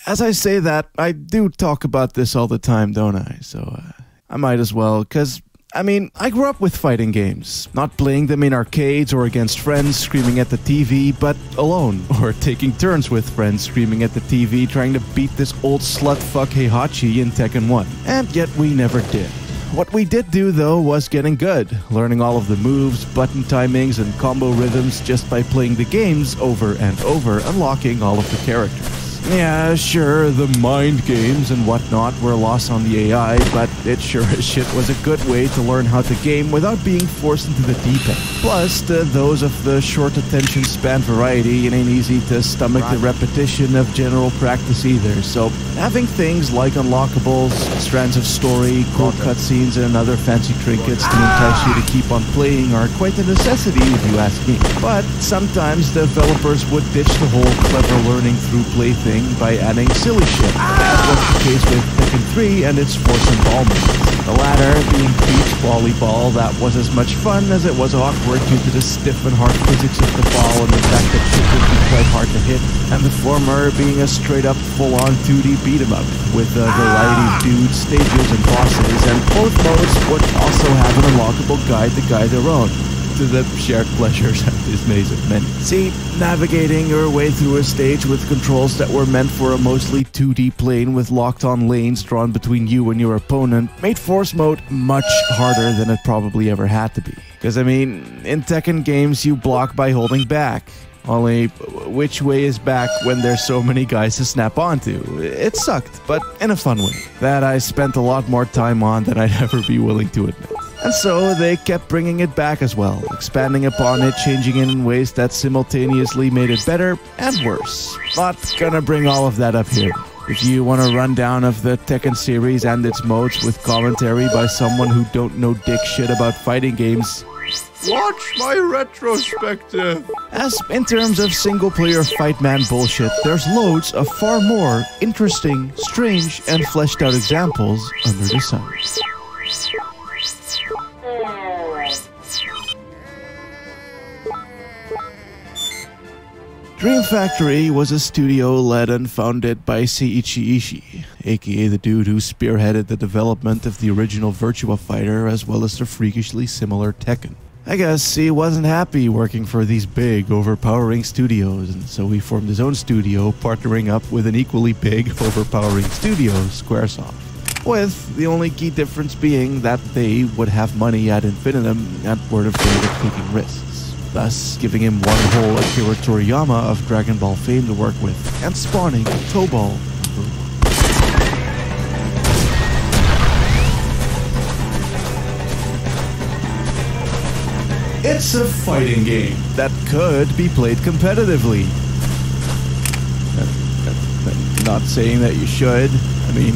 as I say that, I do talk about this all the time, don't I? So, I might as well, because, I mean, I grew up with fighting games. Not playing them in arcades or against friends screaming at the TV, but alone. Or taking turns with friends screaming at the TV trying to beat this old slut fuck Heihachi in Tekken 1. And yet we never did. What we did do, though, was getting good, learning all of the moves, button timings, and combo rhythms just by playing the games over and over, unlocking all of the characters. Yeah, sure, the mind games and whatnot were lost on the AI, but it sure as shit was a good way to learn how to game without being forced into the deep end. Plus, to those of the short attention span variety, it ain't easy to stomach the repetition of general practice either, so having things like unlockables, strands of story, cool cutscenes, and other fancy trinkets to entice you to keep on playing are quite a necessity if you ask me. But sometimes developers would ditch the whole clever learning through play thing by adding silly shit, as was the case with Tekken 3 and its force involvement. The latter being beach volleyball that was as much fun as it was awkward due to the stiff and hard physics of the ball and the fact that shit would be quite hard to hit, and the former being a straight-up full-on 2D beat-em-up, with a variety of dudes, stages, and bosses, and both modes would also have an unlockable guide to guide their own, to the shared pleasures and dismays of many. See, navigating your way through a stage with controls that were meant for a mostly 2D plane with locked-on lanes drawn between you and your opponent made Force Mode much harder than it probably ever had to be. Because, I mean, in Tekken games you block by holding back. Only, which way is back when there's so many guys to snap onto? It sucked, but in a fun way. That I spent a lot more time on than I'd ever be willing to admit. And so they kept bringing it back as well, expanding upon it, changing it in ways that simultaneously made it better and worse. Not gonna bring all of that up here. If you want a rundown of the Tekken series and its modes with commentary by someone who don't know dick shit about fighting games, watch my retrospective. As in terms of single-player fight man bullshit, there's loads of far more interesting, strange, and fleshed-out examples under the sun. Dream Factory was a studio led and founded by Seiichi Ishii, aka the dude who spearheaded the development of the original Virtua Fighter as well as the freakishly similar Tekken. I guess he wasn't happy working for these big, overpowering studios, and so he formed his own studio, partnering up with an equally big, overpowering studio, Squaresoft. With the only key difference being that they would have money ad infinitum and weren't afraid of taking risks, thus giving him one whole Akira Toriyama of Dragon Ball fame to work with, and spawning Tobal. It's a fighting game that could be played competitively. Not saying that you should. I mean,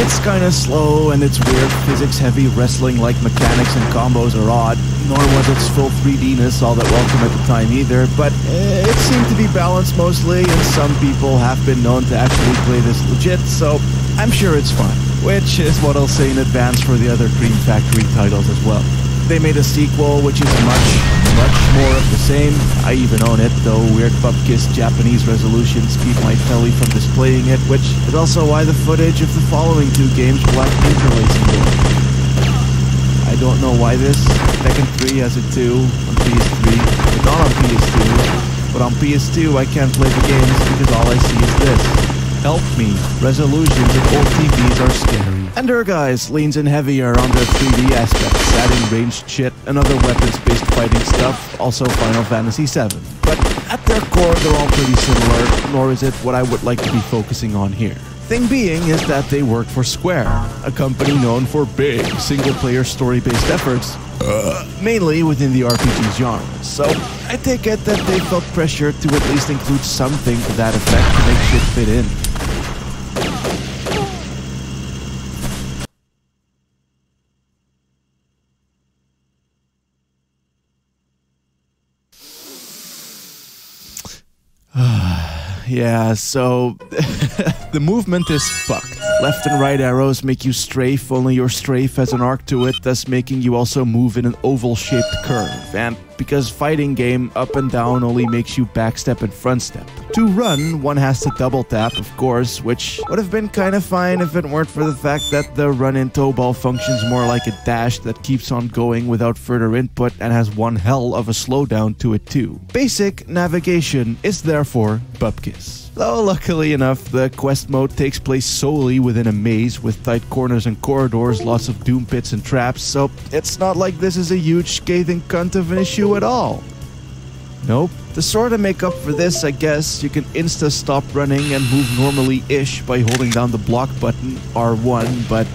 it's kinda slow and it's weird physics-heavy wrestling-like mechanics and combos are odd, nor was its full 3D-ness all that welcome at the time either, but it seemed to be balanced mostly, and some people have been known to actually play this legit, so I'm sure it's fun. Which is what I'll say in advance for the other Dream Factory titles as well. They made a sequel which is much more of the same. I even own it, though weird bupkis Japanese resolutions keep my telly from displaying it, which is also why the footage of the following two games will have interlacing to it. I don't know why this. Tekken 3 has it too, on PS3, but not on PS2. But on PS2 I can't play the games because all I see is this. Help me. Resolutions of old TVs are scary. Ender Guys leans in heavier on the 3D aspects, adding ranged shit and other weapons-based fighting stuff, also Final Fantasy VII. But at their core, they're all pretty similar, nor is it what I would like to be focusing on here. Thing being is that they work for Square, a company known for big, single-player story-based efforts, mainly within the RPG genre. So I take it that they felt pressure to at least include something to that effect to make shit fit in. Yeah, so the movement is fucked. Left and right arrows make you strafe, only your strafe has an arc to it, thus making you also move in an oval-shaped curve. And because fighting game, up and down only makes you backstep and front step. To run, one has to double tap, of course, which would have been kind of fine if it weren't for the fact that the run-in toe ball functions more like a dash that keeps on going without further input and has one hell of a slowdown to it too. Basic navigation is therefore bupkis. Though luckily enough, the quest mode takes place solely within a maze with tight corners and corridors, lots of doom pits and traps, so it's not like this is a huge scathing cunt of an issue at all. Nope. To sort of make up for this, I guess, you can insta-stop running and move normally-ish by holding down the block button, R1, but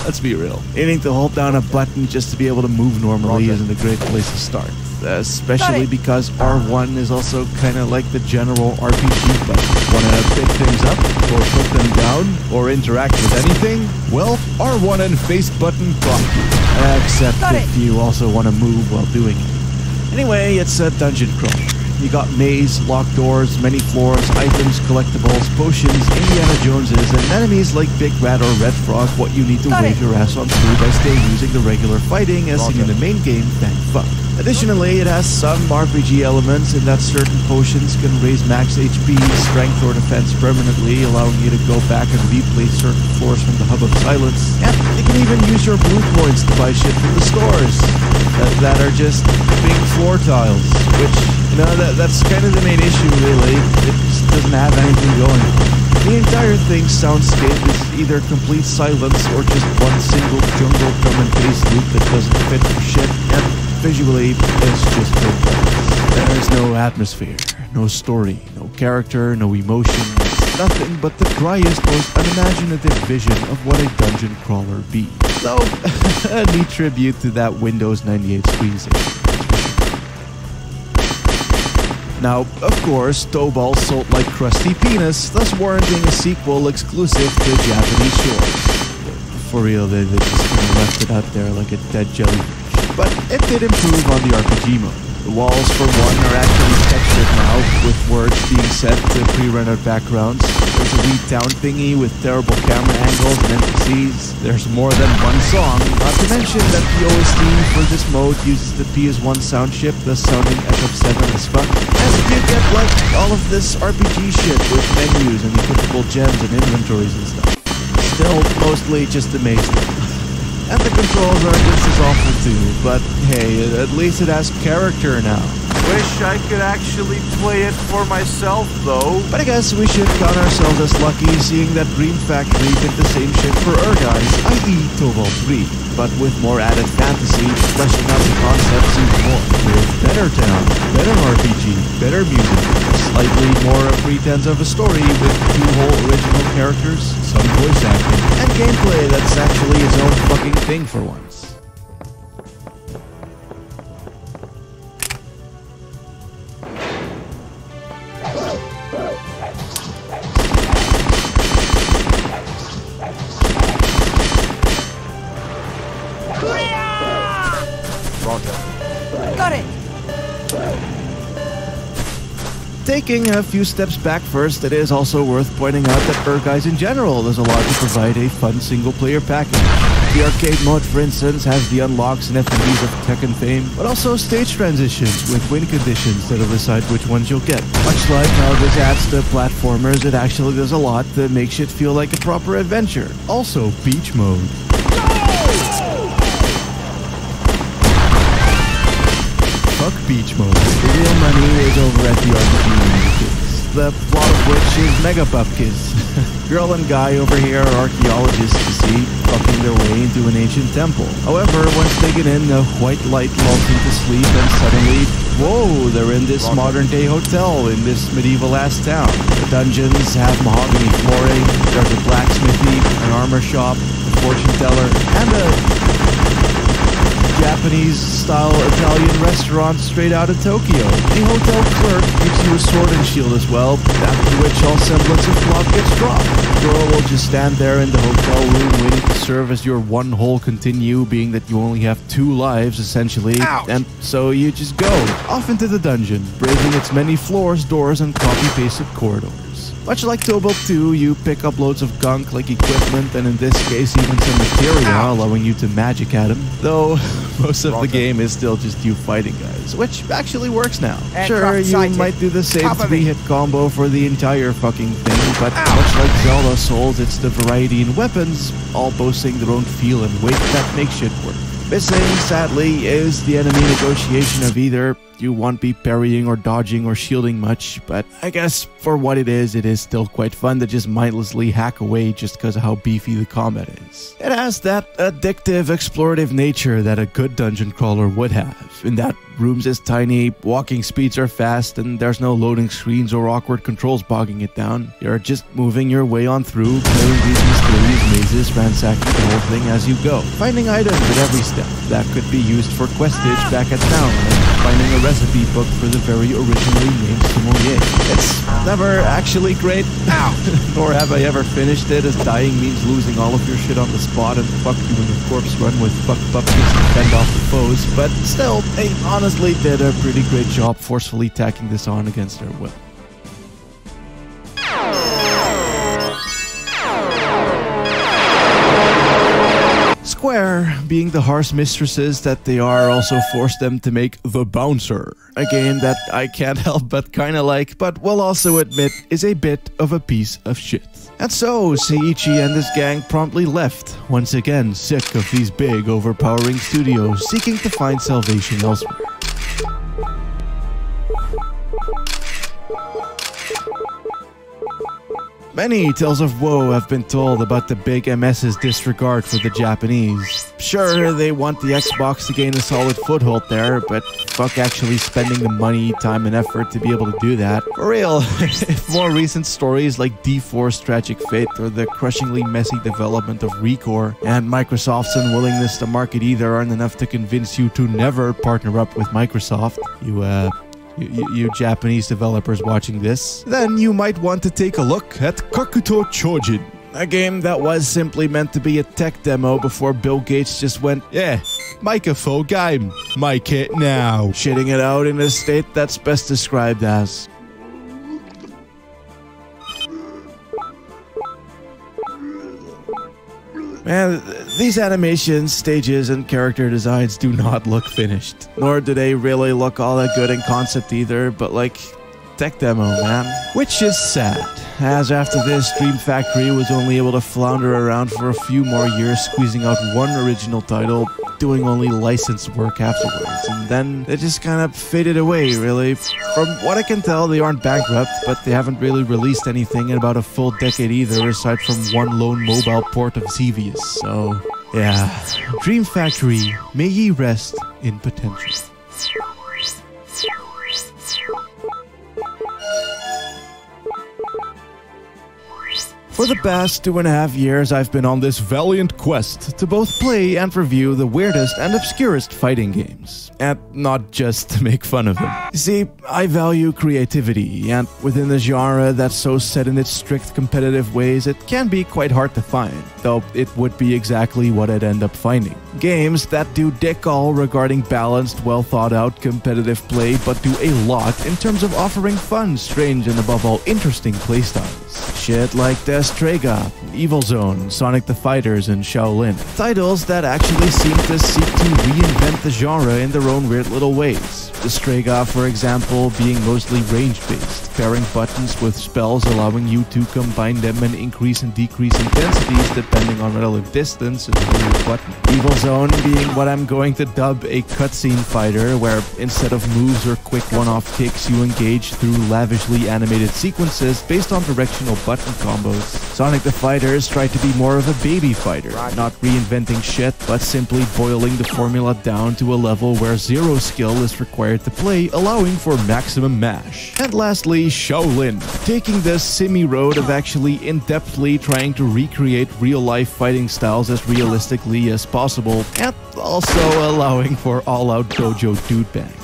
let's be real. Aiming to hold down a button just to be able to move normally isn't a great place to start. Especially because R1 is also kind of like the general RPG button. Want to pick things up, or put them down, or interact with anything? Well, R1 and face button got you. Except if you also want to move while doing it. Anyway, it's a dungeon crawl. You got maze, locked doors, many floors, items, collectibles, potions, Indiana Joneses, and enemies like Big Rat or Red Frog what you need to wave your ass on through by staying using the regular fighting as seen in the main game, thank fuck. Additionally, it has some RPG elements in that certain potions can raise max HP, strength, or defense permanently, allowing you to go back and replay certain floors from the Hub of Silence. And you can even use your blue points to buy shit from the stores that are just big floor tiles, which, you know, that's kind of the main issue, really. It just doesn't have anything going. The entire thing's soundscape is either complete silence or just one single jungle drum and bass loop that doesn't fit for shit, and visually, it's just hopeless. There's no atmosphere, no story, no character, no emotion, nothing but the driest, most unimaginative vision of what a dungeon crawler be. So, a neat tribute to that Windows 98 screensaver. Now, of course, Tobal sold like crusty penis, thus warranting a sequel exclusive to Japanese shores. For real, they just kind of left it out there like a dead jellyfish. But it did improve on the RPG mode. The walls, for one, are actually textured now, with words being set to pre-rendered backgrounds. There's a wee town thingy with terrible camera angles and NPCs. There's more than one song, not to mention that the OST for this mode uses the PS1 sound chip, thus sounding FF7 as fuck. As you get like all of this RPG shit with menus and equipable gems and inventories and stuff. Still, mostly just amazing. And the controls are just as awful too, but hey, at least it has character now. Wish I could actually play it for myself though. But I guess we should count ourselves as lucky seeing that Dream Factory did the same shit for Urguys, i.e. Tobal 3, but with more added fantasy, fleshing out the concepts even more. With better town, better RPG, better music, slightly more a pretense of a story with 2 whole original characters, some voice acting, and gameplay that's actually its own fucking thing for once. Got it! Taking a few steps back first, it is also worth pointing out that Urguys in general does a lot to provide a fun single-player package. The arcade mode, for instance, has the unlocks and FMVs of Tekken fame, but also stage transitions with win conditions that'll decide which ones you'll get. Much like how this adds to platformers, it actually does a lot to make shit feel like a proper adventure. Also, beach mode. Fuck beach mode. The real money is over at the RPG Kids. The plot of which is mega bupkis. Girl and guy over here are archaeologists, you see, fucking their way into an ancient temple. However, once they get in, a white light lulls them to sleep and suddenly, whoa, they're in this modern-day hotel in this medieval-ass town. The dungeons have mahogany flooring, there's a blacksmithy, an armor shop, a fortune teller, and a Japanese-style Italian restaurant straight out of Tokyo. The hotel clerk gives you a sword and shield as well, after which all semblance of plot gets dropped. The girl will just stand there in the hotel room waiting to serve as your one whole continue, being that you only have 2 lives, essentially. Ouch. And so you just go off into the dungeon, braving its many floors, doors, and copy-pasted corridors. Much like Tobal 2, you pick up loads of gunk like equipment and in this case even some materia, allowing you to magic at them. Though most of the game is still just you fighting guys, which actually works now. Sure, you might do the same 3-hit combo for the entire fucking thing, but much like Zelda Souls, it's the variety in weapons, all boasting their own feel and weight that makes shit work. Missing, sadly, is the enemy negotiation of either you won't be parrying or dodging or shielding much, but I guess for what it is still quite fun to just mindlessly hack away just because of how beefy the combat is. It has that addictive, explorative nature that a good dungeon crawler would have, in that rooms is tiny, walking speeds are fast, and there's no loading screens or awkward controls bogging it down. You're just moving your way on through, clearing these mysterious mazes, ransacking the whole thing as you go, finding items at every step that could be used for questage back at town, and finding a recipe book for the very originally named sommelier. It's never actually great, nor have I ever finished it, as dying means losing all of your shit on the spot and fuck doing a corpse run with buck buckets to fend off the foes, but still, they honestly did a pretty great job forcefully tacking this on against their will. Square, being the harsh mistresses that they are, also forced them to make The Bouncer, a game that I can't help but kinda like, but will also admit is a bit of a piece of shit. And so, Seiichi and his gang promptly left, once again sick of these big, overpowering studios seeking to find salvation elsewhere. Many tales of woe have been told about the big MS's disregard for the Japanese. Sure, they want the Xbox to gain a solid foothold there, but fuck actually spending the money, time, and effort to be able to do that. For real, if more recent stories like D4's tragic fate or the crushingly messy development of Recore and Microsoft's unwillingness to market either aren't enough to convince you to never partner up with Microsoft, you Japanese developers watching this, then you might want to take a look at Kakuto Chojin, a game that was simply meant to be a tech demo before Bill Gates just went, yeah, make a full game, make it now, shitting it out in a state that's best described as... Man, these animations, stages, and character designs do not look finished. Nor do they really look all that good in concept either, but like, tech demo, man. Which is sad, as after this, Dream Factory was only able to flounder around for a few more years, squeezing out one original title, doing only licensed work afterwards, and then it just kind of faded away, really. From what I can tell, they aren't bankrupt, but they haven't really released anything in about a full decade either, aside from one lone mobile port of Xevious, so yeah. Dream Factory, may ye rest in potential. For the past 2.5 years, I've been on this valiant quest to both play and review the weirdest and obscurest fighting games, and not just to make fun of them. You see, I value creativity, and within the genre that's so set in its strict competitive ways, it can be quite hard to find, though it would be exactly what I'd end up finding. Games that do dick all regarding balanced, well thought out competitive play, but do a lot in terms of offering fun, strange, and above all interesting playstyles. Shit like Destrega, Evil Zone, Sonic the Fighters, and Shaolin. Titles that actually seem to seek to reinvent the genre in their own weird little ways. Destrega, for example, being mostly range-based, pairing buttons with spells allowing you to combine them and increase and decrease intensities depending on relative distance and how you button. Evil Zone being what I'm going to dub a cutscene fighter, where instead of moves or quick one-off kicks, you engage through lavishly animated sequences based on directional buttons button combos. Sonic the Fighters tried to be more of a baby fighter, not reinventing shit, but simply boiling the formula down to a level where zero skill is required to play, allowing for maximum mash. And lastly, Shaolin, taking the simi road of actually in-depthly trying to recreate real-life fighting styles as realistically as possible, and also allowing for all-out dojo dude bangs.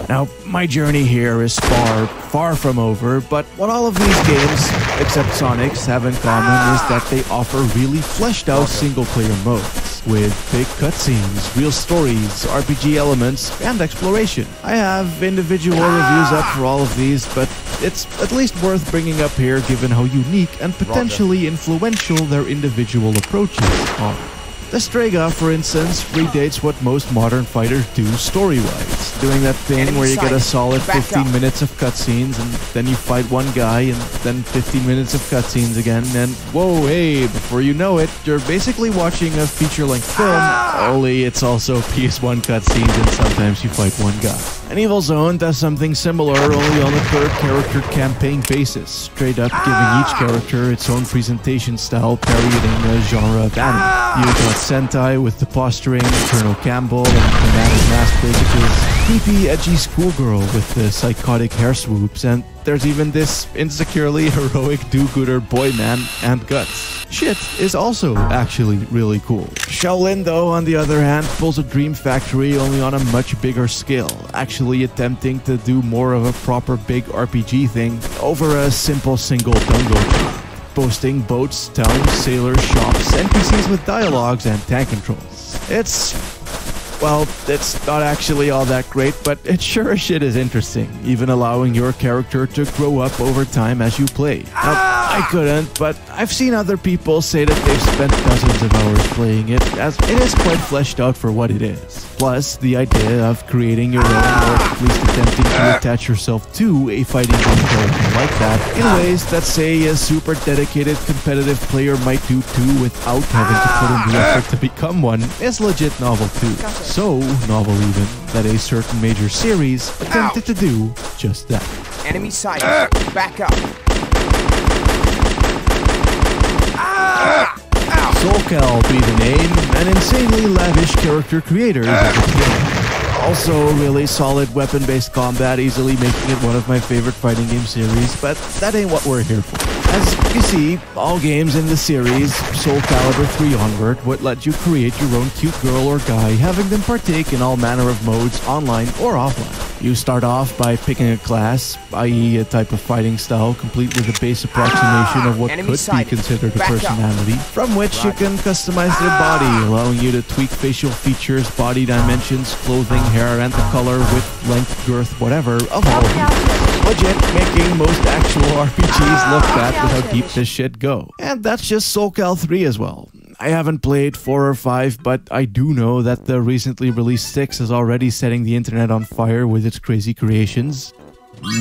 Now, my journey here is far from over, but what all of these games, except Sonic's, have in common is that they offer really fleshed out single-player modes, with big cutscenes, real stories, RPG elements, and exploration. I have individual reviews up for all of these, but it's at least worth bringing up here given how unique and potentially influential their individual approaches are. The Strega, for instance, predates what most modern fighters do story-wise, doing that thing where you get a solid 15 minutes of cutscenes and then you fight one guy and then 15 minutes of cutscenes again and whoa, hey, before you know it, you're basically watching a feature-length film, only it's also PS1 cutscenes and sometimes you fight one guy. And Evil Zone does something similar, only on a third-character campaign basis, straight up giving each character its own presentation style, parodying a genre of anime. You got Sentai with the posturing, Colonel Campbell and dramatic mask breakages, creepy, edgy schoolgirl with the psychotic hair swoops, and there's even this insecurely heroic do-gooder boy man and Guts. Shit is also actually really cool. Shaolin, though, on the other hand, pulls a Dream Factory only on a much bigger scale, actually attempting to do more of a proper big RPG thing over a simple single dungeon, boasting boats, towns, sailors, shops, NPCs with dialogues, and tank controls. It's not actually all that great, but it sure as shit is interesting, even allowing your character to grow up over time as you play. Now, I couldn't, but I've seen other people say that they've spent dozens of hours playing it, as it is quite fleshed out for what it is. Plus, the idea of creating your own, or at least attempting to attach yourself to a fighting game character like that, in ways that, say, a super dedicated competitive player might do too without having to put in the effort to become one, is legit novel too. So novel even, that a certain major series attempted to do just that. Enemy sight. Back up. SoulCal be the name, an insanely lavish character creator. Also, really solid weapon-based combat, easily making it one of my favorite fighting game series, but that ain't what we're here for. As you see, all games in the series, Soul Calibur 3 onward, would let you create your own cute girl or guy, having them partake in all manner of modes, online or offline. You start off by picking a class, i.e. a type of fighting style, complete with a base approximation of what could be considered a personality, from which you can customize their body, allowing you to tweak facial features, body dimensions, clothing, hair, and the color, width, length, girth, whatever, of all of you. Legit, making most actual RPGs look bad with how deep this shit go. And that's just SoulCal 3 as well. I haven't played 4 or 5, but I do know that the recently released 6 is already setting the internet on fire with its crazy creations.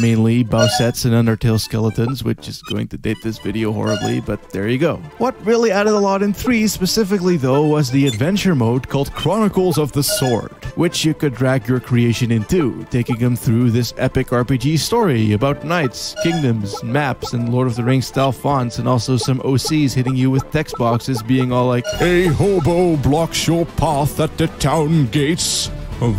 Mainly Bowsets and Undertale skeletons, which is going to date this video horribly, but there you go. What really added a lot in 3 specifically though was the adventure mode called Chronicles of the Sword, which you could drag your creation into, taking them through this epic RPG story about knights, kingdoms, maps, and Lord of the Rings style fonts, and also some OCs hitting you with text boxes being all like, "A hobo blocks your path at the town gates.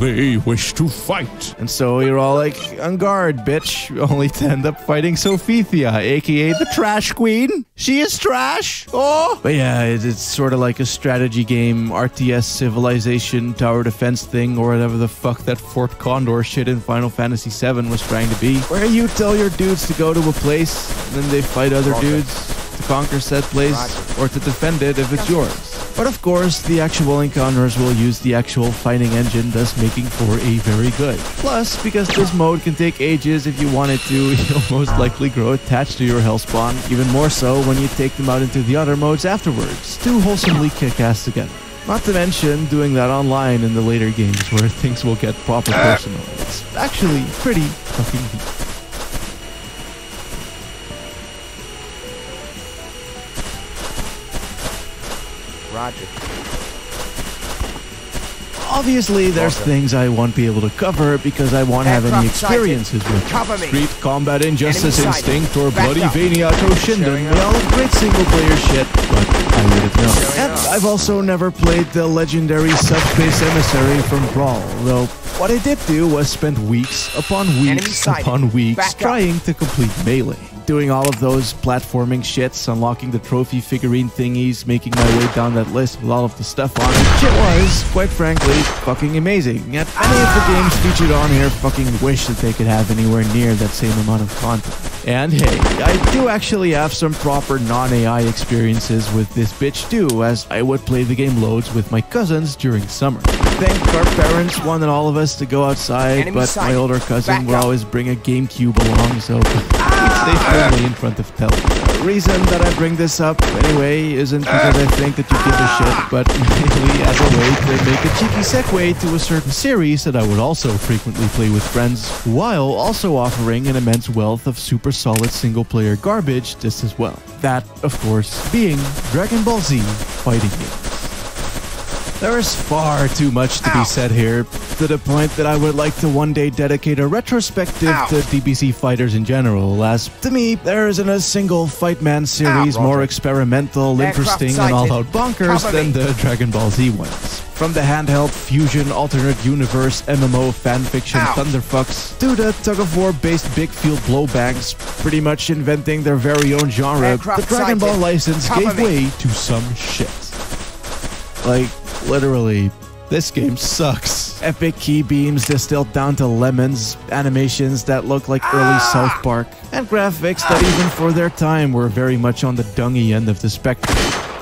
They wish to fight." And so you're all like, on guard, bitch, only to end up fighting Sophithia, aka the Trash Queen. She is trash. Oh! But yeah, it's sort of like a strategy game, RTS civilization, tower defense thing, or whatever the fuck that Fort Condor shit in Final Fantasy VII was trying to be, where you tell your dudes to go to a place, and then they fight other dudes to conquer said place, or to defend it if it's yours. But of course, the actual encounters will use the actual fighting engine, thus making for a very good. Plus, because this mode can take ages if you wanted to, you'll most likely grow attached to your hellspawn, even more so when you take them out into the other modes afterwards, to wholesomely kick ass together. Not to mention doing that online in the later games where things will get proper personal. It's actually pretty fucking deep. Roger. Obviously, there's things I won't be able to cover because I won't have any Aircraft sighted. experiences with it. Cover me. Street Combat Injustice Enemy sighted. Instinct or Back Bloody up. Vania Toshinden, they all have great single-player shit, but I wouldn't know. And I've also never played the legendary Subspace Emissary from Brawl, though what I did do was spend weeks upon weeks sighted. upon weeks Back up. trying to complete Melee. Doing all of those platforming shits, unlocking the trophy figurine thingies, making my way down that list with all of the stuff on it. Shit was, quite frankly, fucking amazing. Yet many of the games featured on here fucking wish that they could have anywhere near that same amount of content. And hey, I do actually have some proper non-AI experiences with this bitch too, as I would play the game loads with my cousins during summer. Thank our parents wanted all of us to go outside, Enemy but my sighted. older cousin Back would up. always bring a GameCube along, so we'd stay firmly in front of television. The reason that I bring this up anyway isn't because I think that you give a shit, but mainly as a way to make a cheeky segue to a certain series that I would also frequently play with friends, while also offering an immense wealth of super solid single-player garbage just as well. That, of course, being Dragon Ball Z fighting games. There is far too much to be said here, to the point that I would like to one day dedicate a retrospective to DBZ fighters in general, as, to me, there isn't a single Fightman series more experimental, Aircraft interesting, and sighted. all-out bonkers Cover than me. the Dragon Ball Z ones. From the handheld fusion alternate universe MMO fanfiction thunderfucks to the tug-of-war based big field blowbangs, pretty much inventing their very own genre, Aircraft the Dragon Ball sighted. license Cover gave me. way to some shit. Like, literally, this game sucks. Epic key beams distilled down to lemons, animations that look like early South Park, and graphics that even for their time were very much on the dungy end of the spectrum.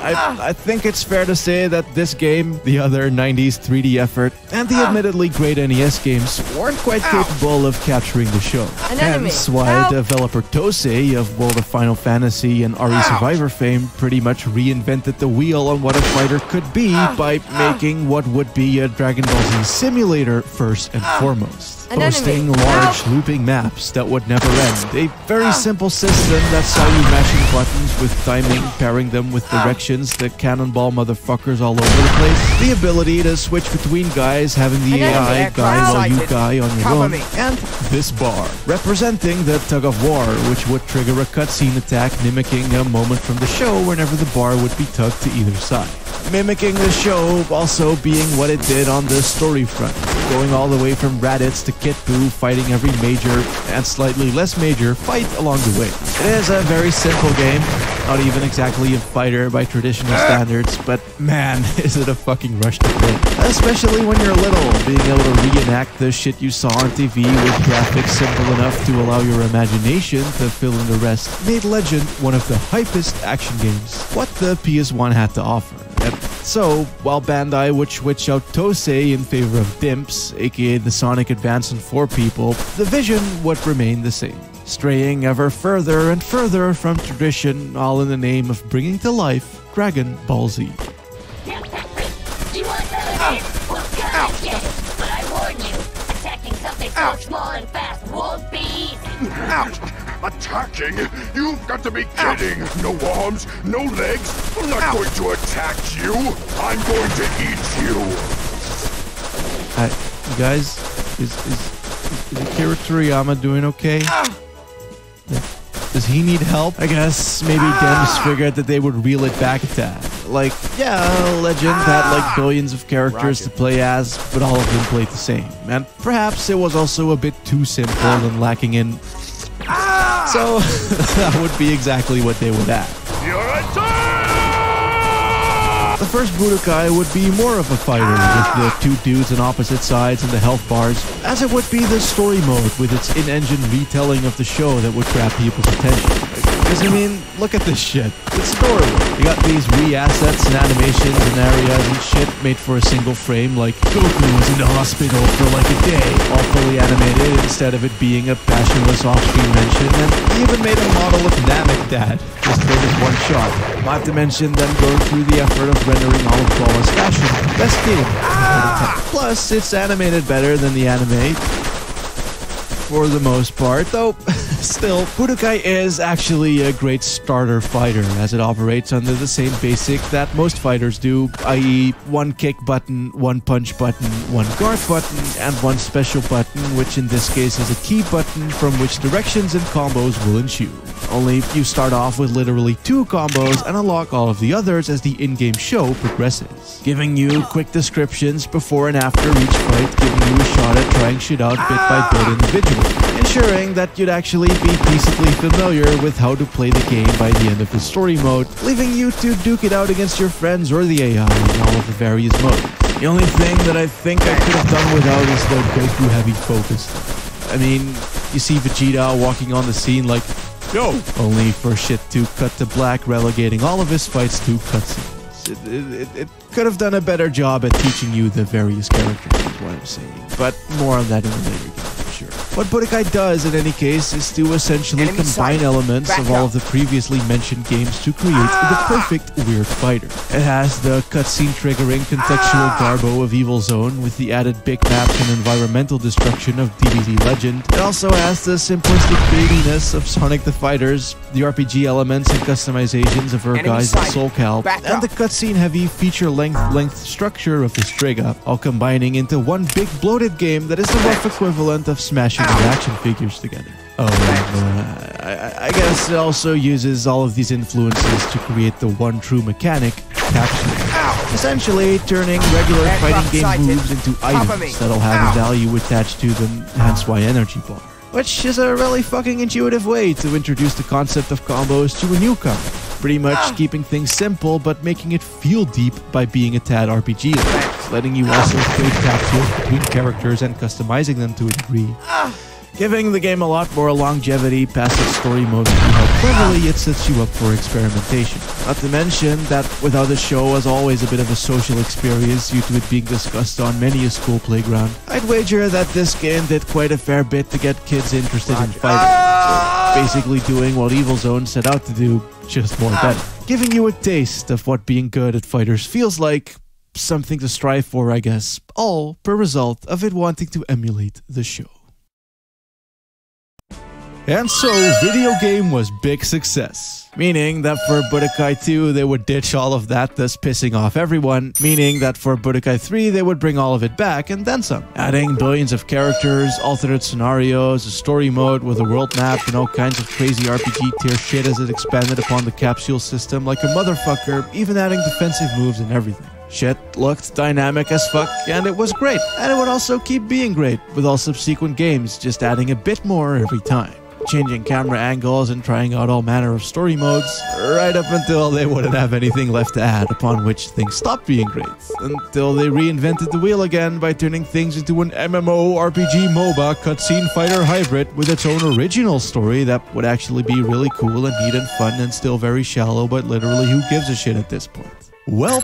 I think it's fair to say that this game, the other 90s 3D effort, and the admittedly great NES games weren't quite capable of capturing the show. An enemy. Hence why Help. developer Tosei of World of Final Fantasy and RE Survivor fame pretty much reinvented the wheel on what a fighter could be by making what would be a Dragon Ball Z simulator first and foremost. An Boasting enemy. large Help. looping maps that would never end. A very simple system that saw you mashing buttons with timing, pairing them with directions that cannonball motherfuckers all over the place. The ability to switch between guys, having the An enemy. AI guy while you Sighted. guy on your Cover own. me. And this bar, representing the tug of war, which would trigger a cutscene attack mimicking a moment from the show whenever the bar would be tugged to either side. Mimicking the show also being what it did on the story front, going all the way from Raditz to Kit Buu, fighting every major and slightly less major fight along the way. It is a very simple game, not even exactly a fighter by traditional standards, but man, is it a fucking rush to play. Especially when you're little, being able to reenact the shit you saw on TV with graphics simple enough to allow your imagination to fill in the rest made Legend one of the hypest action games what the PS1 had to offer. So, while Bandai would switch out Tosei in favor of Dimps, aka the Sonic Advance and 4 people, the vision would remain the same, straying ever further and further from tradition, all in the name of bringing to life Dragon Ball Z. Do you want another hit? Well, go get it. But I warn you, attacking something so small and fast won't be easy. Ouch! Attacking? You've got to be kidding! No arms, no legs. I'm not going to attack you. I'm going to eat you. You guys, is Akira Toriyama doing okay? Does he need help? I guess maybe Dems figured that they would reel it back a tad. Like, yeah, Legend had like billions of characters to play as, but all of them played the same. And perhaps it was also a bit too simple and lacking in... So, that would be exactly what they would add. The first Budokai would be more of a fighter, with the 2 dudes on opposite sides and the health bars, as it would be the story mode with its in-engine retelling of the show that would grab people's attention. Because, I mean, look at this shit. It's adorable. You got these re-assets and animations and areas and shit made for a single frame, like Goku was in the hospital for like a day, all fully animated instead of it being a passionless off-screen mention, and he even made a model of Namek Dad, just for this one shot. Not to mention them going through the effort of rendering all of flawless fashion. Best game. Plus, it's animated better than the anime. For the most part, though Still, Budokai is actually a great starter fighter, as it operates under the same basic that most fighters do, i.e. one kick button, one punch button, one guard button, and one special button, which in this case is a key button from which directions and combos will ensue. Only you start off with literally 2 combos and unlock all of the others as the in-game show progresses, giving you quick descriptions before and after each fight, giving you a shot at trying shit out bit by bit individually, ensuring that you'd actually be decently familiar with how to play the game by the end of the story mode, leaving you to duke it out against your friends or the AI in all of the various modes. The only thing that I think I could have done without is the Goku heavy focus. I mean, you see Vegeta walking on the scene like, yo, only for shit to cut to black, relegating all of his fights to cutscenes. It could have done a better job at teaching you the various characters, is what I'm saying. But more on that in a later game, for sure. What Budokai does, in any case, is to essentially combine elements of all of the previously mentioned games to create the perfect weird fighter. It has the cutscene triggering contextual garbo of Evil Zone with the added big maps and environmental destruction of DBZ Legend. It also has the simplistic babiness of Sonic the Fighters, the RPG elements and customizations of Urgai's and Soul Calib, and the cutscene-heavy feature-length structure of the Strega, all combining into one big bloated game that is the rough equivalent of smashing the action figures together. Oh, and I guess it also uses all of these influences to create the one true mechanic, capture. Essentially turning regular fighting game moves into items that'll have a value attached to them, hence why energy bar. Which is a really fucking intuitive way to introduce the concept of combos to a newcomer. Pretty much keeping things simple, but making it feel deep by being a tad RPG-like, letting you also create capsules between characters and customizing them to a degree. Giving the game a lot more longevity past its story mode and how cleverly it sets you up for experimentation. Not to mention that without the show as always a bit of a social experience due to it being discussed on many a school playground, I'd wager that this game did quite a fair bit to get kids interested in fighting. Basically doing what Evil Zone set out to do, just more better. Giving you a taste of what being good at fighters feels like, something to strive for I guess, all per result of it wanting to emulate the show. And so, video game was big success. Meaning that for Budokai 2, they would ditch all of that, thus pissing off everyone. Meaning that for Budokai 3, they would bring all of it back and then some. Adding billions of characters, alternate scenarios, a story mode with a world map, and all kinds of crazy RPG tier shit as it expanded upon the capsule system like a motherfucker, even adding defensive moves and everything. Shit looked dynamic as fuck, and it was great. And it would also keep being great, with all subsequent games just adding a bit more every time. Changing camera angles and trying out all manner of story modes, right up until they wouldn't have anything left to add, upon which things stopped being great. Until they reinvented the wheel again by turning things into an MMO RPG MOBA cutscene fighter hybrid with its own original story that would actually be really cool and neat and fun and still very shallow, but literally who gives a shit at this point? Well,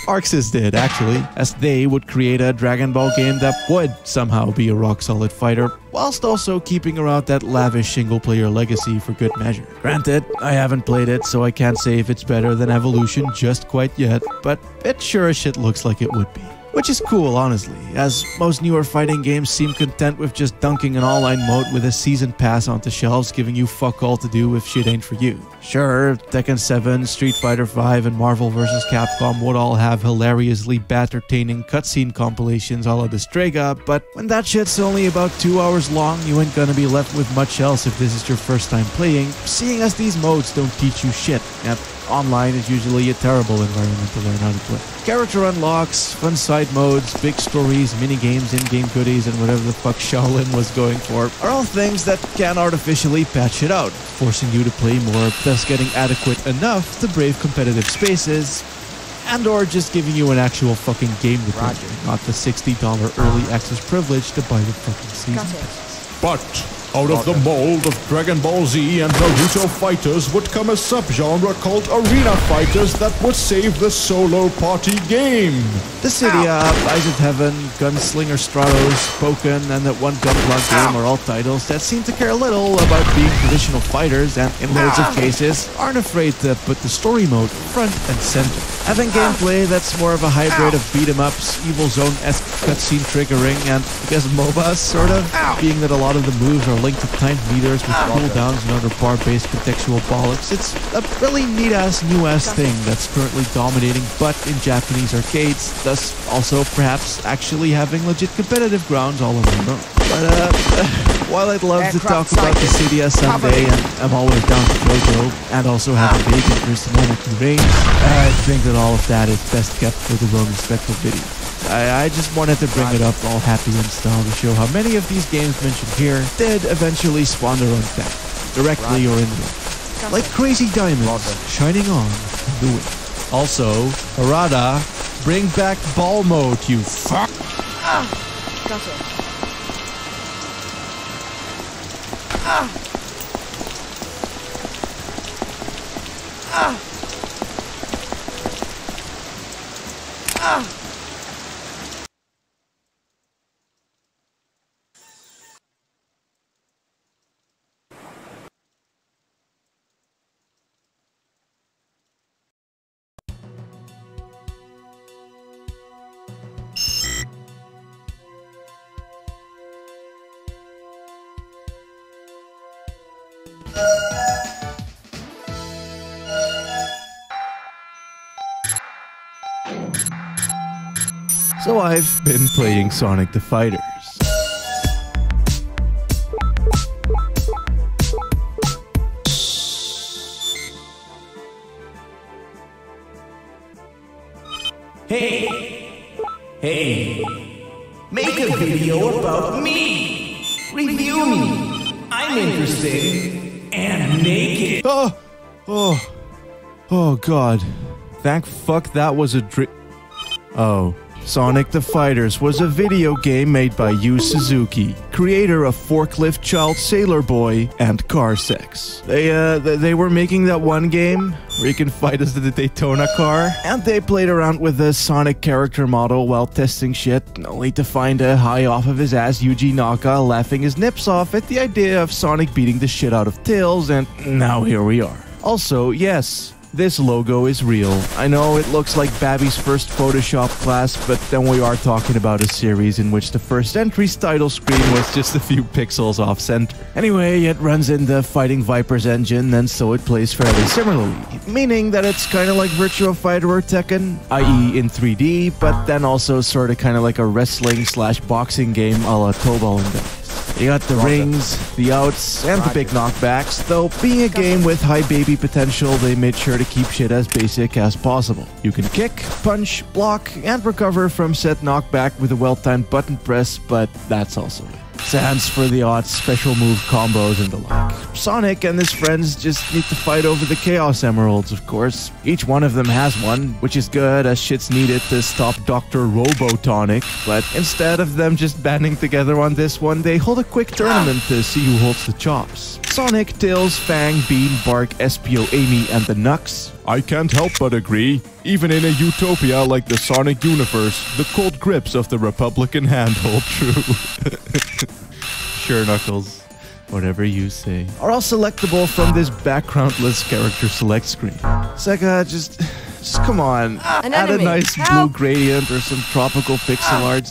Arxis did, actually, as they would create a Dragon Ball game that would somehow be a rock-solid fighter, whilst also keeping around that lavish single-player legacy for good measure. Granted, I haven't played it, so I can't say if it's better than Evolution just quite yet, but it sure as shit looks like it would be. Which is cool, honestly, as most newer fighting games seem content with just dunking an online mode with a season pass onto shelves, giving you fuck all to do if shit ain't for you. Sure, Tekken 7, Street Fighter 5, and Marvel vs. Capcom would all have hilariously bat-entertaining cutscene compilations all of the Strega, but when that shit's only about 2 hours long, you ain't gonna be left with much else if this is your first time playing, seeing as these modes don't teach you shit. Yep. Online is usually a terrible environment to learn how to play. Character unlocks, fun side modes, big stories, mini-games, in-game goodies, and whatever the fuck Shaolin was going for are all things that can artificially patch it out, forcing you to play more, thus getting adequate enough to brave competitive spaces, and or just giving you an actual fucking game to play, not the $60 early access privilege to buy the fucking season passes. But out of the mold of Dragon Ball Z and Naruto fighters would come a subgenre called arena fighters that would save the solo party game. Dissidia, Eyes of Heaven, Gunslinger Stratos, Pokken, and that one Gunpla game are all titles that seem to care little about being traditional fighters and, in loads of cases, aren't afraid to put the story mode front and center. Having gameplay that's more of a hybrid of beat-em-ups, Evil Zone-esque cutscene triggering, and I guess MOBAs, sort of, being that a lot of the moves are link to timed meters with cooldowns and other bar-based contextual bollocks. It's a really neat-ass, new-ass thing that's currently dominating but in Japanese arcades, thus also perhaps actually having legit competitive grounds all over the world. But while I'd love to talk about the Cydia someday, and I'm always down for JoJo, and also have a big interest in Anarchy Reigns, I think that all of that is best kept for their own respectful video. I just wanted to bring it up all happy in style to show how many of these games mentioned here did eventually spawn their own tech, directly or indirectly. Like crazy diamonds shining on in the wind. Also, Harada, bring back ball mode, you fuck! Gotcha. So I've been playing Sonic the Fighters. Hey, make a video about me. Review me. I'm interesting and naked. Oh God. Thank fuck that was a Oh. Sonic the Fighters was a video game made by Yu Suzuki, creator of Forklift Child Sailor Boy and Car Sex. They were making that one game where you can fight as the Daytona car, and they played around with the Sonic character model while testing shit, only to find a high off of his ass Yuji Naka laughing his nips off at the idea of Sonic beating the shit out of Tails, and now here we are. Also, yes, this logo is real. I know it looks like Babby's first Photoshop class, but then we are talking about a series in which the first entry's title screen was just a few pixels off center. Anyway, it runs in the Fighting Vipers engine, and so it plays fairly similarly, meaning that it's kinda like Virtua Fighter or Tekken, i.e. in 3D, but then also sorta kinda like a wrestling/boxing game a la Tobal and Dice. You got the rings, the outs, and the big knockbacks, though being a game with high baby potential, they made sure to keep shit as basic as possible. You can kick, punch, block, and recover from said knockback with a well-timed button press, but that's also it. Sans for the odds, special move combos, and the like. Sonic and his friends just need to fight over the Chaos Emeralds, of course. Each one of them has one, which is good as shit's needed to stop Dr. Robotonic, but instead of them just banding together on this one, they hold a quick tournament to see who holds the chops. Sonic, Tails, Fang, Bean, Bark, Espio, Amy, and the Nux. I can't help but agree. Even in a utopia like the Sonic universe, the cold grips of the Republican hand hold true. Sure, Knuckles. Whatever you say. Are all selectable from this backgroundless character select screen. Sega, just come on. An Add enemy. a nice Help. blue gradient or some tropical pixel art.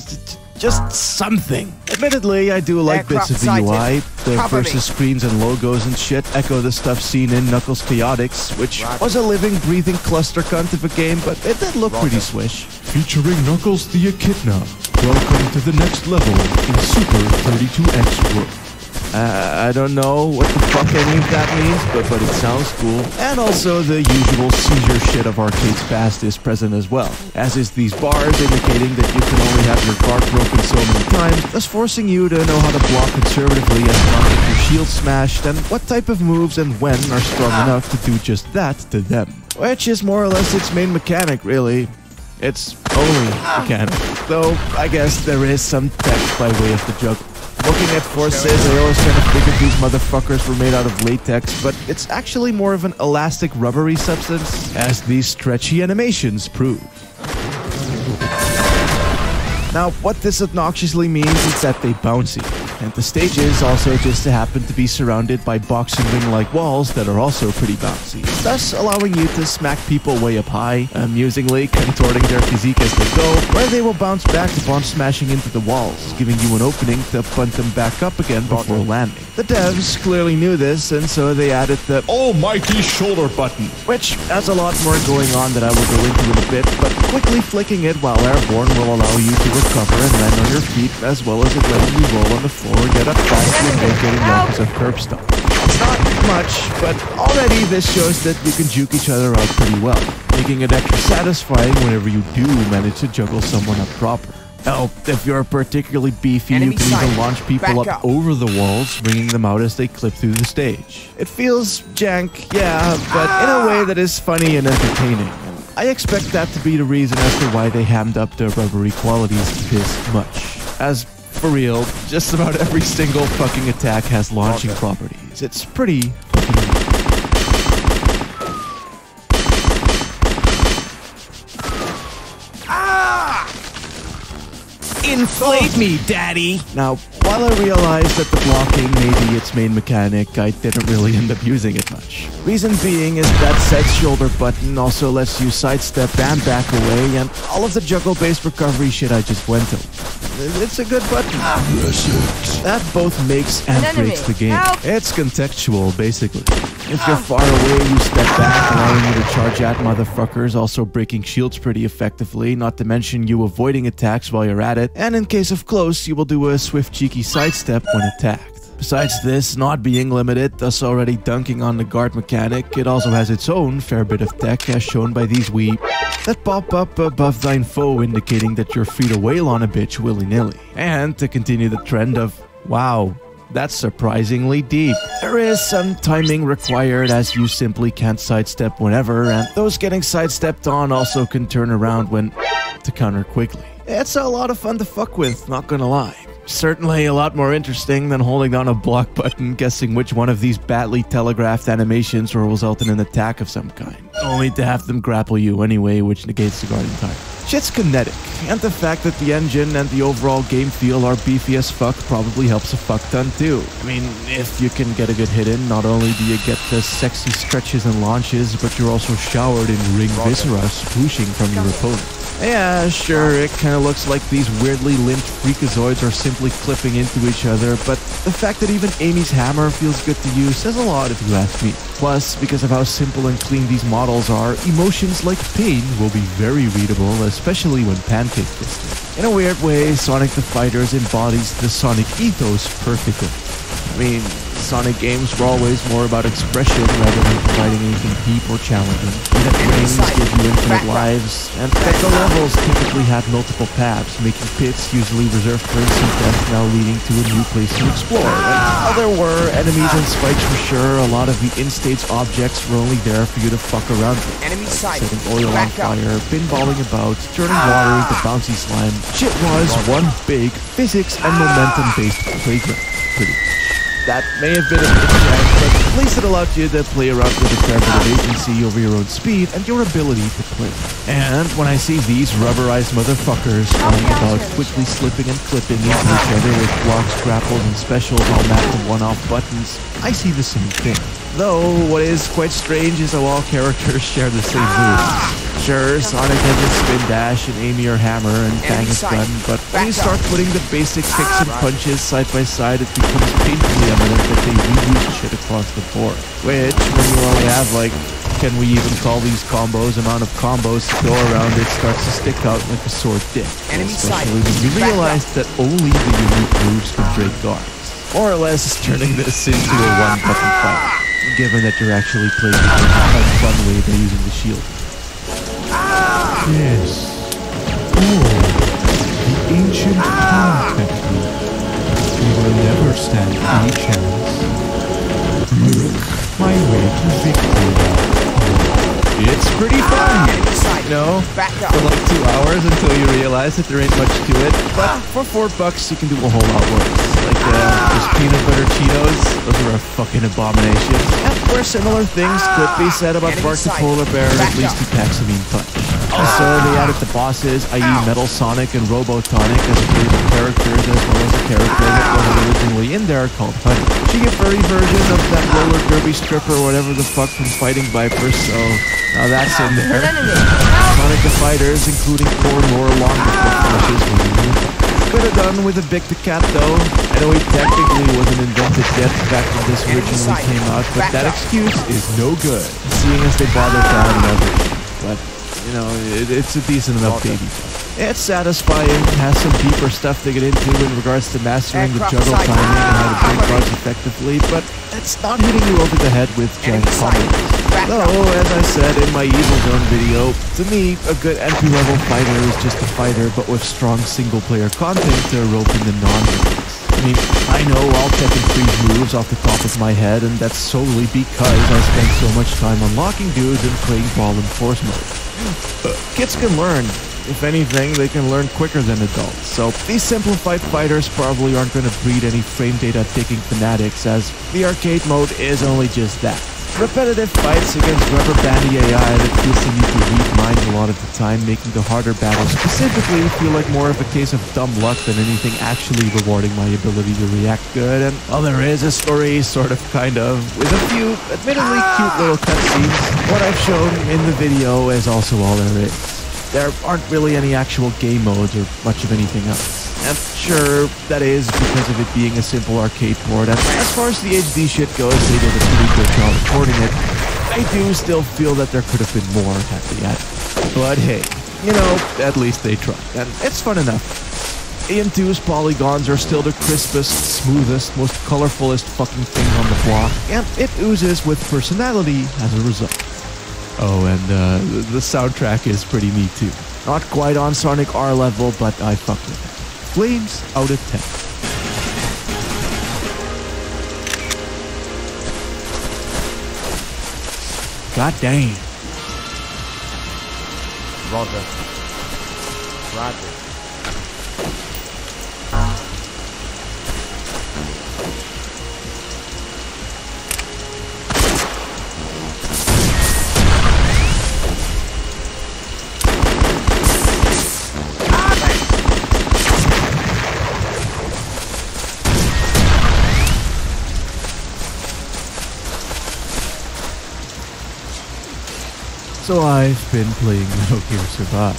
Just something. Admittedly, I do like bits of the UI. The versus screens and logos and shit echo the stuff seen in Knuckles Chaotix, which was a living, breathing cluster cunt of a game, but it did look pretty swish. Featuring Knuckles the Echidna. Welcome to the next level in Super 32X World. I don't know what the fuck any of that means, but it sounds cool. And also the usual seizure shit of arcade's past is present as well, as is these bars indicating that you can only have your guard broken so many times, thus forcing you to know how to block conservatively as not get your shield smashed, and what type of moves and when are strong enough to do just that to them. Which is more or less its main mechanic, really. It's only mechanic. Though, I guess there is some text by way of the juggle. Looking at forces, I always kind of figured these motherfuckers were made out of latex, but it's actually more of an elastic rubbery substance, as these stretchy animations prove. Now, what this obnoxiously means is that they bouncy, and the stages also just happen to be surrounded by boxing ring-like walls that are also pretty bouncy, thus allowing you to smack people way up high, amusingly contorting their physique as they go, where they will bounce back upon smashing into the walls, giving you an opening to punt them back up again before landing. The devs clearly knew this, and so they added the almighty shoulder button, which has a lot more going on that I will go into in a bit, but quickly flicking it while airborne will allow you to recover and land on your feet, as well as it letting you roll on the floor, get up fast, and make getting off as a curb stop. It's not much, but already this shows that you can juke each other out pretty well, making it extra satisfying whenever you do manage to juggle someone up proper. Hell, if you're particularly beefy, you can even launch people up over the walls, bringing them out as they clip through the stage. It feels jank, yeah, but in a way that is funny and entertaining. I expect that to be the reason as to why they hammed up the rubbery qualities this much. As for real, just about every single fucking attack has launching properties. It's pretty fucking neat. Inflate me, daddy! Now, while I realized that the blocking may be its main mechanic, I didn't really end up using it much. Reason being is that said shoulder button also lets you sidestep and back away, and all of the juggle-based recovery shit I just went over. It's a good button. That both makes and breaks the game. Help. It's contextual, basically. If you're far away, you step back, allowing you to charge at motherfuckers, also breaking shields pretty effectively, not to mention you avoiding attacks while you're at it, and in case of close, you will do a swift cheeky sidestep when attacked. Besides this not being limited, thus already dunking on the guard mechanic, it also has its own fair bit of tech as shown by these weep that pop up above thine foe, indicating that you're free to wail on a bitch willy-nilly. And to continue the trend of, wow, that's surprisingly deep. There is some timing required as you simply can't sidestep whenever, and those getting sidestepped on also can turn around when to counter quickly. It's a lot of fun to fuck with, not gonna lie. Certainly a lot more interesting than holding down a block button, guessing which one of these badly telegraphed animations will result in an attack of some kind. Only to have them grapple you anyway, which negates the guard entirely. Shit's kinetic, and the fact that the engine and the overall game feel are beefy as fuck probably helps a fuck ton too. I mean, if you can get a good hit in, not only do you get the sexy stretches and launches, but you're also showered in ring viscera swooshing from your opponent. Yeah, sure, it kinda looks like these weirdly linked freakazoids are simply clipping into each other, but the fact that even Amy's hammer feels good to use says a lot if you ask me. Plus, because of how simple and clean these models are, emotions like pain will be very readable, especially when pancake fisted. In a weird way, Sonic the Fighters embodies the Sonic ethos perfectly. I mean, Sonic games were always more about expression rather than providing anything deep or challenging. That rings give you infinite lives, and that the levels typically had multiple paths, making pits usually reserved for instant death now leading to a new place to explore. And while there were enemies and spikes for sure, a lot of the in-stage objects were only there for you to fuck around with. Like setting oil on fire, pinballing about, turning water into bouncy slime. Shit was one big physics and momentum-based playground, pretty much. That may have been a bit jank, but at least it allowed you to play around with a fair bit of agency over your own speed and your ability to play. And when I see these rubberized motherfuckers flying about, quickly slipping and clipping into each other with blocks, grapples, and specials all mapped to one-off buttons, I see the same thing. Though, what is quite strange is how all characters share the same moves. Sure, Sonic has his spin dash and Amy her hammer and Fang his gun, but when you start putting the basic kicks and punches side by side, it becomes painfully evident that they reuse shit across the board. Which, when you only have like, can we even call these combos, amount of combos to go around, it starts to stick out like a sore dick. Especially when you realize that only the unique moves can break guards. More or less turning this into a one-button fight, given that you're actually playing it in a fun way by using the shield. Yes. Oh, the ancient power technique. We will never stand any chance. Look, my way to victory. It's pretty fun, you know, for like 2 hours until you realize that there ain't much to it. But for $4, you can do a whole lot worse. Like just peanut butter Cheetos, those are a fucking abomination. And where similar things could be said about Bark the Polar Bear, at least he packs a mean punch. Also, they added the bosses, i.e. Metal Sonic and Robotonic, as a series of characters, as well as a character that wasn't originally in there called Honey. She a furry version of that roller derby stripper, whatever the fuck, from Fighting Vipers, so now that's in there. Sonic the Fighters, including core lore long before finishes, could have done fun with a big to cat though. I know he technically wasn't invented yet back when this originally came out, but that excuse is no good, seeing as they bother to add leverage. But, you know, it's a decent enough baby. It's satisfying, has some deeper stuff to get into in regards to mastering the juggle timing and how to break cards effectively, but it's not hitting you over the head with giant comments. Though, as I said in my Evil Zone video, to me, a good entry-level fighter is just a fighter, but with strong single-player content to rope in the non-moves. I mean, I know all Tekken 3's moves off the top of my head, and that's solely because I spent so much time unlocking dudes and playing Ball and Force mode. Kids can learn. If anything, they can learn quicker than adults, so these simplified fighters probably aren't going to breed any frame data taking fanatics, as the arcade mode is only just that. Repetitive fights against rubber bandy AI that feels the need to read minds a lot of the time, making the harder battles specifically feel like more of a case of dumb luck than anything actually rewarding my ability to react good. And while there is a story, sort of, kind of, with a few admittedly cute little cutscenes, what I've shown in the video is also all there is. There aren't really any actual game modes or much of anything else. And sure, that is because of it being a simple arcade port, and as far as the HD shit goes, they did a pretty good job recording it. I do still feel that there could have been more had they added. But hey, you know, at least they tried, and it's fun enough. Ian 2's polygons are still the crispest, smoothest, most colorfulest fucking thing on the block, and it oozes with personality as a result. Oh, and the soundtrack is pretty neat too. Not quite on Sonic R level, but I fuck with it. Flames out of 10. God damn. Roger. Roger. So I've been playing Metal Gear Survive.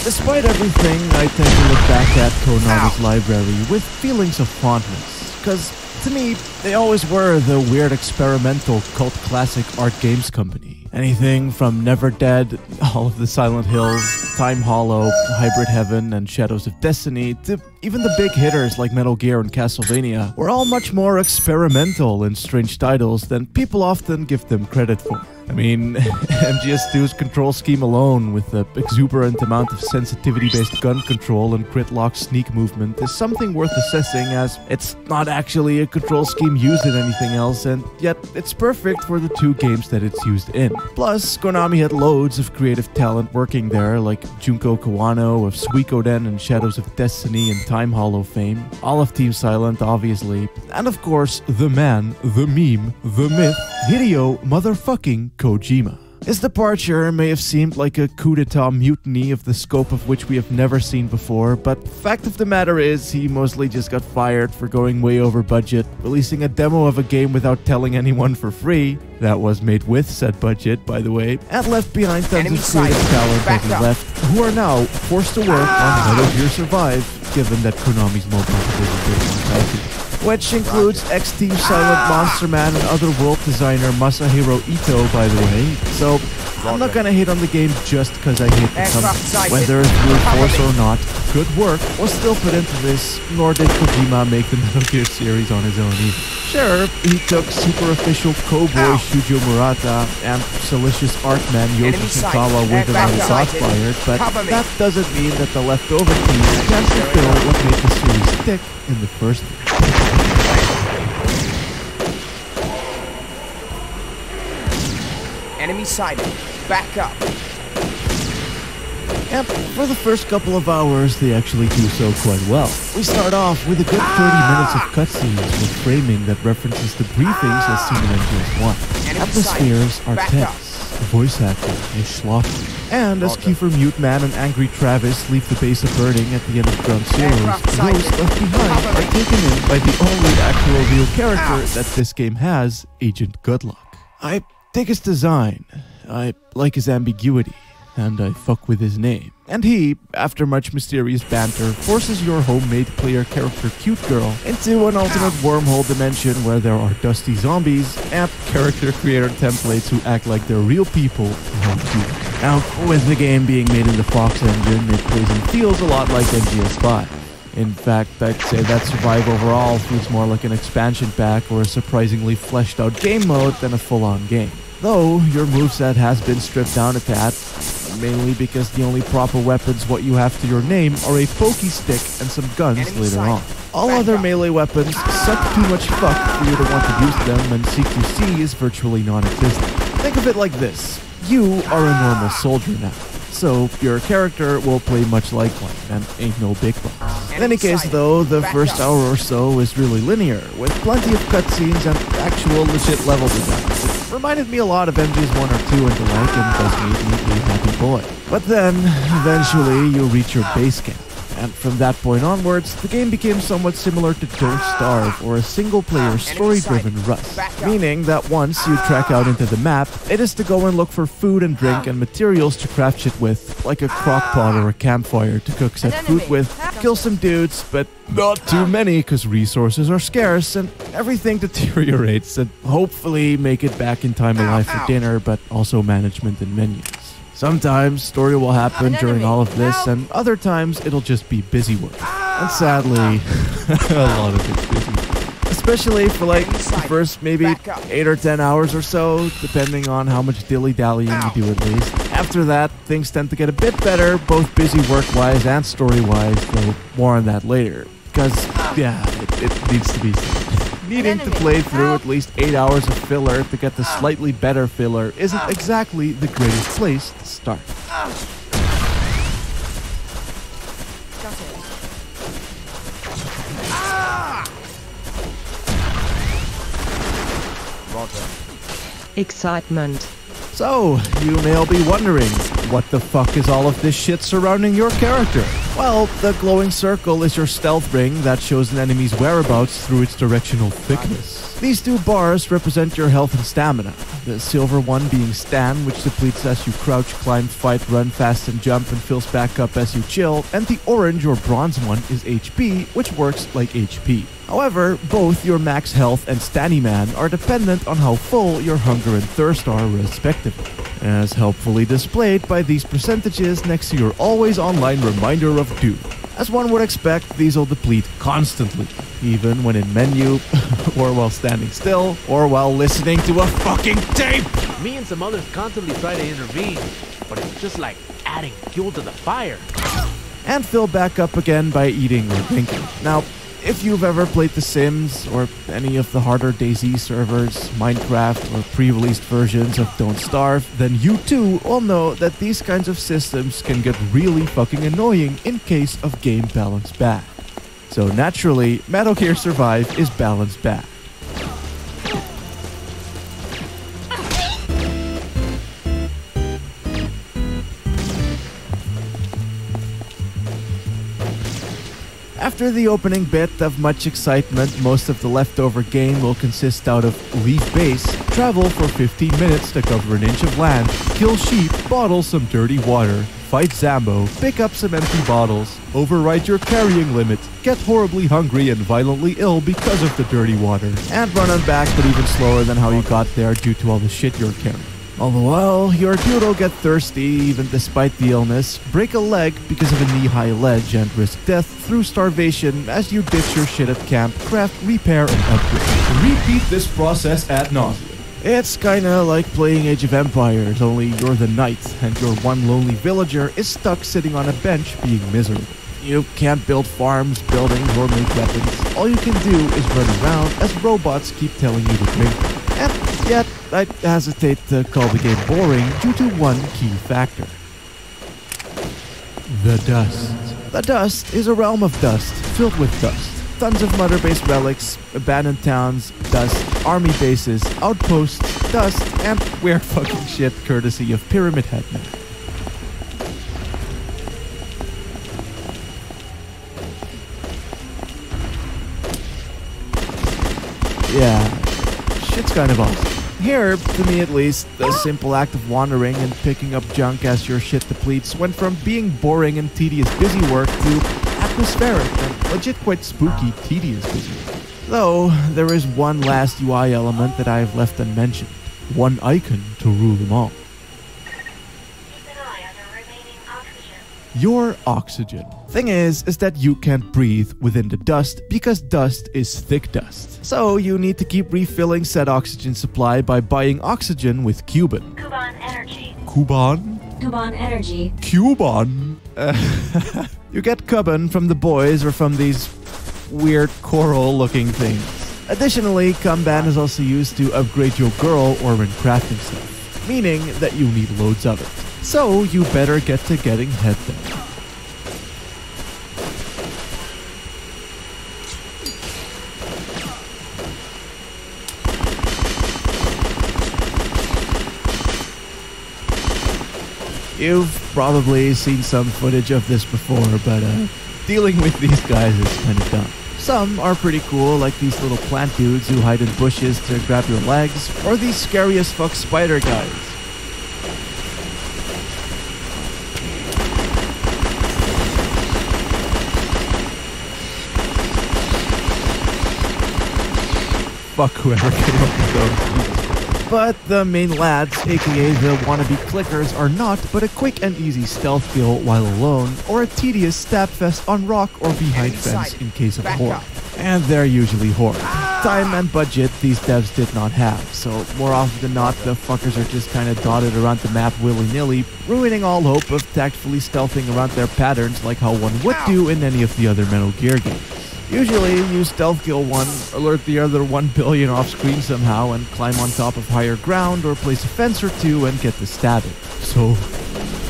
Despite everything, I tend to look back at Konami's library with feelings of fondness, because to me, they always were the weird experimental cult classic art games company. Anything from Never Dead, all of the Silent Hills, Time Hollow, Hybrid Heaven, and Shadows of Destiny, to even the big hitters like Metal Gear and Castlevania, were all much more experimental and strange titles than people often give them credit for. I mean, MGS2's control scheme alone, with the exuberant amount of sensitivity-based gun control and crit lock sneak movement, is something worth assessing, as it's not actually a control scheme used in anything else, and yet it's perfect for the two games that it's used in. Plus, Konami had loads of creative talent working there, like Junko Kawano of Suikoden and Shadows of Destiny and Time Hollow fame, all of Team Silent obviously, and of course, the man, the meme, the myth, Hideo motherfucking Kojima. His departure may have seemed like a coup d'etat mutiny of the scope of which we have never seen before, but fact of the matter is, he mostly just got fired for going way over budget, releasing a demo of a game without telling anyone for free, that was made with said budget, by the way, and left behind tons of creative talent that he left, who are now forced to work on Metal Gear Survive, given that Konami's mobile division is which includes ex-Team Silent Monster Man and Otherworld designer Masahiro Ito, by the way. So, I'm not gonna hate on the game just because I hate the company. Whether it's brute force or not, good work was still put into this, nor did Kojima make the Metal Gear series on his own either. Sure, he took super official Cowboy Shujo Murata and Silicious Artman Yoshi Shinkawa with him on Crossfire, but that doesn't mean that the leftover team can't fulfill what made the series stick in the first place. Enemy sighted. Back up. And for the first couple of hours, they actually do so quite well. We start off with a good 30 minutes of cutscenes with framing that references the briefings as seen in MGS1. Atmospheres are tense. Voice acting is sloppy. And as Kiefer Mute Man and Angry Travis leave the base of burning at the end of Ground Zeroes, those left behind are taken in by the only actual real character that this game has, Agent Goodluck. I dig his design. I like his ambiguity, and I fuck with his name. And he, after much mysterious banter, forces your homemade player character Cute Girl into an alternate wormhole dimension where there are dusty zombies and character creator templates who act like they're real people who are cute. Now, with the game being made in the Fox engine, it plays and feels a lot like MGS5. In fact, I'd say that Survive overall feels more like an expansion pack or a surprisingly fleshed out game mode than a full-on game. Though, your moveset has been stripped down a tad, mainly because the only proper weapons what you have to your name are a pokey stick and some guns later on. All other melee weapons suck too much fuck for you to want to use them, and CQC is virtually non-existent. Think of it like this. You are a normal soldier now, so your character will play much like one, and ain't no big bucks. In any case though, the first hour or so is really linear, with plenty of cutscenes and actual legit level design. It reminded me a lot of MGS 1 or 2 and the like, and does make me a happy boy. But then, eventually, you reach your base camp. And from that point onwards, the game became somewhat similar to Don't Starve or a single-player story-driven Rust, meaning that once you trek out into the map, it is to go and look for food and drink and materials to craft shit with, like a crockpot or a campfire to cook said food with, kill some dudes, but not too many because resources are scarce and everything deteriorates, and hopefully make it back in time alive for dinner, but also management and menus. Sometimes story will happen during all of this, and other times it'll just be busy work. And sadly, a lot of it's busy work. Especially for like the first maybe 8 or 10 hours or so, depending on how much dilly-dallying you do at least. After that, things tend to get a bit better, both busy work-wise and story-wise, though more on that later. Because, yeah, it needs to be said. Needing to play through at least 8 hours of filler to get the slightly better filler isn't exactly the greatest place to start. Excitement. So, you may all be wondering, what the fuck is all of this shit surrounding your character? Well, the glowing circle is your stealth ring that shows an enemy's whereabouts through its directional thickness. These two bars represent your health and stamina, the silver one being Stan, which depletes as you crouch, climb, fight, run fast and jump and fills back up as you chill, and the orange or bronze one is HP, which works like HP. However, both your max health and Staniman are dependent on how full your hunger and thirst are respectively, as helpfully displayed by these percentages next to your always online reminder of doom. As one would expect, these will deplete constantly, even when in menu, or while standing still, or while listening to a fucking tape! Me and some others constantly try to intervene, but it's just like adding fuel to the fire. And fill back up again by eating or drinking. Now, if you've ever played The Sims, or any of the harder DayZ servers, Minecraft, or pre-released versions of Don't Starve, then you too will know that these kinds of systems can get really fucking annoying in case of game balance bad. So naturally, Metal Gear Survive is balanced bad. After the opening bit of much excitement, most of the leftover game will consist out of leave base, travel for 15 minutes to cover an inch of land, kill sheep, bottle some dirty water, fight Zambo, pick up some empty bottles, override your carrying limit, get horribly hungry and violently ill because of the dirty water, and run on back but even slower than how you got there due to all the shit you're carrying. All the while, your dude will get thirsty even despite the illness, break a leg because of a knee-high ledge, and risk death through starvation as you ditch your shit at camp, craft, repair, and upgrade. Repeat this process ad nauseam. It's kinda like playing Age of Empires, only you're the knight, and your one lonely villager is stuck sitting on a bench being miserable. You can't build farms, buildings, or make weapons. All you can do is run around as robots keep telling you to drink. And yet, I hesitate to call the game boring due to one key factor. The dust. The dust is a realm of dust, filled with dust. Tons of mother-based relics, abandoned towns, dust, army bases, outposts, dust, and weird fucking shit courtesy of Pyramid Head Man. Yeah, shit's kind of awesome. here, to me at least, the simple act of wandering and picking up junk as your shit depletes went from being boring and tedious busy work to atmospheric and legit quite spooky tedious busy work. Though, there is one last UI element that I have left unmentioned. One icon to rule them all. Your oxygen. Thing is that you can't breathe within the dust because dust is thick dust. So you need to keep refilling said oxygen supply by buying oxygen with Cuban. Cuban energy. Cuban? Cuban energy. Cuban? You get Cuban from the boys or from these weird coral-looking things. Additionally, Kanban is also used to upgrade your girl or in crafting stuff, meaning that you need loads of it. So you better get to getting head then. You've probably seen some footage of this before, but dealing with these guys is kind of dumb. Some are pretty cool, like these little plant dudes who hide in bushes to grab your legs, or these scary as fuck spider guys. Fuck whoever came up with those. But the main lads, aka the wannabe clickers, are not but a quick and easy stealth kill while alone, or a tedious stab fest on rock or behind fence in case of a horde. And they're usually horde. Time and budget these devs did not have, so more often than not the fuckers are just kinda dotted around the map willy-nilly, ruining all hope of tactfully stealthing around their patterns like how one would do in any of the other Metal Gear games. Usually, you stealth kill one, alert the other 1 billion off screen somehow, and climb on top of higher ground or place a fence or two and get the stabbing. So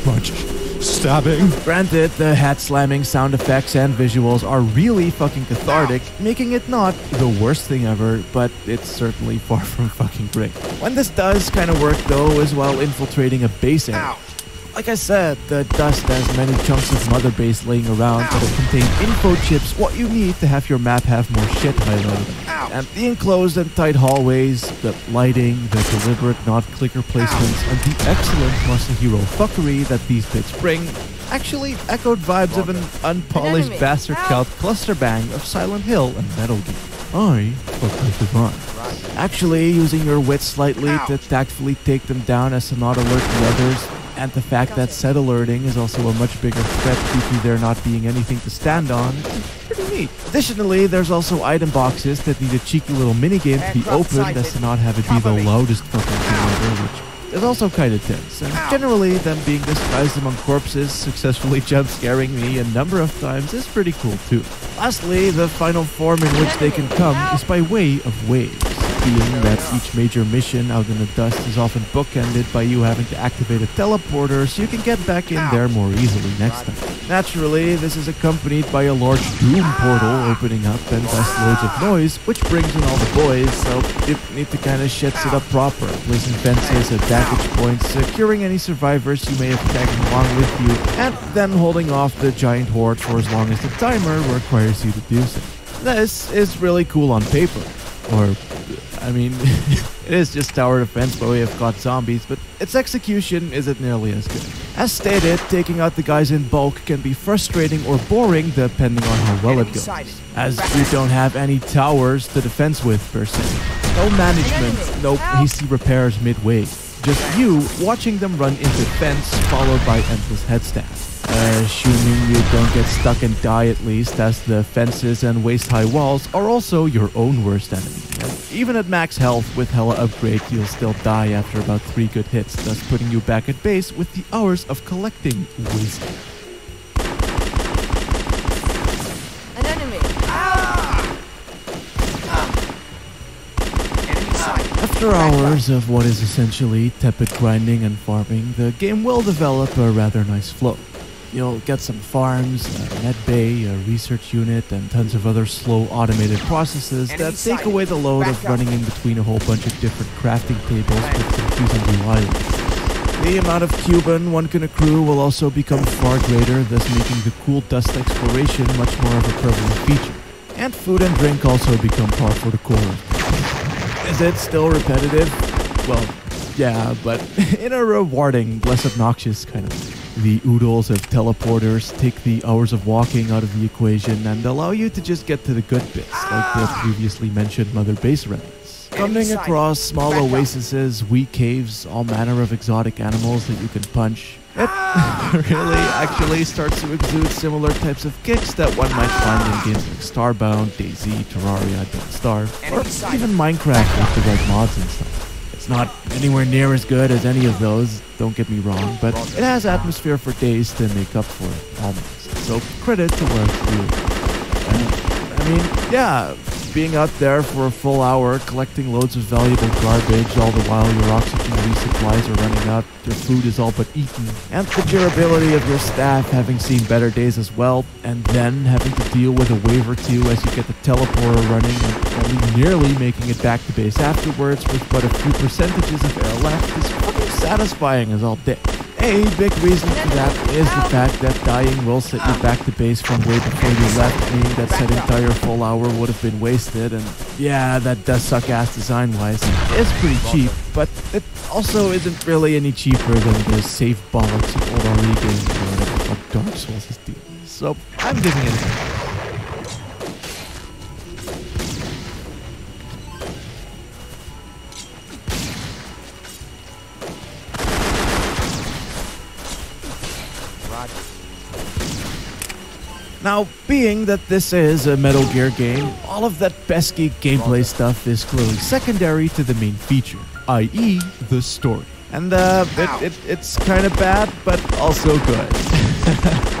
much stabbing. Granted, the hat slamming sound effects and visuals are really fucking cathartic, making it not the worst thing ever, but it's certainly far from fucking great. When this does kind of work though, is while infiltrating a base area. Like I said, the dust has many chunks of mother base laying around that'll contain info chips, what you need to have your map have more shit highlighted. And the enclosed and tight hallways, the lighting, the deliberate not clicker placements, and the excellent muscle hero fuckery that these bits bring actually echoed vibes of an unpolished bastard called cluster bang of Silent Hill and Metal Gear. I fuck with the vibe. Actually, using your wits slightly to tactfully take them down as to not alert the others, and the fact that said alerting is also a much bigger threat due to there not being anything to stand on, is pretty neat. Additionally, there's also item boxes that need a cheeky little minigame to be opened as to not have it be the loudest fucking thing ever, which is also kind of tense. And generally, them being disguised among corpses, successfully jump scaring me a number of times is pretty cool too. Lastly, the final form in which they can come is by way of waves. Being that each major mission out in the dust is often bookended by you having to activate a teleporter so you can get back in there more easily next time. Naturally, this is accompanied by a large doom portal opening up and thus loads of noise, which brings in all the boys, so you need to kinda shit it up proper, placing fences at vantage points, securing any survivors you may have tagged along with you, and then holding off the giant horde for as long as the timer requires you to do so. This is really cool on paper, or I mean, it is just tower defense by way of caught zombies, but its execution isn't nearly as good. As stated, taking out the guys in bulk can be frustrating or boring depending on how well it goes, as you don't have any towers to defense with per se. No management, no hasty repairs midway. Just you watching them run into fence followed by endless headstabs. Assuming you don't get stuck and die at least, as the fences and waist-high walls are also your own worst enemy. And even at max health with hella upgrade, you'll still die after about 3 good hits, thus putting you back at base with the hours of collecting wasted. An enemy. After hours of what is essentially tepid grinding and farming, the game will develop a rather nice flow. You'll get some farms, a med bay, a research unit, and tons of other slow automated processes that take away the load of running in between a whole bunch of different crafting tables with confusing new items. The amount of Cuban one can accrue will also become far greater, thus making the cool dust exploration much more of a prevalent feature. And food and drink also become par for the course. Is it still repetitive? Well, yeah, but in a rewarding, less obnoxious kind of way. The oodles of teleporters take the hours of walking out of the equation and allow you to just get to the good bits, like the previously mentioned Mother Base remnants. Coming across small oases, weak caves, all manner of exotic animals that you can punch. It really actually starts to exude similar types of kicks that one might find in games like Starbound, DayZ, Terraria, Don't Starve, or even Minecraft with the right mods and stuff. It's not anywhere near as good as any of those, don't get me wrong, but it has atmosphere for days to make up for it, almost. So credit to where it's due. And, I mean, yeah, being out there for a full hour, collecting loads of valuable garbage, all the while your oxygen resupplies are running out, your food is all but eaten, and the durability of your staff having seen better days as well, and then having to deal with a wave or two as you get the teleporter running and only nearly making it back to base afterwards with but a few percentages of air left is fucking satisfying as all day. A big reason for that is the fact that dying will set you back to base from way before you left, meaning that said entire full hour would have been wasted, and yeah, that does suck ass design-wise. It's pretty cheap, but it also isn't really any cheaper than the safe bollocks of old RE games or whatever the fuck Dark Souls is doing. So, I'm giving it a Now, being that this is a Metal Gear game, all of that pesky gameplay stuff is clearly secondary to the main feature, i.e. the story. And it's kind of bad, but also good.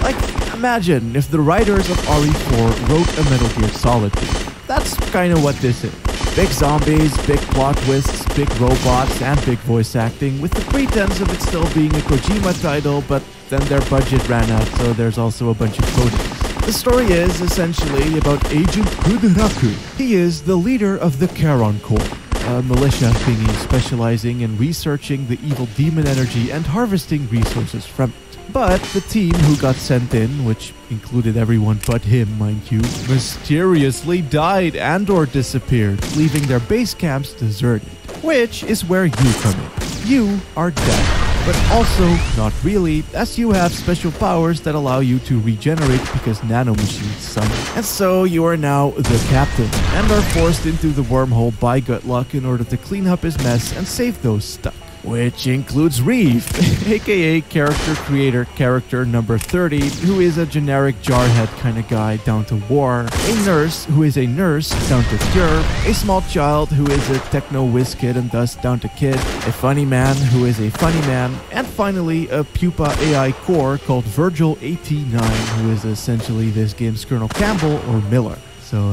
Like, imagine if the writers of RE4 wrote a Metal Gear Solid game. That's kind of what this is. Big zombies, big plot twists, big robots, and big voice acting, with the pretense of it still being a Kojima title, but then their budget ran out, so there's also a bunch of codings. The story is essentially about Agent Kudaraku. He is the leader of the Charon Corps, a militia thingy specializing in researching the evil demon energy and harvesting resources from it. But the team who got sent in, which included everyone but him, mind you, mysteriously died and or disappeared, leaving their base camps deserted. Which is where you come in. You are dead. But also, not really, as you have special powers that allow you to regenerate because nanomachines suck. And so you are now the captain, and are forced into the wormhole by Gutluck in order to clean up his mess and save those stuck. Which includes Reeve, aka character creator character number 30, who is a generic jarhead kind of guy down to war, a nurse who is a nurse down to cure, a small child who is a techno whiz kid and thus down to kid, a funny man who is a funny man, and finally a pupa AI core called Virgil89, who is essentially this game's Colonel Campbell or Miller. So,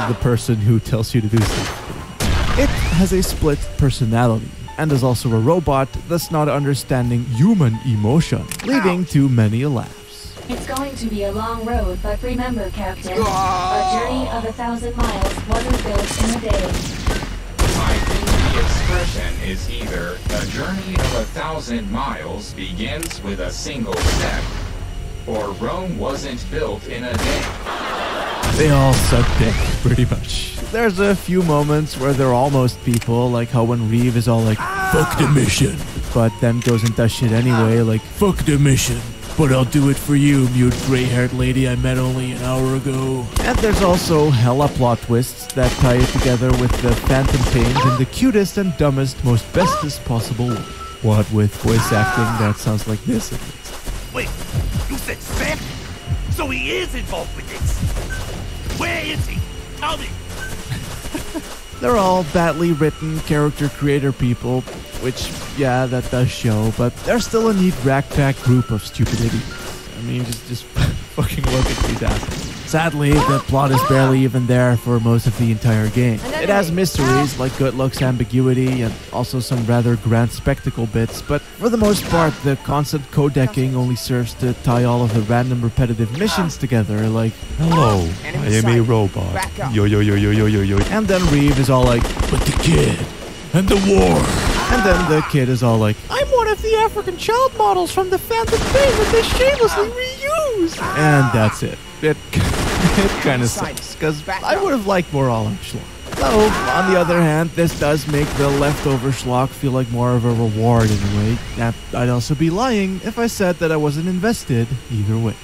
the person who tells you to do something. It has a split personality, and is also a robot, thus not understanding human emotion, leading to many laughs. It's going to be a long road, but remember, Captain, a journey of 1,000 miles wasn't built in a day. I think the expression is either a journey of 1,000 miles begins with a single step, or Rome wasn't built in a day. They all suck dick, pretty much. There's a few moments where they're almost people, like how when Reeve is all like, fuck the mission, but then goes and does shit anyway, like, fuck the mission, but I'll do it for you, mute gray-haired lady I met only an hour ago. And there's also hella plot twists that tie it together with the phantom pains in the cutest and dumbest, most bestest possible way. What with voice acting that sounds like this at least. Wait, you said Sam? So he is involved with this? Where is he? Tell me! They're all badly written character creator people, which, yeah, that does show, but they're still a neat ragtag group of stupid idiots. I mean, just fucking look at these assholes. Sadly, the plot is barely even there for most of the entire game. It has mysteries like Gutluck's ambiguity and also some rather grand spectacle bits, but for the most part, the constant codecking only serves to tie all of the random repetitive missions together, like, hello, I am a robot, yo yo yo yo yo yo yo. And then Reeve is all like, but the kid, and the war. And then the kid is all like, I'm one of the African child models from the Phantom Pain that they shamelessly reused. And that's it. It kind of sucks, because I would have liked more All-Out Schlong. Though, on the other hand, this does make the leftover schlock feel like more of a reward in a way. And I'd also be lying if I said that I wasn't invested either way.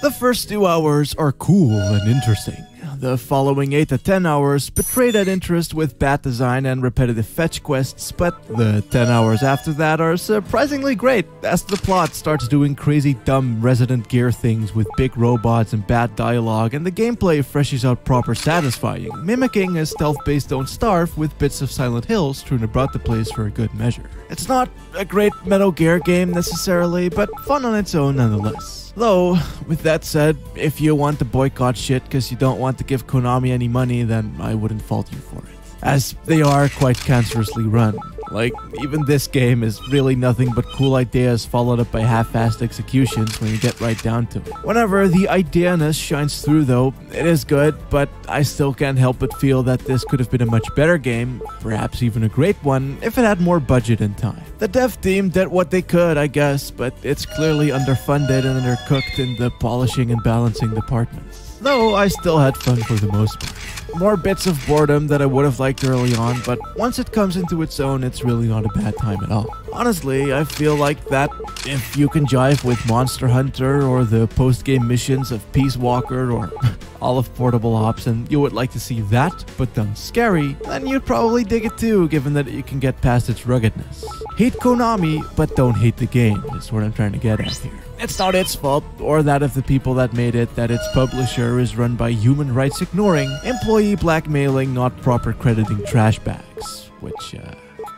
The first 2 hours are cool and interesting. The following 8 to 10 hours betray that interest with bad design and repetitive fetch quests, but the 10 hours after that are surprisingly great as the plot starts doing crazy dumb Resident Gear things with big robots and bad dialogue, and the gameplay freshes out proper satisfying, mimicking a stealth-based Don't Starve with bits of Silent Hill strewn about the place for a good measure. It's not a great Metal Gear game necessarily, but fun on its own nonetheless. Though, with that said, if you want to boycott shit because you don't want to give Konami any money, then I wouldn't fault you for it. As they are quite cancerously run. Like, even this game is really nothing but cool ideas followed up by half-assed executions when you get right down to it. Whenever the idea-ness shines through though, it is good, but I still can't help but feel that this could have been a much better game, perhaps even a great one, if it had more budget and time. The dev team did what they could, I guess, but it's clearly underfunded and undercooked in the polishing and balancing departments. Though I still had fun for the most part. More bits of boredom that I would have liked early on, but once it comes into its own, it's really not a bad time at all. Honestly, I feel like that if you can jive with Monster Hunter or the post-game missions of Peace Walker or all of Portable Ops and you would like to see that, but done scary, then you'd probably dig it too, given that you can get past its ruggedness. Hate Konami, but don't hate the game, is what I'm trying to get at here. It's not its fault, or that of the people that made it, that its publisher is run by human rights ignoring, employee blackmailing, not proper crediting trash bags, which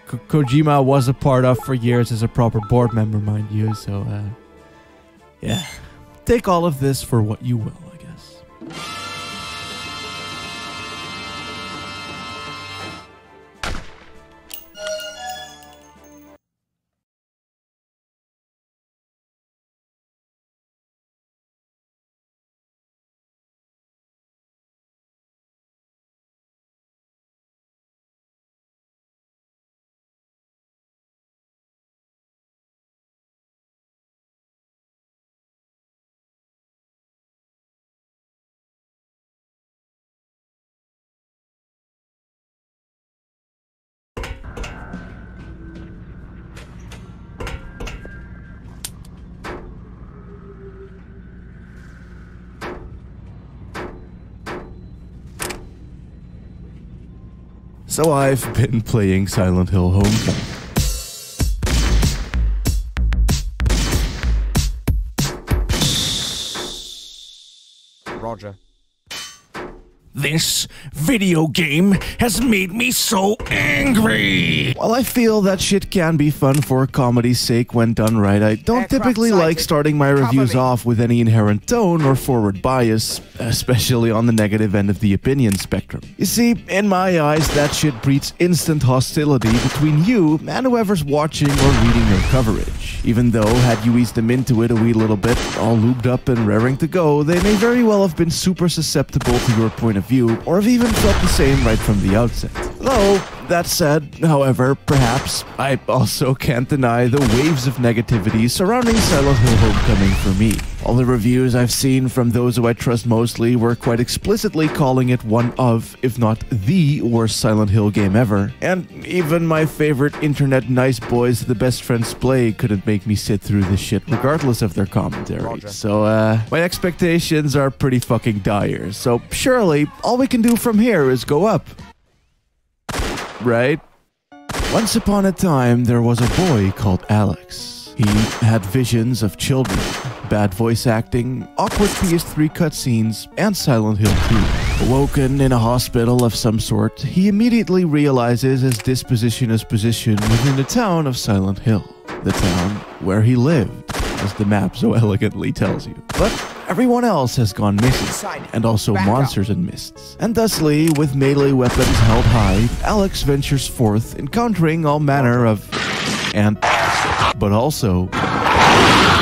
Kojima was a part of for years as a proper board member, mind you, so yeah. Take all of this for what you will, I guess. So I've been playing Silent Hill Homecoming. Roger. This video game has made me so angry. While I feel that shit can be fun for comedy's sake when done right, I don't typically like starting my reviews off with any inherent tone or forward bias, especially on the negative end of the opinion spectrum. You see, in my eyes, that shit breeds instant hostility between you and whoever's watching or reading your coverage. Even though, had you eased them into it a wee little bit, all lubed up and raring to go, they may very well have been super susceptible to your point of view, or have even felt the same right from the outset. Though, that said, however, perhaps, I also can't deny the waves of negativity surrounding Silent Hill Homecoming for me. All the reviews I've seen from those who I trust mostly were quite explicitly calling it one of, if not the worst Silent Hill game ever, and even my favorite internet nice boys The Best Friends Play couldn't make me sit through this shit regardless of their commentary. Roger. So, my expectations are pretty fucking dire, so surely, all we can do from here is go up. Right? Once upon a time, there was a boy called Alex. He had visions of children, bad voice acting, awkward PS3 cutscenes, and Silent Hill 2. Awoken in a hospital of some sort, he immediately realizes his disposition is positioned within the town of Silent Hill, the town where he lived, as the map so elegantly tells you. But everyone else has gone missing, and also monsters and mists. And thusly, with melee weapons held high, Alex ventures forth, encountering all manner of... but also...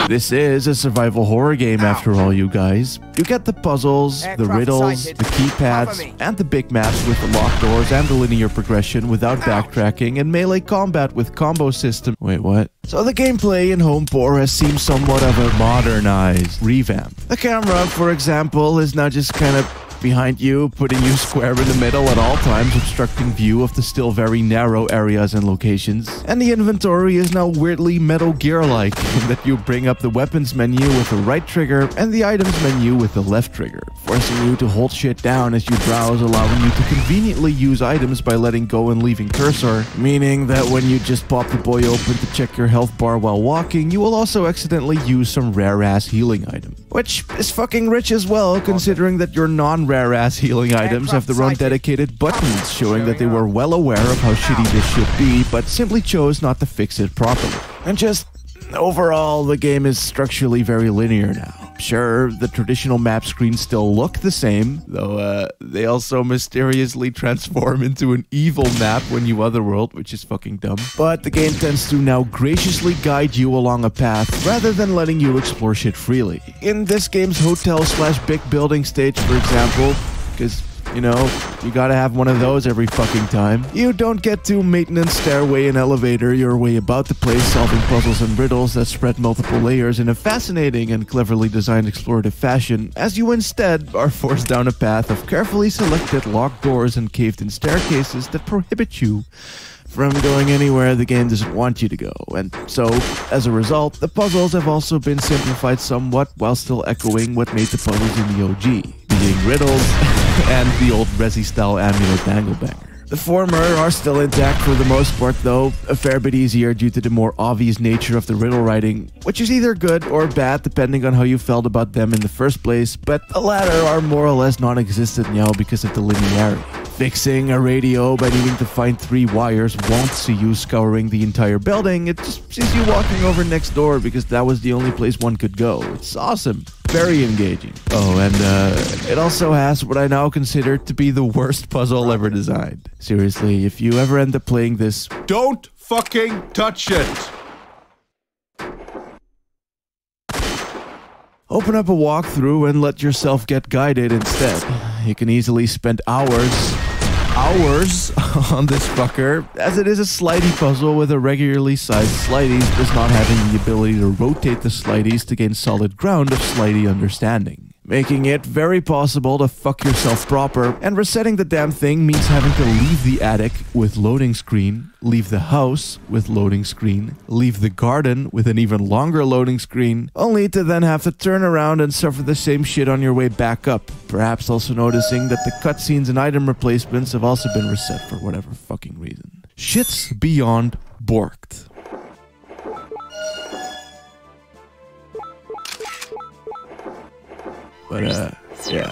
This is a survival horror game after all, you guys. You get the puzzles, the riddles, the keypads, and the big maps with the locked doors and the linear progression without backtracking, and melee combat with combo system. Wait, what? So the gameplay in Home 4 has seen somewhat of a modernized revamp. The camera, for example, is now just kind of behind you, putting you square in the middle at all times, obstructing view of the still very narrow areas and locations. And the inventory is now weirdly Metal Gear-like, in that you bring up the weapons menu with the right trigger and the items menu with the left trigger, forcing you to hold shit down as you browse, allowing you to conveniently use items by letting go and leaving cursor, meaning that when you just pop the boy open to check your health bar while walking, you will also accidentally use some rare-ass healing item. Which is fucking rich as well, considering that your non-rare-ass healing items have their own dedicated buttons, showing that they were well aware of how shitty this should be, but simply chose not to fix it properly. And just overall, the game is structurally very linear now. Sure, the traditional map screens still look the same, though they also mysteriously transform into an evil map when you otherworld, which is fucking dumb. But the game tends to now graciously guide you along a path, rather than letting you explore shit freely. In this game's hotel/big building stage, for example, because you know, you gotta have one of those every fucking time. You don't get to maintenance, stairway, and elevator your way about the place, solving puzzles and riddles that spread multiple layers in a fascinating and cleverly designed explorative fashion, as you instead are forced down a path of carefully selected locked doors and caved-in staircases that prohibit you from going anywhere the game doesn't want you to go. And so, as a result, the puzzles have also been simplified somewhat while still echoing what made the puzzles in the OG, being riddles and the old Resi-style amulet danglebanger. The former are still intact for the most part, though a fair bit easier due to the more obvious nature of the riddle writing, which is either good or bad depending on how you felt about them in the first place, but the latter are more or less non-existent now because of the linearity. Fixing a radio by needing to find 3 wires won't see you scouring the entire building, it just sees you walking over next door because that was the only place one could go. It's awesome. Very engaging. Oh, and it also has what I now consider to be the worst puzzle ever designed. Seriously, if you ever end up playing this, don't fucking touch it! Open up a walkthrough and let yourself get guided instead. You can easily spend hours on this fucker, as it is a slidey puzzle with irregularly sized slideys, thus not having the ability to rotate the slideys to gain solid ground of slidey understanding, making it very possible to fuck yourself proper, and resetting the damn thing means having to leave the attic with loading screen, leave the house with loading screen, leave the garden with an even longer loading screen, only to then have to turn around and suffer the same shit on your way back up, perhaps also noticing that the cutscenes and item replacements have also been reset for whatever fucking reason. Shit's beyond borked. But, yeah.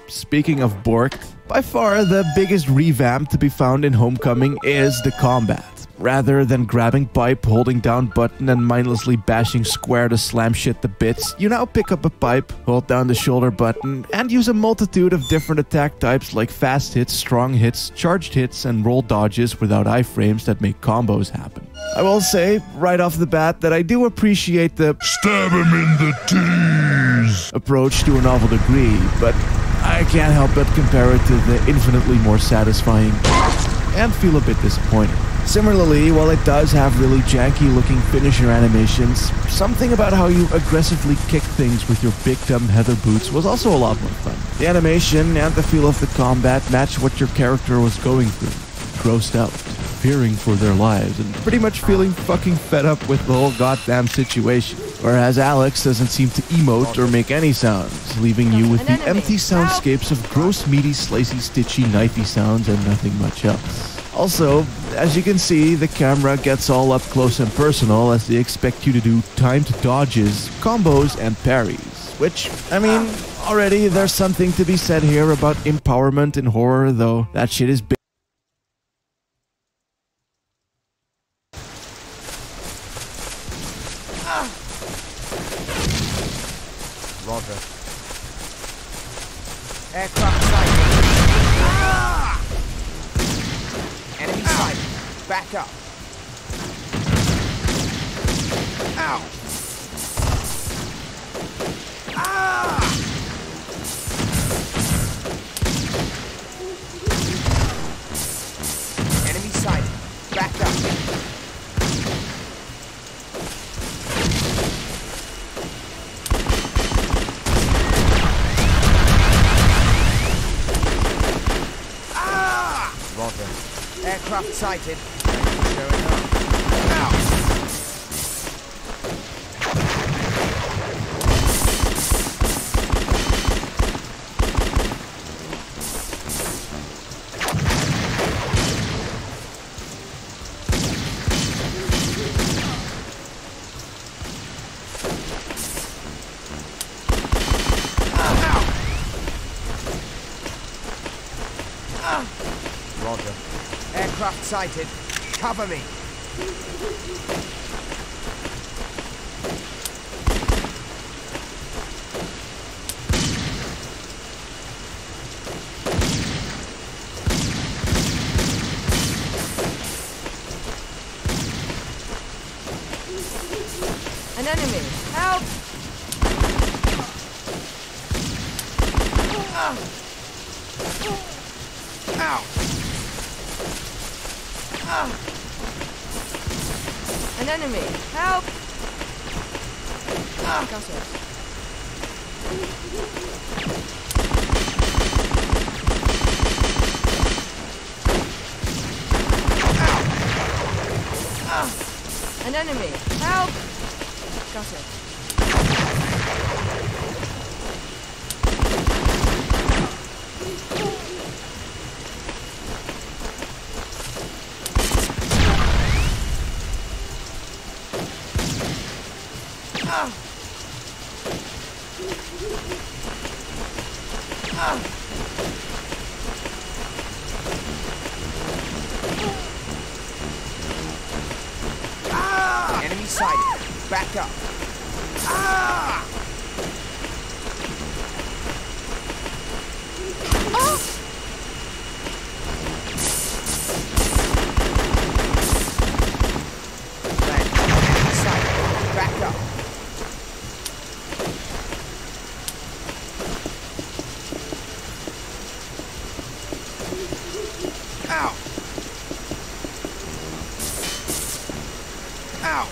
Speaking of borked, by far the biggest revamp to be found in Homecoming is the combat. Rather than grabbing pipe, holding down button, and mindlessly bashing square to slam shit to bits, you now pick up a pipe, hold down the shoulder button, and use a multitude of different attack types like fast hits, strong hits, charged hits, and roll dodges without iframes that make combos happen. I will say, right off the bat, that I do appreciate the stab him in the tease approach to a novel degree, but I can't help but compare it to the infinitely more satisfying and feel a bit disappointed. Similarly, while it does have really janky looking finisher animations, something about how you aggressively kick things with your big dumb heather boots was also a lot more fun. The animation and the feel of the combat match what your character was going through. Grossed out, fearing for their lives, and pretty much feeling fucking fed up with the whole goddamn situation. Whereas Alex doesn't seem to emote or make any sounds, leaving you with the empty soundscapes of gross, meaty, slicey, stitchy, knifey sounds and nothing much else. Also, as you can see, the camera gets all up close and personal as they expect you to do timed dodges, combos, and parries. Which, I mean, already there's something to be said here about empowerment in horror, though that shit is big. Roger. Aircraft sighted. Enemy sighted. Back up. Ow! Aircraft sighted. Showing up. Ow! Roger. Aircraft sighted. Cover me. An enemy! Help! Ow! An enemy! Help! Got it. An enemy! Help! Got it. Enemy sighted. Back up. Ah! Enemy sighted. Back up. Ow! Ow!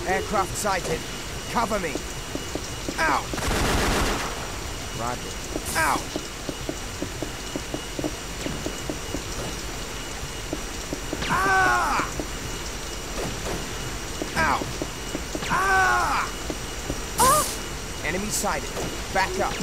Aircraft sighted. Cover me. Ow! Roger. Ow! Ah! Ow! Ah! Oh! Enemy sighted. Back up.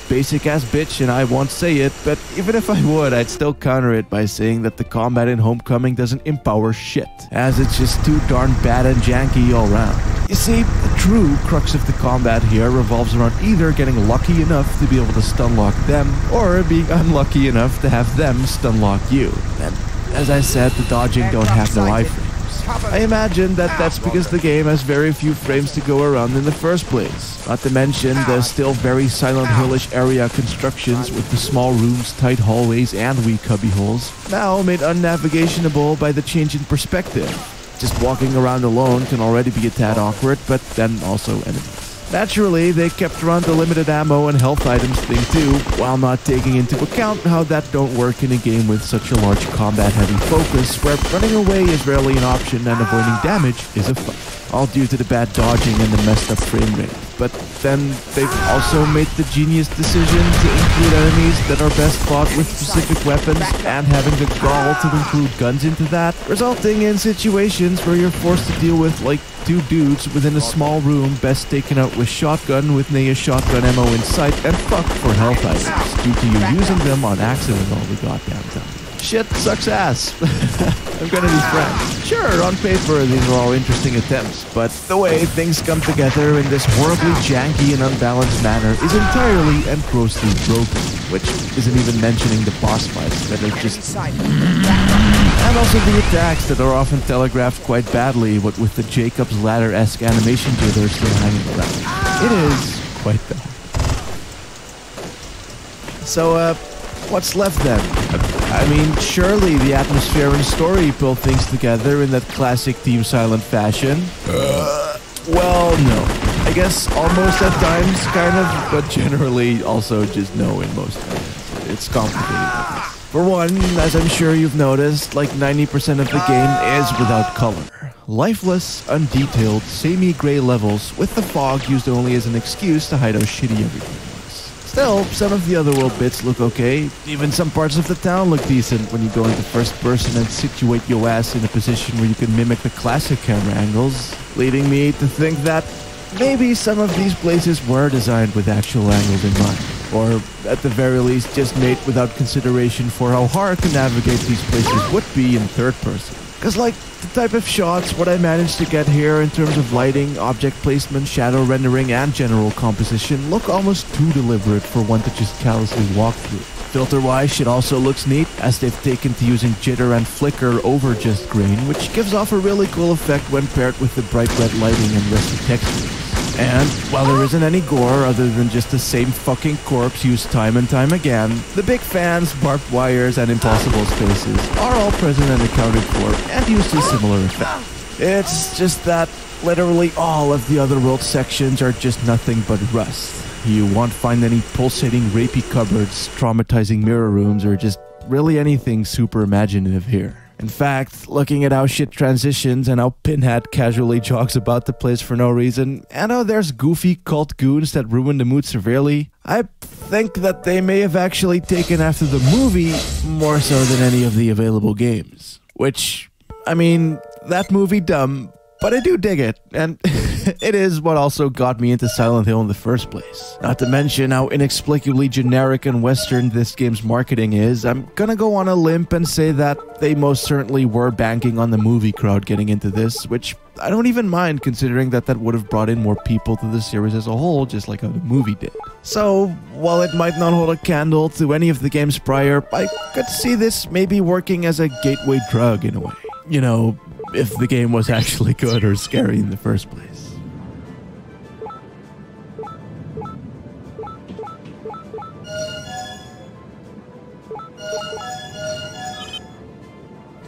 Basic ass bitch, and I won't say it, but even if I would, I'd still counter it by saying that the combat in Homecoming doesn't empower shit, as it's just too darn bad and janky all round. You see, the true crux of the combat here revolves around either getting lucky enough to be able to stunlock them, or being unlucky enough to have them stunlock you. And as I said, the dodging don't have no iframes. I imagine that that's because the game has very few frames to go around in the first place. Not to mention the still very Silent Hillish area constructions with the small rooms, tight hallways, and wee cubbyholes, now made unnavigationable by the change in perspective. Just walking around alone can already be a tad awkward, but then also enemies. Naturally, they kept around the limited ammo and health items thing too, while not taking into account how that don't work in a game with such a large combat-heavy focus, where running away is rarely an option and avoiding damage is a fight. All due to the bad dodging and the messed up frame rate. But then they've also made the genius decision to include enemies that are best fought with specific weapons and having the gall to include guns into that, resulting in situations where you're forced to deal with like two dudes within a small room best taken out with shotgun with nay a shotgun ammo in sight and fuck for health items due to you using them on accident all the goddamn time. Shit sucks ass. I'm gonna be frank. Sure, on paper these are all interesting attempts, but the way things come together in this horribly janky and unbalanced manner is entirely and grossly broken, which isn't even mentioning the boss fights that are just... and also the attacks that are often telegraphed quite badly, what with the Jacob's Ladder-esque animation jitter still hanging around. It is quite bad. So, what's left then? I mean, surely the atmosphere and story pull things together in that classic Team Silent fashion. Well, no. I guess almost at times, kind of, but generally also just no in most times. It's complicated. For one, as I'm sure you've noticed, like 90% of the game is without color. Lifeless, undetailed, samey-gray levels with the fog used only as an excuse to hide how shitty everything was. Still, some of the otherworld bits look okay. Even some parts of the town look decent when you go into first person and situate your ass in a position where you can mimic the classic camera angles, leading me to think that maybe some of these places were designed with actual angles in mind. Or, at the very least, just made without consideration for how hard to navigate these places would be in third person. Because, like, the type of shots, what I managed to get here in terms of lighting, object placement, shadow rendering, and general composition look almost too deliberate for one to just callously walk through. Filter-wise, shit also looks neat, as they've taken to using jitter and flicker over just grain, which gives off a really cool effect when paired with the bright red lighting and rusty textures. And, while there isn't any gore other than just the same fucking corpse used time and time again, the big fans, barbed wires, and impossible spaces are all present and accounted for, and used to similar effect. It's just that literally all of the otherworld sections are just nothing but rust. You won't find any pulsating rapey cupboards, traumatizing mirror rooms, or just really anything super imaginative here. In fact, looking at how shit transitions and how Pinhead casually jogs about the place for no reason, and how there's goofy cult goons that ruin the mood severely, I think that they may have actually taken after the movie more so than any of the available games. Which, I mean, that movie dumb, but I do dig it, and it is what also got me into Silent Hill in the first place. Not to mention how inexplicably generic and western this game's marketing is, I'm gonna go on a limb and say that they most certainly were banking on the movie crowd getting into this, which I don't even mind considering that would have brought in more people to the series as a whole, just like how the movie did. So, while it might not hold a candle to any of the games prior, I could see this maybe working as a gateway drug in a way. You know, if the game was actually good or scary in the first place.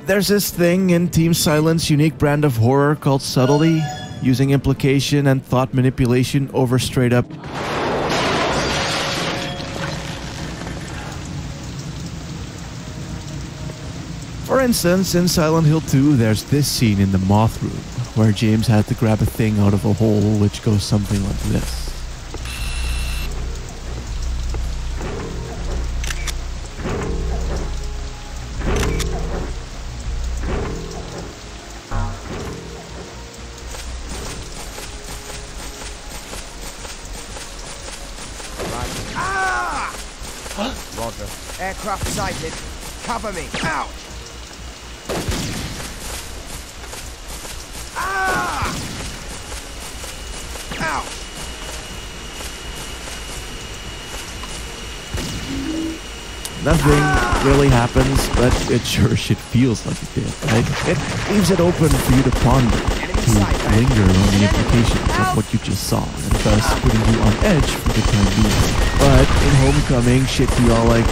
There's this thing in Team Silent's unique brand of horror called subtlety, using implication and thought manipulation over straight up. For instance, in Silent Hill 2, there's this scene in the moth room, where James had to grab a thing out of a hole, which goes something like this. Roger. Aircraft sighted. Cover me. Ouch! Ow! Nothing really happens, but it sure shit feels like it did, right? It leaves it open for you to ponder, to linger on the implications of what you just saw, and thus putting you on edge for the time being. But in Homecoming, shit be all like,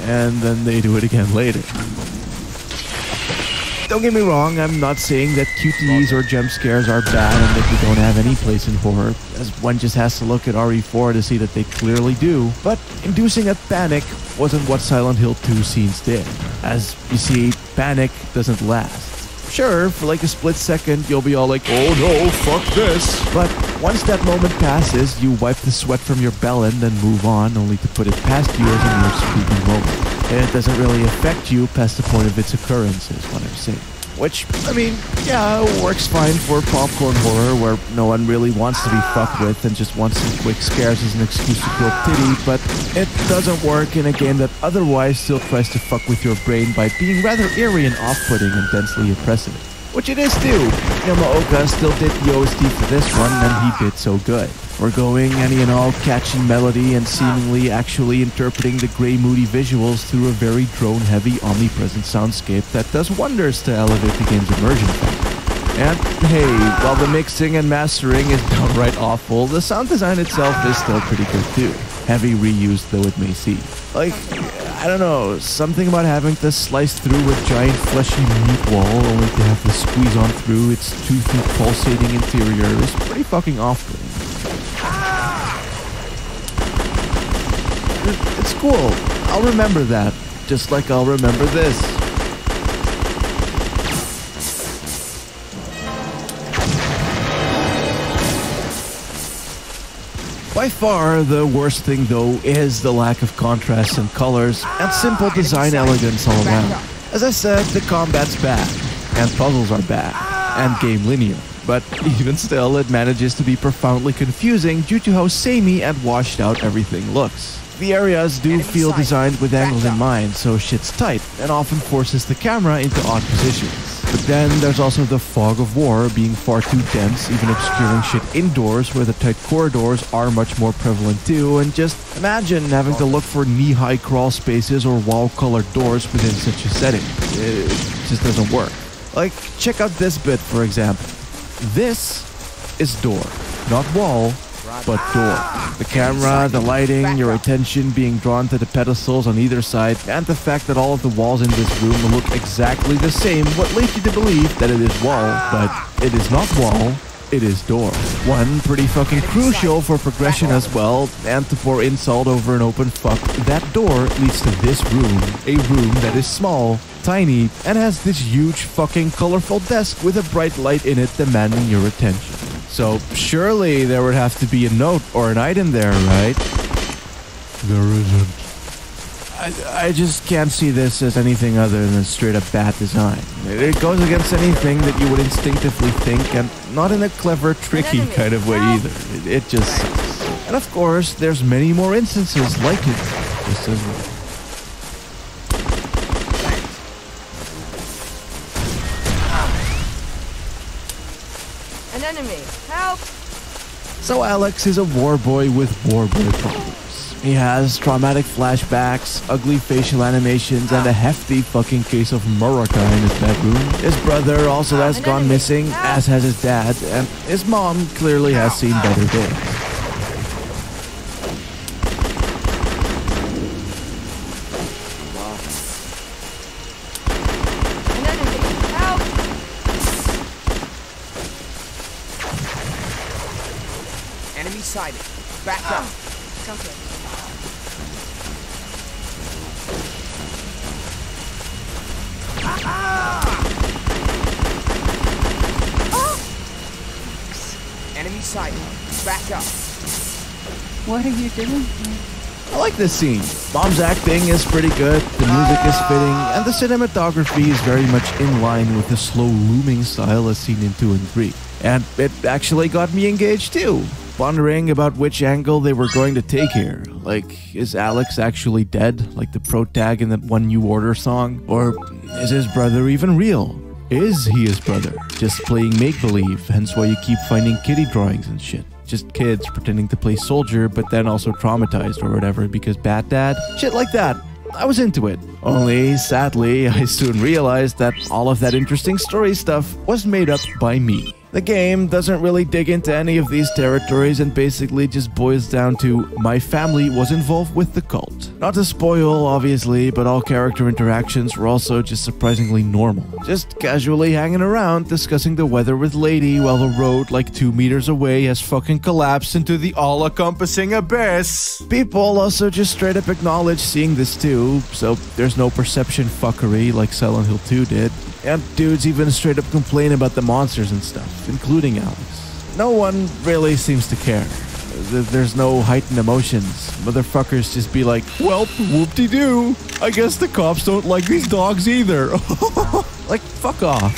and then they do it again later. Don't get me wrong, I'm not saying that QTEs or jump scares are bad and that they don't have any place in horror, as one just has to look at RE4 to see that they clearly do, but inducing a panic wasn't what Silent Hill 2 scenes did. As you see, panic doesn't last. Sure, for like a split second, you'll be all like, oh no, fuck this. But once that moment passes, you wipe the sweat from your belly and then move on, only to put it past you as a mere spooky moment. It doesn't really affect you past the point of its occurrence, is what I'm saying. Which, I mean, yeah, works fine for popcorn horror where no one really wants to be fucked with and just wants some quick scares as an excuse to feel pity, but it doesn't work in a game that otherwise still tries to fuck with your brain by being rather eerie and off-putting and densely oppressive. Which it is too. Yamaoka still did the OST for this one, and he did so good. Foregoing any and all catchy melody and seemingly actually interpreting the grey moody visuals through a very drone-heavy omnipresent soundscape that does wonders to elevate the game's immersion factor. And hey, while the mixing and mastering is downright awful, the sound design itself is still pretty good too. Heavy reuse though it may seem. Like, I I don't know, something about having to slice through a giant fleshy meat wall only to have to squeeze on through its toothy pulsating interior is pretty fucking off-putting. It's cool. I'll remember that, just like I'll remember this. By far, the worst thing though is the lack of contrast in colors and simple design elegance all around. As I said, the combat's bad, and puzzles are bad, and game linear. But even still, it manages to be profoundly confusing due to how samey and washed out everything looks. The areas do feel designed with angles in mind, so shit's tight, and often forces the camera into odd positions. But then there's also the fog of war being far too dense, even obscuring shit indoors where the tight corridors are much more prevalent too, and just imagine having to look for knee-high crawl spaces or wall-colored doors within such a setting. It just doesn't work. Like, check out this bit for example. This is door, not wall, but door. The camera, the lighting, your attention being drawn to the pedestals on either side, and the fact that all of the walls in this room look exactly the same, what leads you to believe that it is wall, but it is not wall, it is door. One pretty fucking crucial for progression as well, and to pour insult over an open fuck, that door leads to this room, a room that is small, tiny, and has this huge fucking colorful desk with a bright light in it demanding your attention. So surely there would have to be a note or an item there, right? There isn't. I just can't see this as anything other than straight up bad design. It goes against anything that you would instinctively think, and not in a clever, tricky kind of way either. It just sucks. And of course, there's many more instances like it, just as well. An enemy! Help! So Alex is a war boy with war boy problems. He has traumatic flashbacks, ugly facial animations, and a hefty fucking case of Murica in his bedroom. His brother also has gone missing, as has his dad, and his mom clearly has seen better days. Enemy sighted. Back up. Counter. Enemy sighted. Back up. What are you doing? I like this scene. Mom's acting is pretty good, the music is fitting, and the cinematography is very much in line with the slow looming style as seen in 2 and 3. And it actually got me engaged too, wondering about which angle they were going to take here. Like, is Alex actually dead, like the protag in that One New Order song? Or is his brother even real? Is he his brother? Just playing make-believe, hence why you keep finding kiddie drawings and shit. Just kids pretending to play soldier, but then also traumatized or whatever because bad dad? Shit like that. I was into it. Only, sadly, I soon realized that all of that interesting story stuff was made up by me. The game doesn't really dig into any of these territories and basically just boils down to my family was involved with the cult. Not to spoil, obviously, but all character interactions were also just surprisingly normal. Just casually hanging around, discussing the weather with Lady while the road like 2 meters away has fucking collapsed into the all-encompassing abyss. People also just straight up acknowledge seeing this too, so there's no perception fuckery like Silent Hill 2 did. And dudes even straight up complain about the monsters and stuff, including Alex. No one really seems to care. There's no heightened emotions. Motherfuckers just be like, well, whoop-de-doo. I guess the cops don't like these dogs either. Like, fuck off.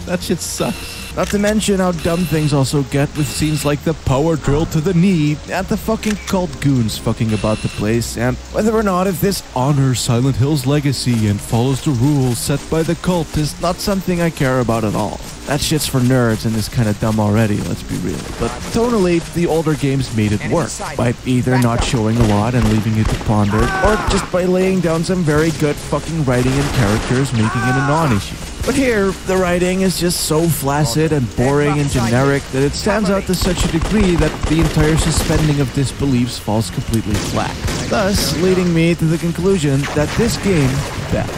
That shit sucks. Not to mention how dumb things also get with scenes like the power drill to the knee and the fucking cult goons fucking about the place, and whether or not if this honors Silent Hill's legacy and follows the rules set by the cult is not something I care about at all. That shit's for nerds and is kinda dumb already, let's be real. But tonally, the older games made it work, by either not showing a lot and leaving you to ponder, or just by laying down some very good fucking writing and characters making it a non-issue. But here, the writing is just so flaccid and boring and generic that it stands out to such a degree that the entire suspending of disbeliefs falls completely flat. Thus, leading me to the conclusion that this game is bad.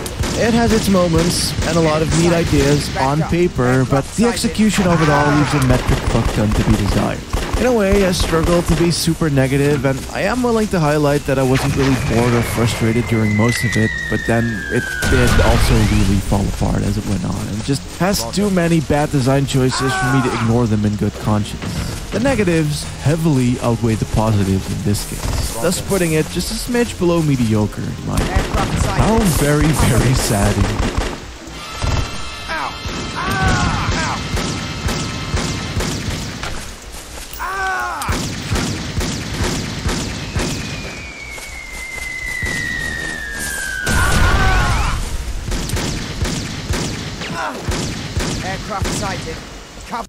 It has its moments and a lot of neat ideas on paper, but the execution of it all leaves a metric buck ton to be desired. In a way, I struggle to be super negative, and I am willing to highlight that I wasn't really bored or frustrated during most of it, but then it did also really fall apart as it went on, and just has too many bad design choices for me to ignore them in good conscience. The negatives heavily outweigh the positives in this case, thus putting it just a smidge below mediocre in my opinion. How very, very sad indeed. Aircraft sighted. Cover.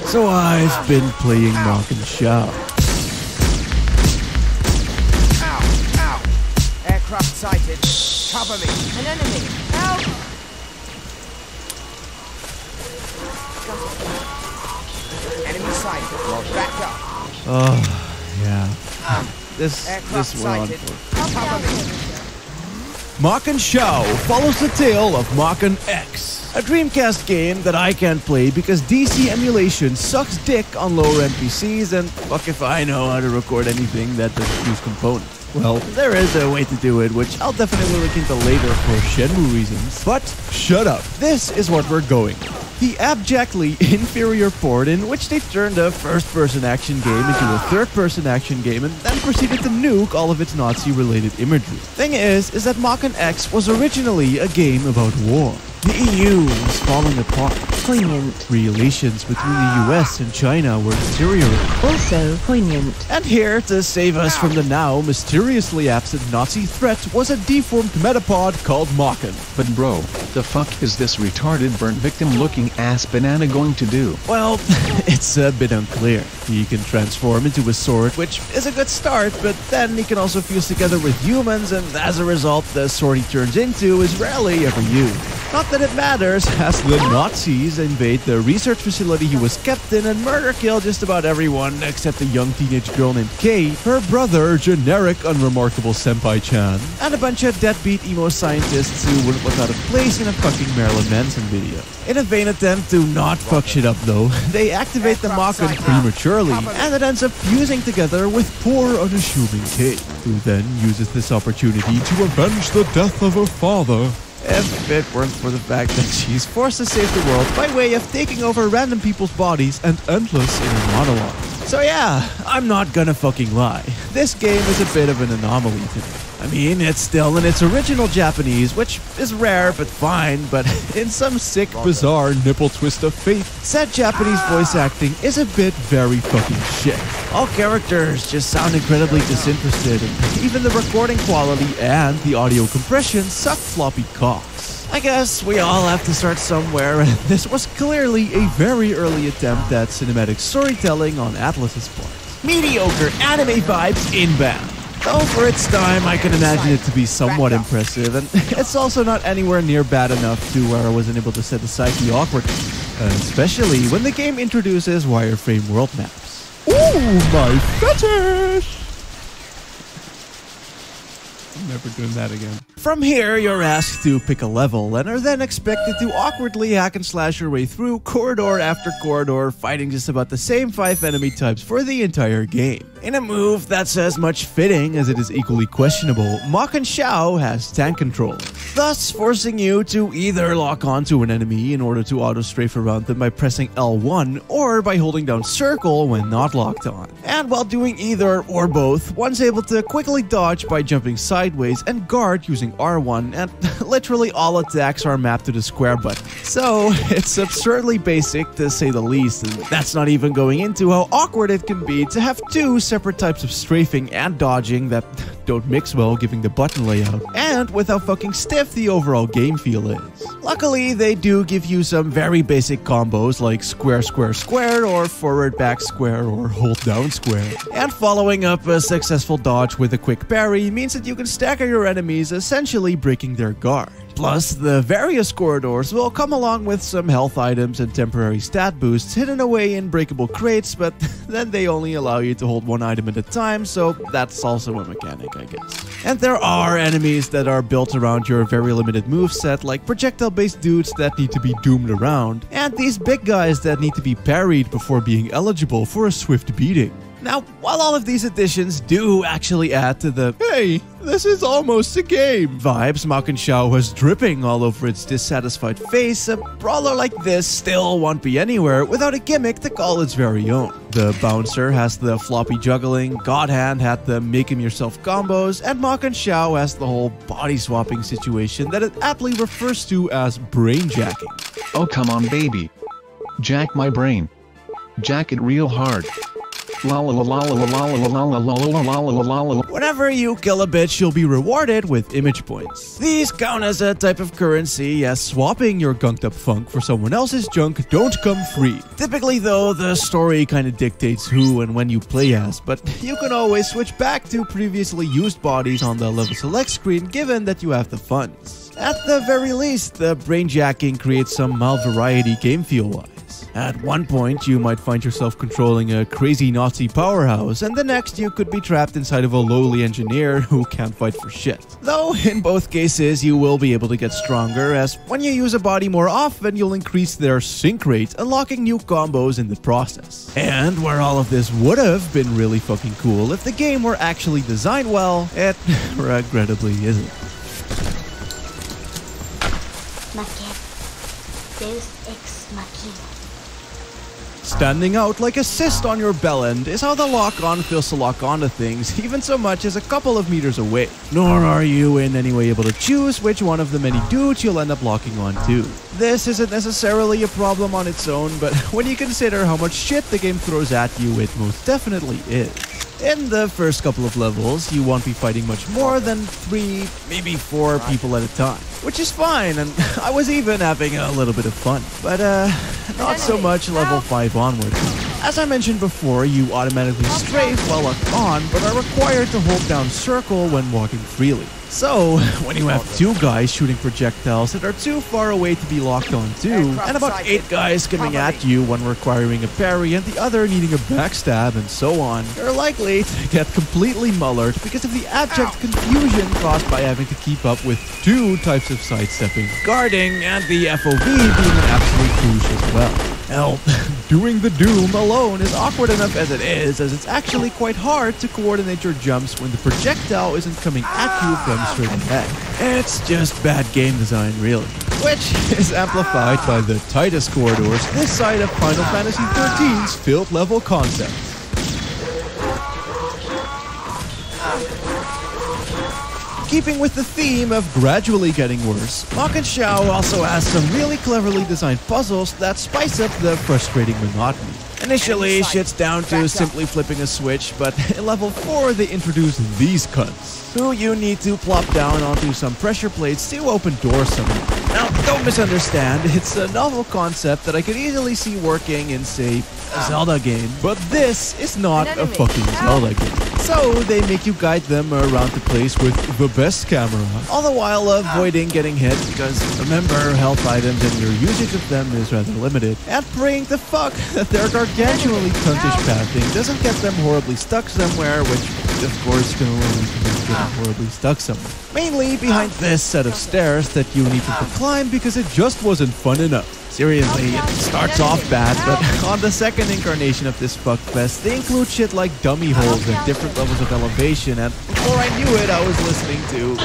So I've been playing Mock and Shout. Aircraft sighted. Cover me. An enemy. Help! Enemy sighted. Back up. Oh, yeah. This we're on for. Cover me. Mock and Shout follows the tale of Mock and X, a Dreamcast game that I can't play because DC emulation sucks dick on lower NPCs, and fuck if I know how to record anything that doesn't use components. Well, there is a way to do it, which I'll definitely look into later for Shenmue reasons. But shut up. This is what we're going with. The abjectly inferior port in which they've turned a first-person action game into a third-person action game and then proceeded to nuke all of its Nazi-related imagery. Thing is that Mock and X was originally a game about war. The EU was falling apart. Poignant. Relations between the US and China were deteriorating. Also poignant. And here to save us from the now mysteriously absent Nazi threat was a deformed metapod called Mocken. But bro, the fuck is this retarded burnt victim looking ass banana going to do? Well, it's a bit unclear. He can transform into a sword, which is a good start, but then he can also fuse together with humans, and as a result, the sword he turns into is rarely ever used. Not that it matters, as the Nazis invade the research facility he was kept in and kill just about everyone except a young teenage girl named Kay, her brother, generic unremarkable Senpai-chan, and a bunch of deadbeat emo scientists who wouldn't look out of place in a fucking Marilyn Manson video. In a vain attempt to not fuck shit up though, they activate the Machon prematurely, and it ends up fusing together with poor unassuming Kay, who then uses this opportunity to avenge the death of her father. If it weren't for the fact that she's forced to save the world by way of taking over random people's bodies and endless inner monologues. So yeah, I'm not gonna fucking lie. This game is a bit of an anomaly to me. I mean, it's still in its original Japanese, which is rare but fine, but in some sick, bizarre nipple twist of fate, said Japanese voice acting is a bit very fucking shit. All characters just sound incredibly disinterested, and even the recording quality and the audio compression suck floppy cocks. I guess we all have to start somewhere, and this was clearly a very early attempt at cinematic storytelling on Atlus's part. Mediocre anime vibes inbound. Though for its time, I can imagine it to be somewhat impressive, and it's also not anywhere near bad enough to where I wasn't able to set aside the awkwardness, especially when the game introduces wireframe world maps. Ooh, my fetish! I'm never doing that again. From here, you're asked to pick a level and are then expected to awkwardly hack and slash your way through corridor after corridor, fighting just about the same 5 enemy types for the entire game. In a move that's as much fitting as it is equally questionable, Machon Xiao has tank control, thus forcing you to either lock onto an enemy in order to auto-strafe around them by pressing L1 or by holding down circle when not locked on. And while doing either or both, one's able to quickly dodge by jumping sideways and guard using R1, and literally all attacks are mapped to the square button. So it's absurdly basic to say the least, and that's not even going into how awkward it can be to have 2 separate types of strafing and dodging that don't mix well given the button layout, and with how fucking stiff the overall game feel is. Luckily, they do give you some very basic combos like square square square or forward back square or hold down square. And following up a successful dodge with a quick parry means that you can stagger your enemies, essentially breaking their guard. Plus, the various corridors will come along with some health items and temporary stat boosts hidden away in breakable crates, but then they only allow you to hold one item at a time, so that's also a mechanic, I guess. And there are enemies that are built around your very limited moveset, like projectile-based dudes that need to be doomed around, and these big guys that need to be parried before being eligible for a swift beating. Now, while all of these additions do actually add to the "hey, this is almost a game" vibes Machon Xiao has dripping all over its dissatisfied face, a brawler like this still won't be anywhere without a gimmick to call its very own. The Bouncer has the floppy juggling, God Hand had the make him yourself combos, and Machon Xiao has the whole body swapping situation that it aptly refers to as brain jacking. Oh come on baby. Jack my brain. Jack it real hard. Whenever you kill a bitch, you'll be rewarded with image points. These count as a type of currency, as swapping your gunked up funk for someone else's junk don't come free. Typically though, the story kinda dictates who and when you play as, but you can always switch back to previously used bodies on the level select screen given that you have the funds. At the very least, the brain jacking creates some mild variety game feel-wise. At one point, you might find yourself controlling a crazy Nazi powerhouse, and the next you could be trapped inside of a lowly engineer who can't fight for shit. Though, in both cases, you will be able to get stronger, as when you use a body more often, you'll increase their sync rate, unlocking new combos in the process. And where all of this would have been really fucking cool if the game were actually designed well, it regrettably isn't. Deus ex machina. Standing out like a cyst on your bell end is how the lock-on feels to lock onto things even so much as a couple of meters away. Nor are you in any way able to choose which one of the many dudes you'll end up locking onto. This isn't necessarily a problem on its own, but when you consider how much shit the game throws at you, it most definitely is. In the first couple of levels, you won't be fighting much more than 3, maybe 4 people at a time, which is fine, and I was even having a little bit of fun. But not so much level 5 onward. As I mentioned before, you automatically strafe while locked on, but are required to hold down circle when walking freely. So, when you have 2 guys shooting projectiles that are too far away to be locked on to, and about 8 guys coming at you, one requiring a parry and the other needing a backstab and so on, you're likely to get completely mullered because of the abject confusion caused by having to keep up with 2 types of sidestepping, guarding, and the FOV being an absolute douche as well. Hell, doing the Doom alone is awkward enough as it is, as it's actually quite hard to coordinate your jumps when the projectile isn't coming at you from straight ahead. It's just bad game design, really. Which is amplified by the tightest corridors this side of Final Fantasy XIII's field level concept. Keeping with the theme of gradually getting worse, Mach & Xiao also has some really cleverly designed puzzles that spice up the frustrating monotony. Initially, shit's down to simply flipping a switch, but in level 4 they introduce these cunts, who you need to plop down onto some pressure plates to open doors somehow. Now, don't misunderstand, it's a novel concept that I could easily see working in, say, a Zelda game, but this is not a fucking Zelda game. So, they make you guide them around the place with the best camera, all the while avoiding getting hit, because remember, health items and your usage of them is rather limited, and praying to fuck that their gargantuanly cuntish pathing doesn't get them horribly stuck somewhere, which, of course, can only get them horribly stuck somewhere. Mainly behind this set of stairs that you need to climb because it just wasn't fun enough. Seriously, it starts off bad, but on the second incarnation of this fuckfest, they include shit like dummy holes and different levels of elevation, and before I knew it, I was listening to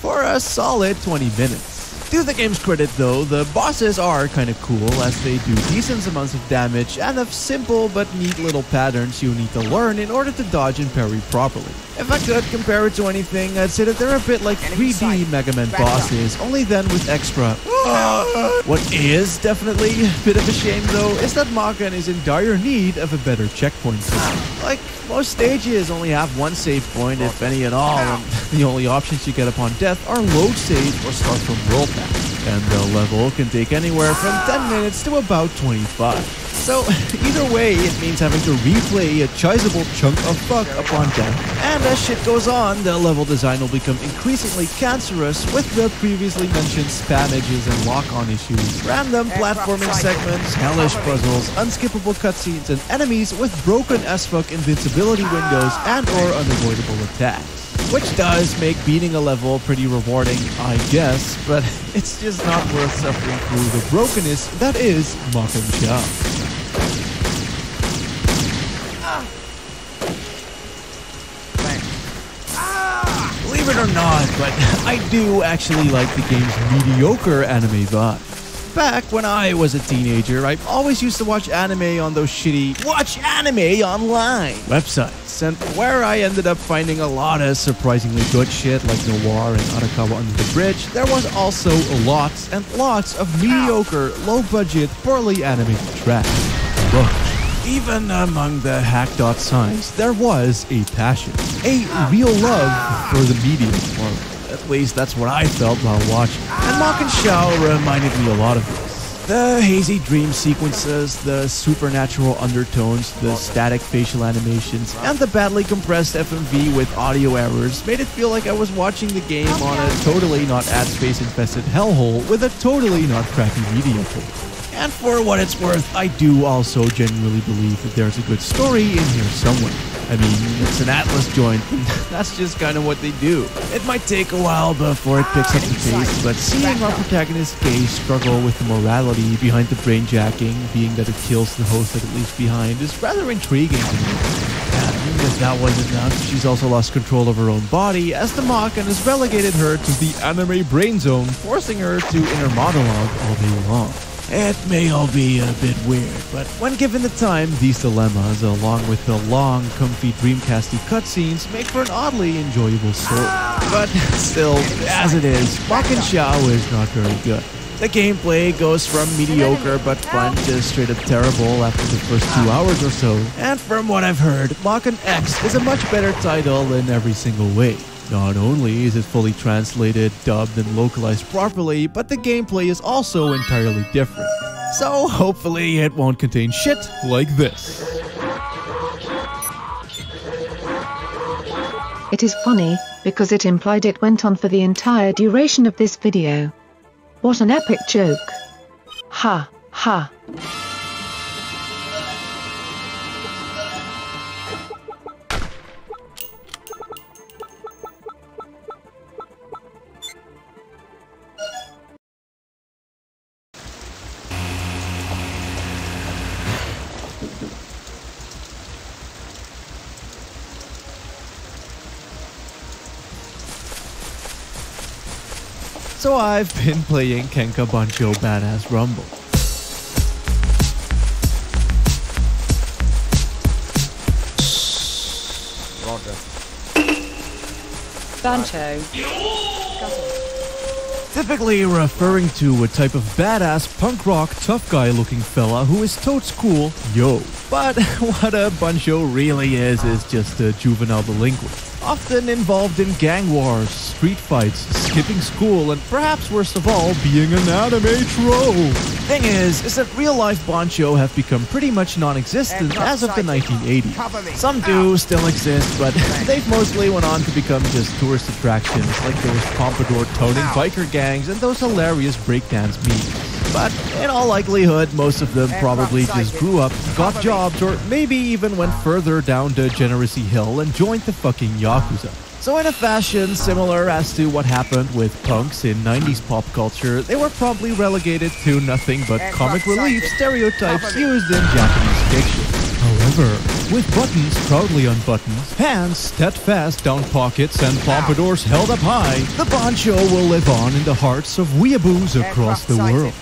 for a solid 20 minutes. To the game's credit though, the bosses are kinda cool as they do decent amounts of damage and have simple but neat little patterns you need to learn in order to dodge and parry properly. If I could compare it to anything, I'd say that they're a bit like 3D Mega Man bosses, only then with extra. What is definitely a bit of a shame though, is that Makan is in dire need of a better checkpoint system. Like, most stages only have one save point, if any at all, and the only options you get upon death are load save or start from world map. And the level can take anywhere from 10 minutes to about 25. So, either way, it means having to replay a sizable chunk of fuck upon death. And as shit goes on, the level design will become increasingly cancerous with the previously mentioned spam edges and lock-on issues, random platforming segments, hellish puzzles, unskippable cutscenes, and enemies with broken as fuck invincibility windows and or unavoidable attacks. Which does make beating a level pretty rewarding, I guess, but it's just not worth suffering through the brokenness that is Mach & Xiao. Believe it or not, but I do actually like the game's mediocre anime vibe. Back when I was a teenager, I always used to watch anime on those shitty watch anime online websites, and where I ended up finding a lot of surprisingly good shit like Noir and Arakawa Under the Bridge, there was also lots and lots of mediocre, low-budget, poorly animated trash. Look, even among the hack-dot signs, there was a passion, a real love for the medium, or at least that's what I felt while watching. And Mach & Xiao reminded me a lot of this. The hazy dream sequences, the supernatural undertones, the static facial animations, and the badly compressed FMV with audio errors made it feel like I was watching the game on a totally not ad space infested hellhole with a totally not crappy media player. And for what it's worth, I do also genuinely believe that there's a good story in here somewhere. I mean, it's an Atlas joint, and that's just kind of what they do. It might take a while before it picks up the pace, but seeing our protagonist Kay struggle with the morality behind the brainjacking, being that it kills the host that it leaves behind, is rather intriguing to me. And if that wasn't enough, she's also lost control of her own body, as the Mach and has relegated her to the anime brain zone, forcing her to inner monologue all day long. It may all be a bit weird, but when given the time, these dilemmas, along with the long, comfy Dreamcasty cutscenes, make for an oddly enjoyable story. But still, as it is, Mach & Xiao is not very good. The gameplay goes from mediocre but fun to straight up terrible after the first 2 hours or so, and from what I've heard, Mach & X is a much better title in every single way. Not only is it fully translated, dubbed, and localized properly, but the gameplay is also entirely different. So hopefully it won't contain shit like this. It is funny, because it implied it went on for the entire duration of this video. What an epic joke. Ha, ha. So I've been playing Kenka Bancho Badass Rumble. Roger. Bancho. Typically referring to a type of badass punk rock tough guy looking fella who is totes cool, yo. But what a Bancho really is just a juvenile delinquent. Often involved in gang wars, street fights, skipping school, and perhaps worst of all, being an anime troll. Thing is that real-life Bancho have become pretty much non-existent as of the 1980s. Some do still exist, but they've mostly went on to become just tourist attractions like those pompadour-toting biker gangs and those hilarious breakdance memes. But in all likelihood, most of them probably just grew up, got jobs, or maybe even went further down Degeneracy Hill and joined the fucking Yakuza. So in a fashion similar as to what happened with punks in 90s pop culture, they were probably relegated to nothing but comic relief stereotypes used in Japanese fiction. However, with buttons proudly unbuttoned, hands steadfast down pockets, and pompadours held up high, the Bancho will live on in the hearts of weeaboos across the world.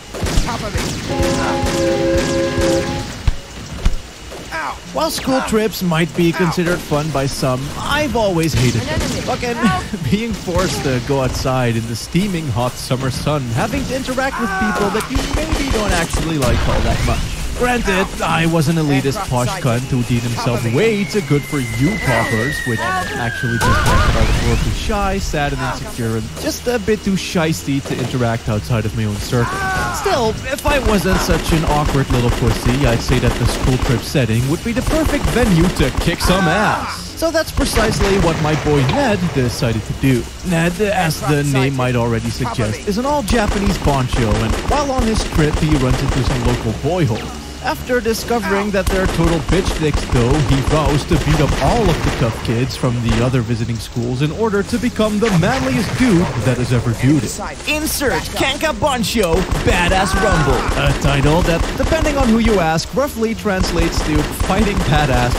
While school trips might be considered fun by some, I've always hated them. Fucking being forced to go outside in the steaming hot summer sun, having to interact with people that you maybe don't actually like all that much. Granted, I was an elitist posh cunt who deemed himself way too good for you poppers, which actually just meant that I was horribly shy, sad, and insecure, and just a bit too shysty to interact outside of my own circle. Still, if I wasn't such an awkward little pussy, I'd say that the school trip setting would be the perfect venue to kick some ass. So that's precisely what my boy Ned decided to do. Ned, as the name might already suggest, is an all-Japanese Bancho, and while on his trip he runs into some local boyholes. After discovering that they're total bitch dicks though, he vows to beat up all of the tough kids from the other visiting schools in order to become the manliest dude that has ever duded. Insert Kenka Bancho Badass Rumble, a title that, depending on who you ask, roughly translates to Fighting Badass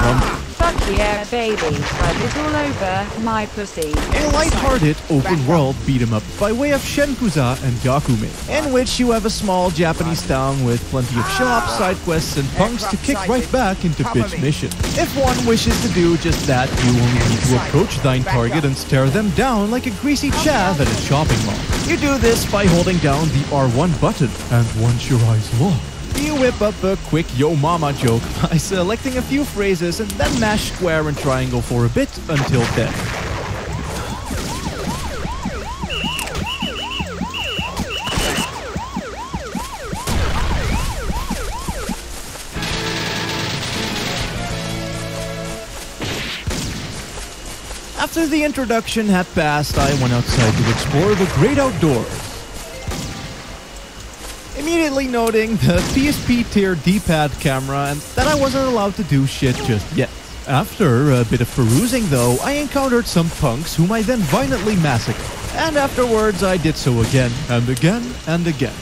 Rumble. Fuck yeah, baby. Rub it all over my pussy. A light-hearted, open-world beat-em-up by way of Shenkuza and Yakume, in which you have a small Japanese town with plenty of shops, side quests, and punks to kick right back into bitch mission. If one wishes to do just that, you only need to approach thine target and stare them down like a greasy chav at a shopping mall. You do this by holding down the R1 button, and once your eyes lock, you whip up a quick yo mama joke by selecting a few phrases and then mash square and triangle for a bit until death. After the introduction had passed, I went outside to explore the great outdoors. Immediately noting the PSP tier D-pad camera and that I wasn't allowed to do shit just yet. After a bit of perusing though, I encountered some punks whom I then violently massacred. And afterwards I did so again, and again, and again.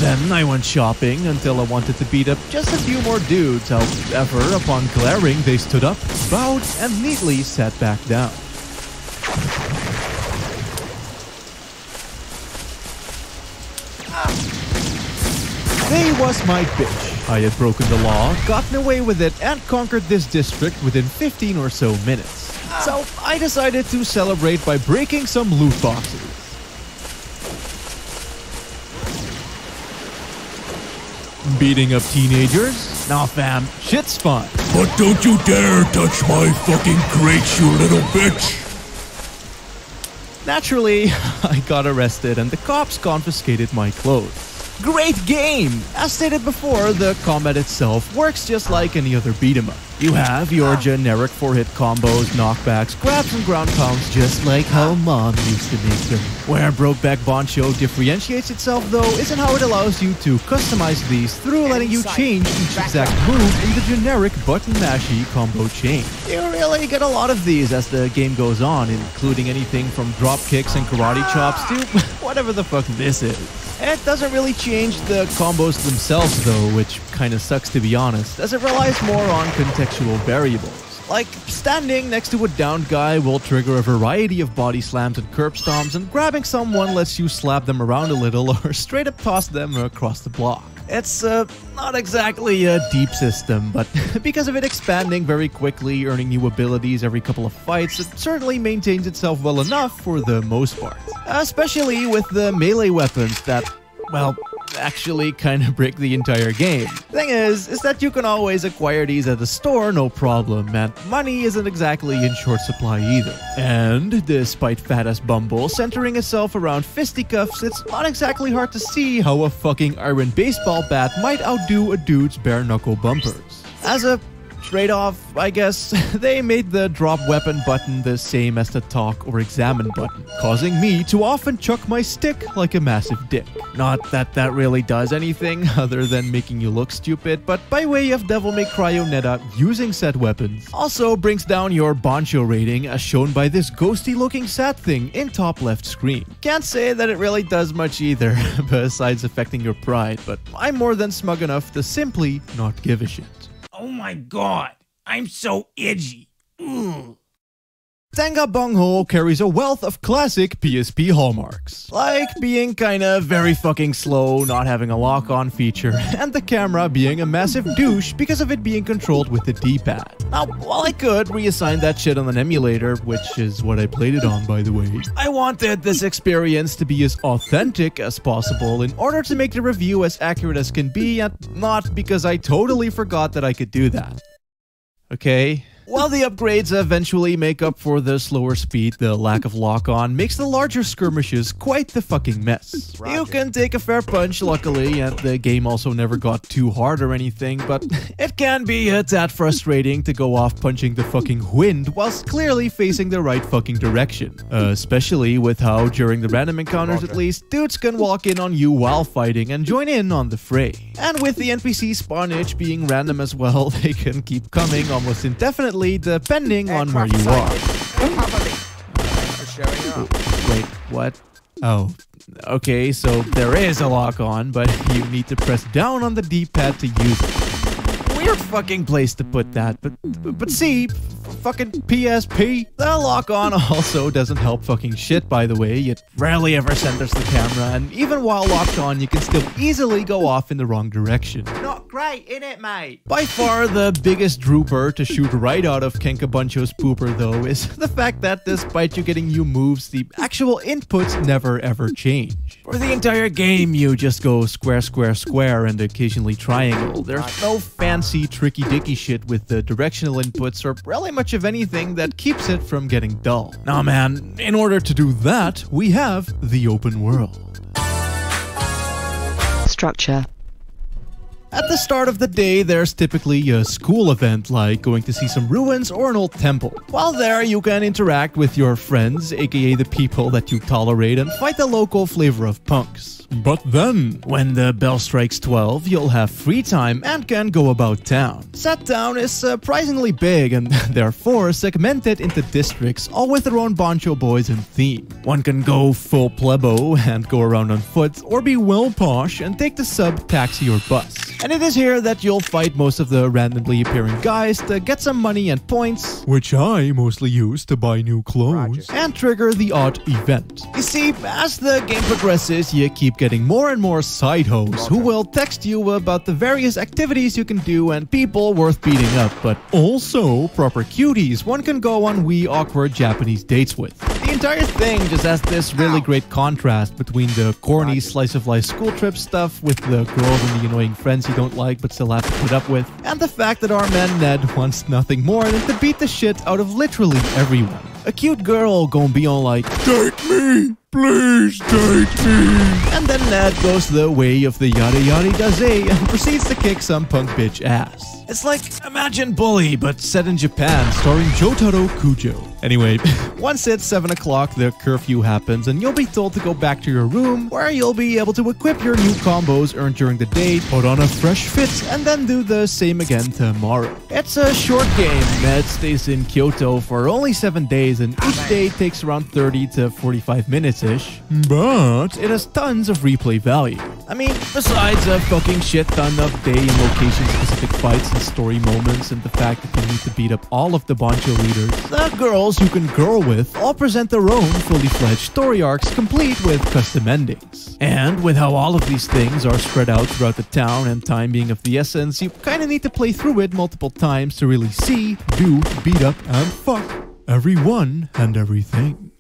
Then I went shopping until I wanted to beat up just a few more dudes, however, upon glaring they stood up, bowed, and neatly sat back down. They was my bitch. I had broken the law, gotten away with it, and conquered this district within 15 or so minutes. So I decided to celebrate by breaking some loot boxes. Beating up teenagers? Nah fam, shit's fun. But don't you dare touch my fucking crates, you little bitch! Naturally, I got arrested and the cops confiscated my clothes. Great game! As stated before, the combat itself works just like any other beat-em-up. You have your generic 4-hit combos, knockbacks, grabs and ground pounds just like how Mom used to make them. Where Brokeback Boncho differentiates itself though isn't how it allows you to customize these through letting you change each exact move in the generic button mashy combo chain. You really get a lot of these as the game goes on, including anything from drop kicks and karate chops to whatever the fuck this is. It doesn't really change the combos themselves though, which kinda sucks to be honest, as it relies more on contextual variables. Like, standing next to a downed guy will trigger a variety of body slams and curb stomps, and grabbing someone lets you slap them around a little or straight up toss them across the block. It's not exactly a deep system, but because of it expanding very quickly, earning new abilities every couple of fights, it certainly maintains itself well enough for the most part. Especially with the melee weapons that, well, actually kind of break the entire game. Thing is that you can always acquire these at the store no problem, and money isn't exactly in short supply either. And despite Fat-ass Bumble centering itself around fisticuffs, it's not exactly hard to see how a fucking iron baseball bat might outdo a dude's bare knuckle bumpers. As a trade-off, I guess, they made the drop weapon button the same as the talk or examine button, causing me to often chuck my stick like a massive dick. Not that that really does anything other than making you look stupid, but by way of Devil May Cry Onetta, using said weapons also brings down your Boncho rating as shown by this ghosty looking sad thing in top left screen. Can't say that it really does much either, besides affecting your pride, but I'm more than smug enough to simply not give a shit. Oh my god, I'm so itchy. Ugh. Tenga Bunghole carries a wealth of classic PSP hallmarks, like being kinda very fucking slow, not having a lock-on feature, and the camera being a massive douche because of it being controlled with the D-pad. Now, while I could reassign that shit on an emulator, which is what I played it on by the way, I wanted this experience to be as authentic as possible in order to make the review as accurate as can be, and not because I totally forgot that I could do that. Okay? While the upgrades eventually make up for the slower speed, the lack of lock-on makes the larger skirmishes quite the fucking mess. Roger. You can take a fair punch, luckily, and the game also never got too hard or anything, but it can be a tad frustrating to go off punching the fucking wind whilst clearly facing the right fucking direction. Especially with how, during the random encounters at least, dudes can walk in on you while fighting and join in on the fray. And with the NPC spawnage being random as well, they can keep coming almost indefinitely depending on where you are. Wait, what? Oh, okay, so there is a lock-on, but you need to press down on the D-pad to use it. Weird fucking place to put that, but see, fucking PSP. The lock-on also doesn't help fucking shit, by the way. It rarely ever centers the camera, and even while locked on, you can still easily go off in the wrong direction. Not great, innit, mate? By far, the biggest drooper to shoot right out of Kenka Buncho's pooper, though, is the fact that despite you getting new moves, the actual inputs never ever change. For the entire game, you just go square, square, square, and occasionally triangle. There's no fancy tricky-dicky shit with the directional inputs or really much of anything that keeps it from getting dull. Nah man, in order to do that, we have the open world. Structure. At the start of the day, there's typically a school event, like going to see some ruins or an old temple. While there, you can interact with your friends, aka the people that you tolerate, and fight the local flavor of punks. But then, when the bell strikes 12, you'll have free time and can go about town. Said town is surprisingly big and therefore segmented into districts, all with their own Boncho boys and theme. One can go full plebo and go around on foot, or be well posh and take the sub, taxi, or bus. And it is here that you'll fight most of the randomly appearing guys to get some money and points, which I mostly use to buy new clothes, and trigger the odd event. You see, as the game progresses, you keep getting more and more side hoes who will text you about the various activities you can do and people worth beating up, but also proper cuties one can go on wee awkward Japanese dates with. The entire thing just has this really great contrast between the corny slice of life school trip stuff with the girls and the annoying friends you don't like but still have to put up with, and the fact that our man Ned wants nothing more than to beat the shit out of literally everyone. A cute girl gonna be on like, "Date me! Please date me!" And then Ned goes the way of the yada yada daze and proceeds to kick some punk bitch ass. It's like, imagine Bully, but set in Japan, starring Jotaro Kujo. Anyway, once it's 7 o'clock, the curfew happens, and you'll be told to go back to your room, where you'll be able to equip your new combos earned during the day, put on a fresh fit, and then do the same again tomorrow. It's a short game. Ned stays in Kyoto for only 7 days, and each day takes around 30 to 45 minutes-ish. But it has tons of replay value. I mean, besides a fucking shit ton of day and location-specific fights and story moments, and the fact that you need to beat up all of the Bancho leaders, the girls you can girl with all present their own fully fledged story arcs complete with custom endings. And with how all of these things are spread out throughout the town and time being of the essence, you kinda need to play through it multiple times to really see, do, beat up, and fuck everyone and everything.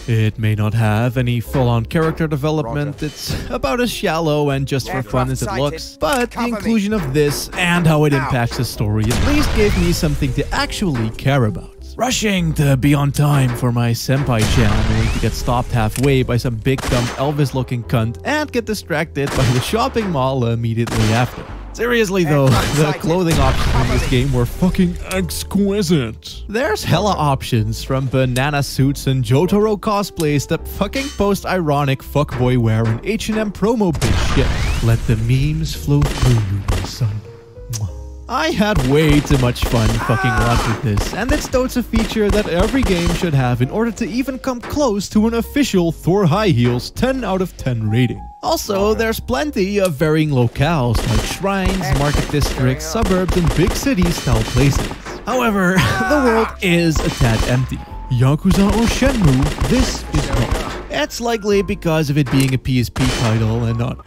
It may not have any full-on character development, it's about as shallow and just for fun as it looks, but the inclusion of this and how it impacts the story at least gave me something to actually care about. Rushing to be on time for my senpai jam only to get stopped halfway by some big dumb Elvis-looking cunt and get distracted by the shopping mall immediately after. Seriously though, the clothing options in this game were fucking exquisite. There's hella options, from banana suits and Jotaro cosplays to fucking post-ironic fuckboy wear and H&M promo bitch shit. Let the memes flow through you, my son. I had way too much fun fucking around with this, and it's totes a feature that every game should have in order to even come close to an official Thor High Heels 10 out of 10 rating. Also, there's plenty of varying locales like shrines, market districts, suburbs, and big city-style places. However, the world is a tad empty. Yakuza or Shenmue, this is not. It's likely because of it being a PSP title and not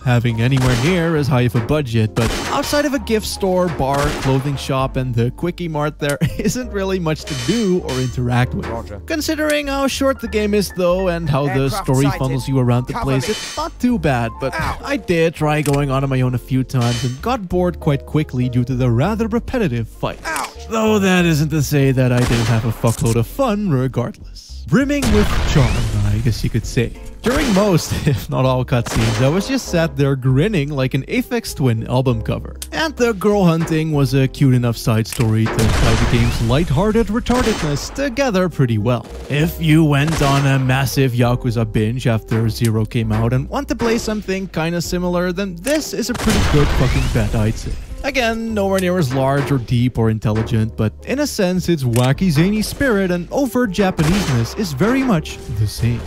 having anywhere near as high of a budget, but outside of a gift store, bar, clothing shop, and the Quickie Mart, there isn't really much to do or interact with. Considering how short the game is though, and how the story funnels you around the place, it's not too bad, but I did try going on my own a few times and got bored quite quickly due to the rather repetitive fights. Though that isn't to say that I didn't have a fuckload of fun regardless. Brimming with charm, I guess you could say. During most, if not all cutscenes, I was just sat there grinning like an Aphex Twin album cover. And the girl hunting was a cute enough side story to tie the game's lighthearted retardedness together pretty well. If you went on a massive Yakuza binge after Zero came out and want to play something kinda similar, then this is a pretty good fucking bet, I'd say. Again, nowhere near as large or deep or intelligent, but in a sense its wacky zany spirit and overt Japaneseness is very much the same.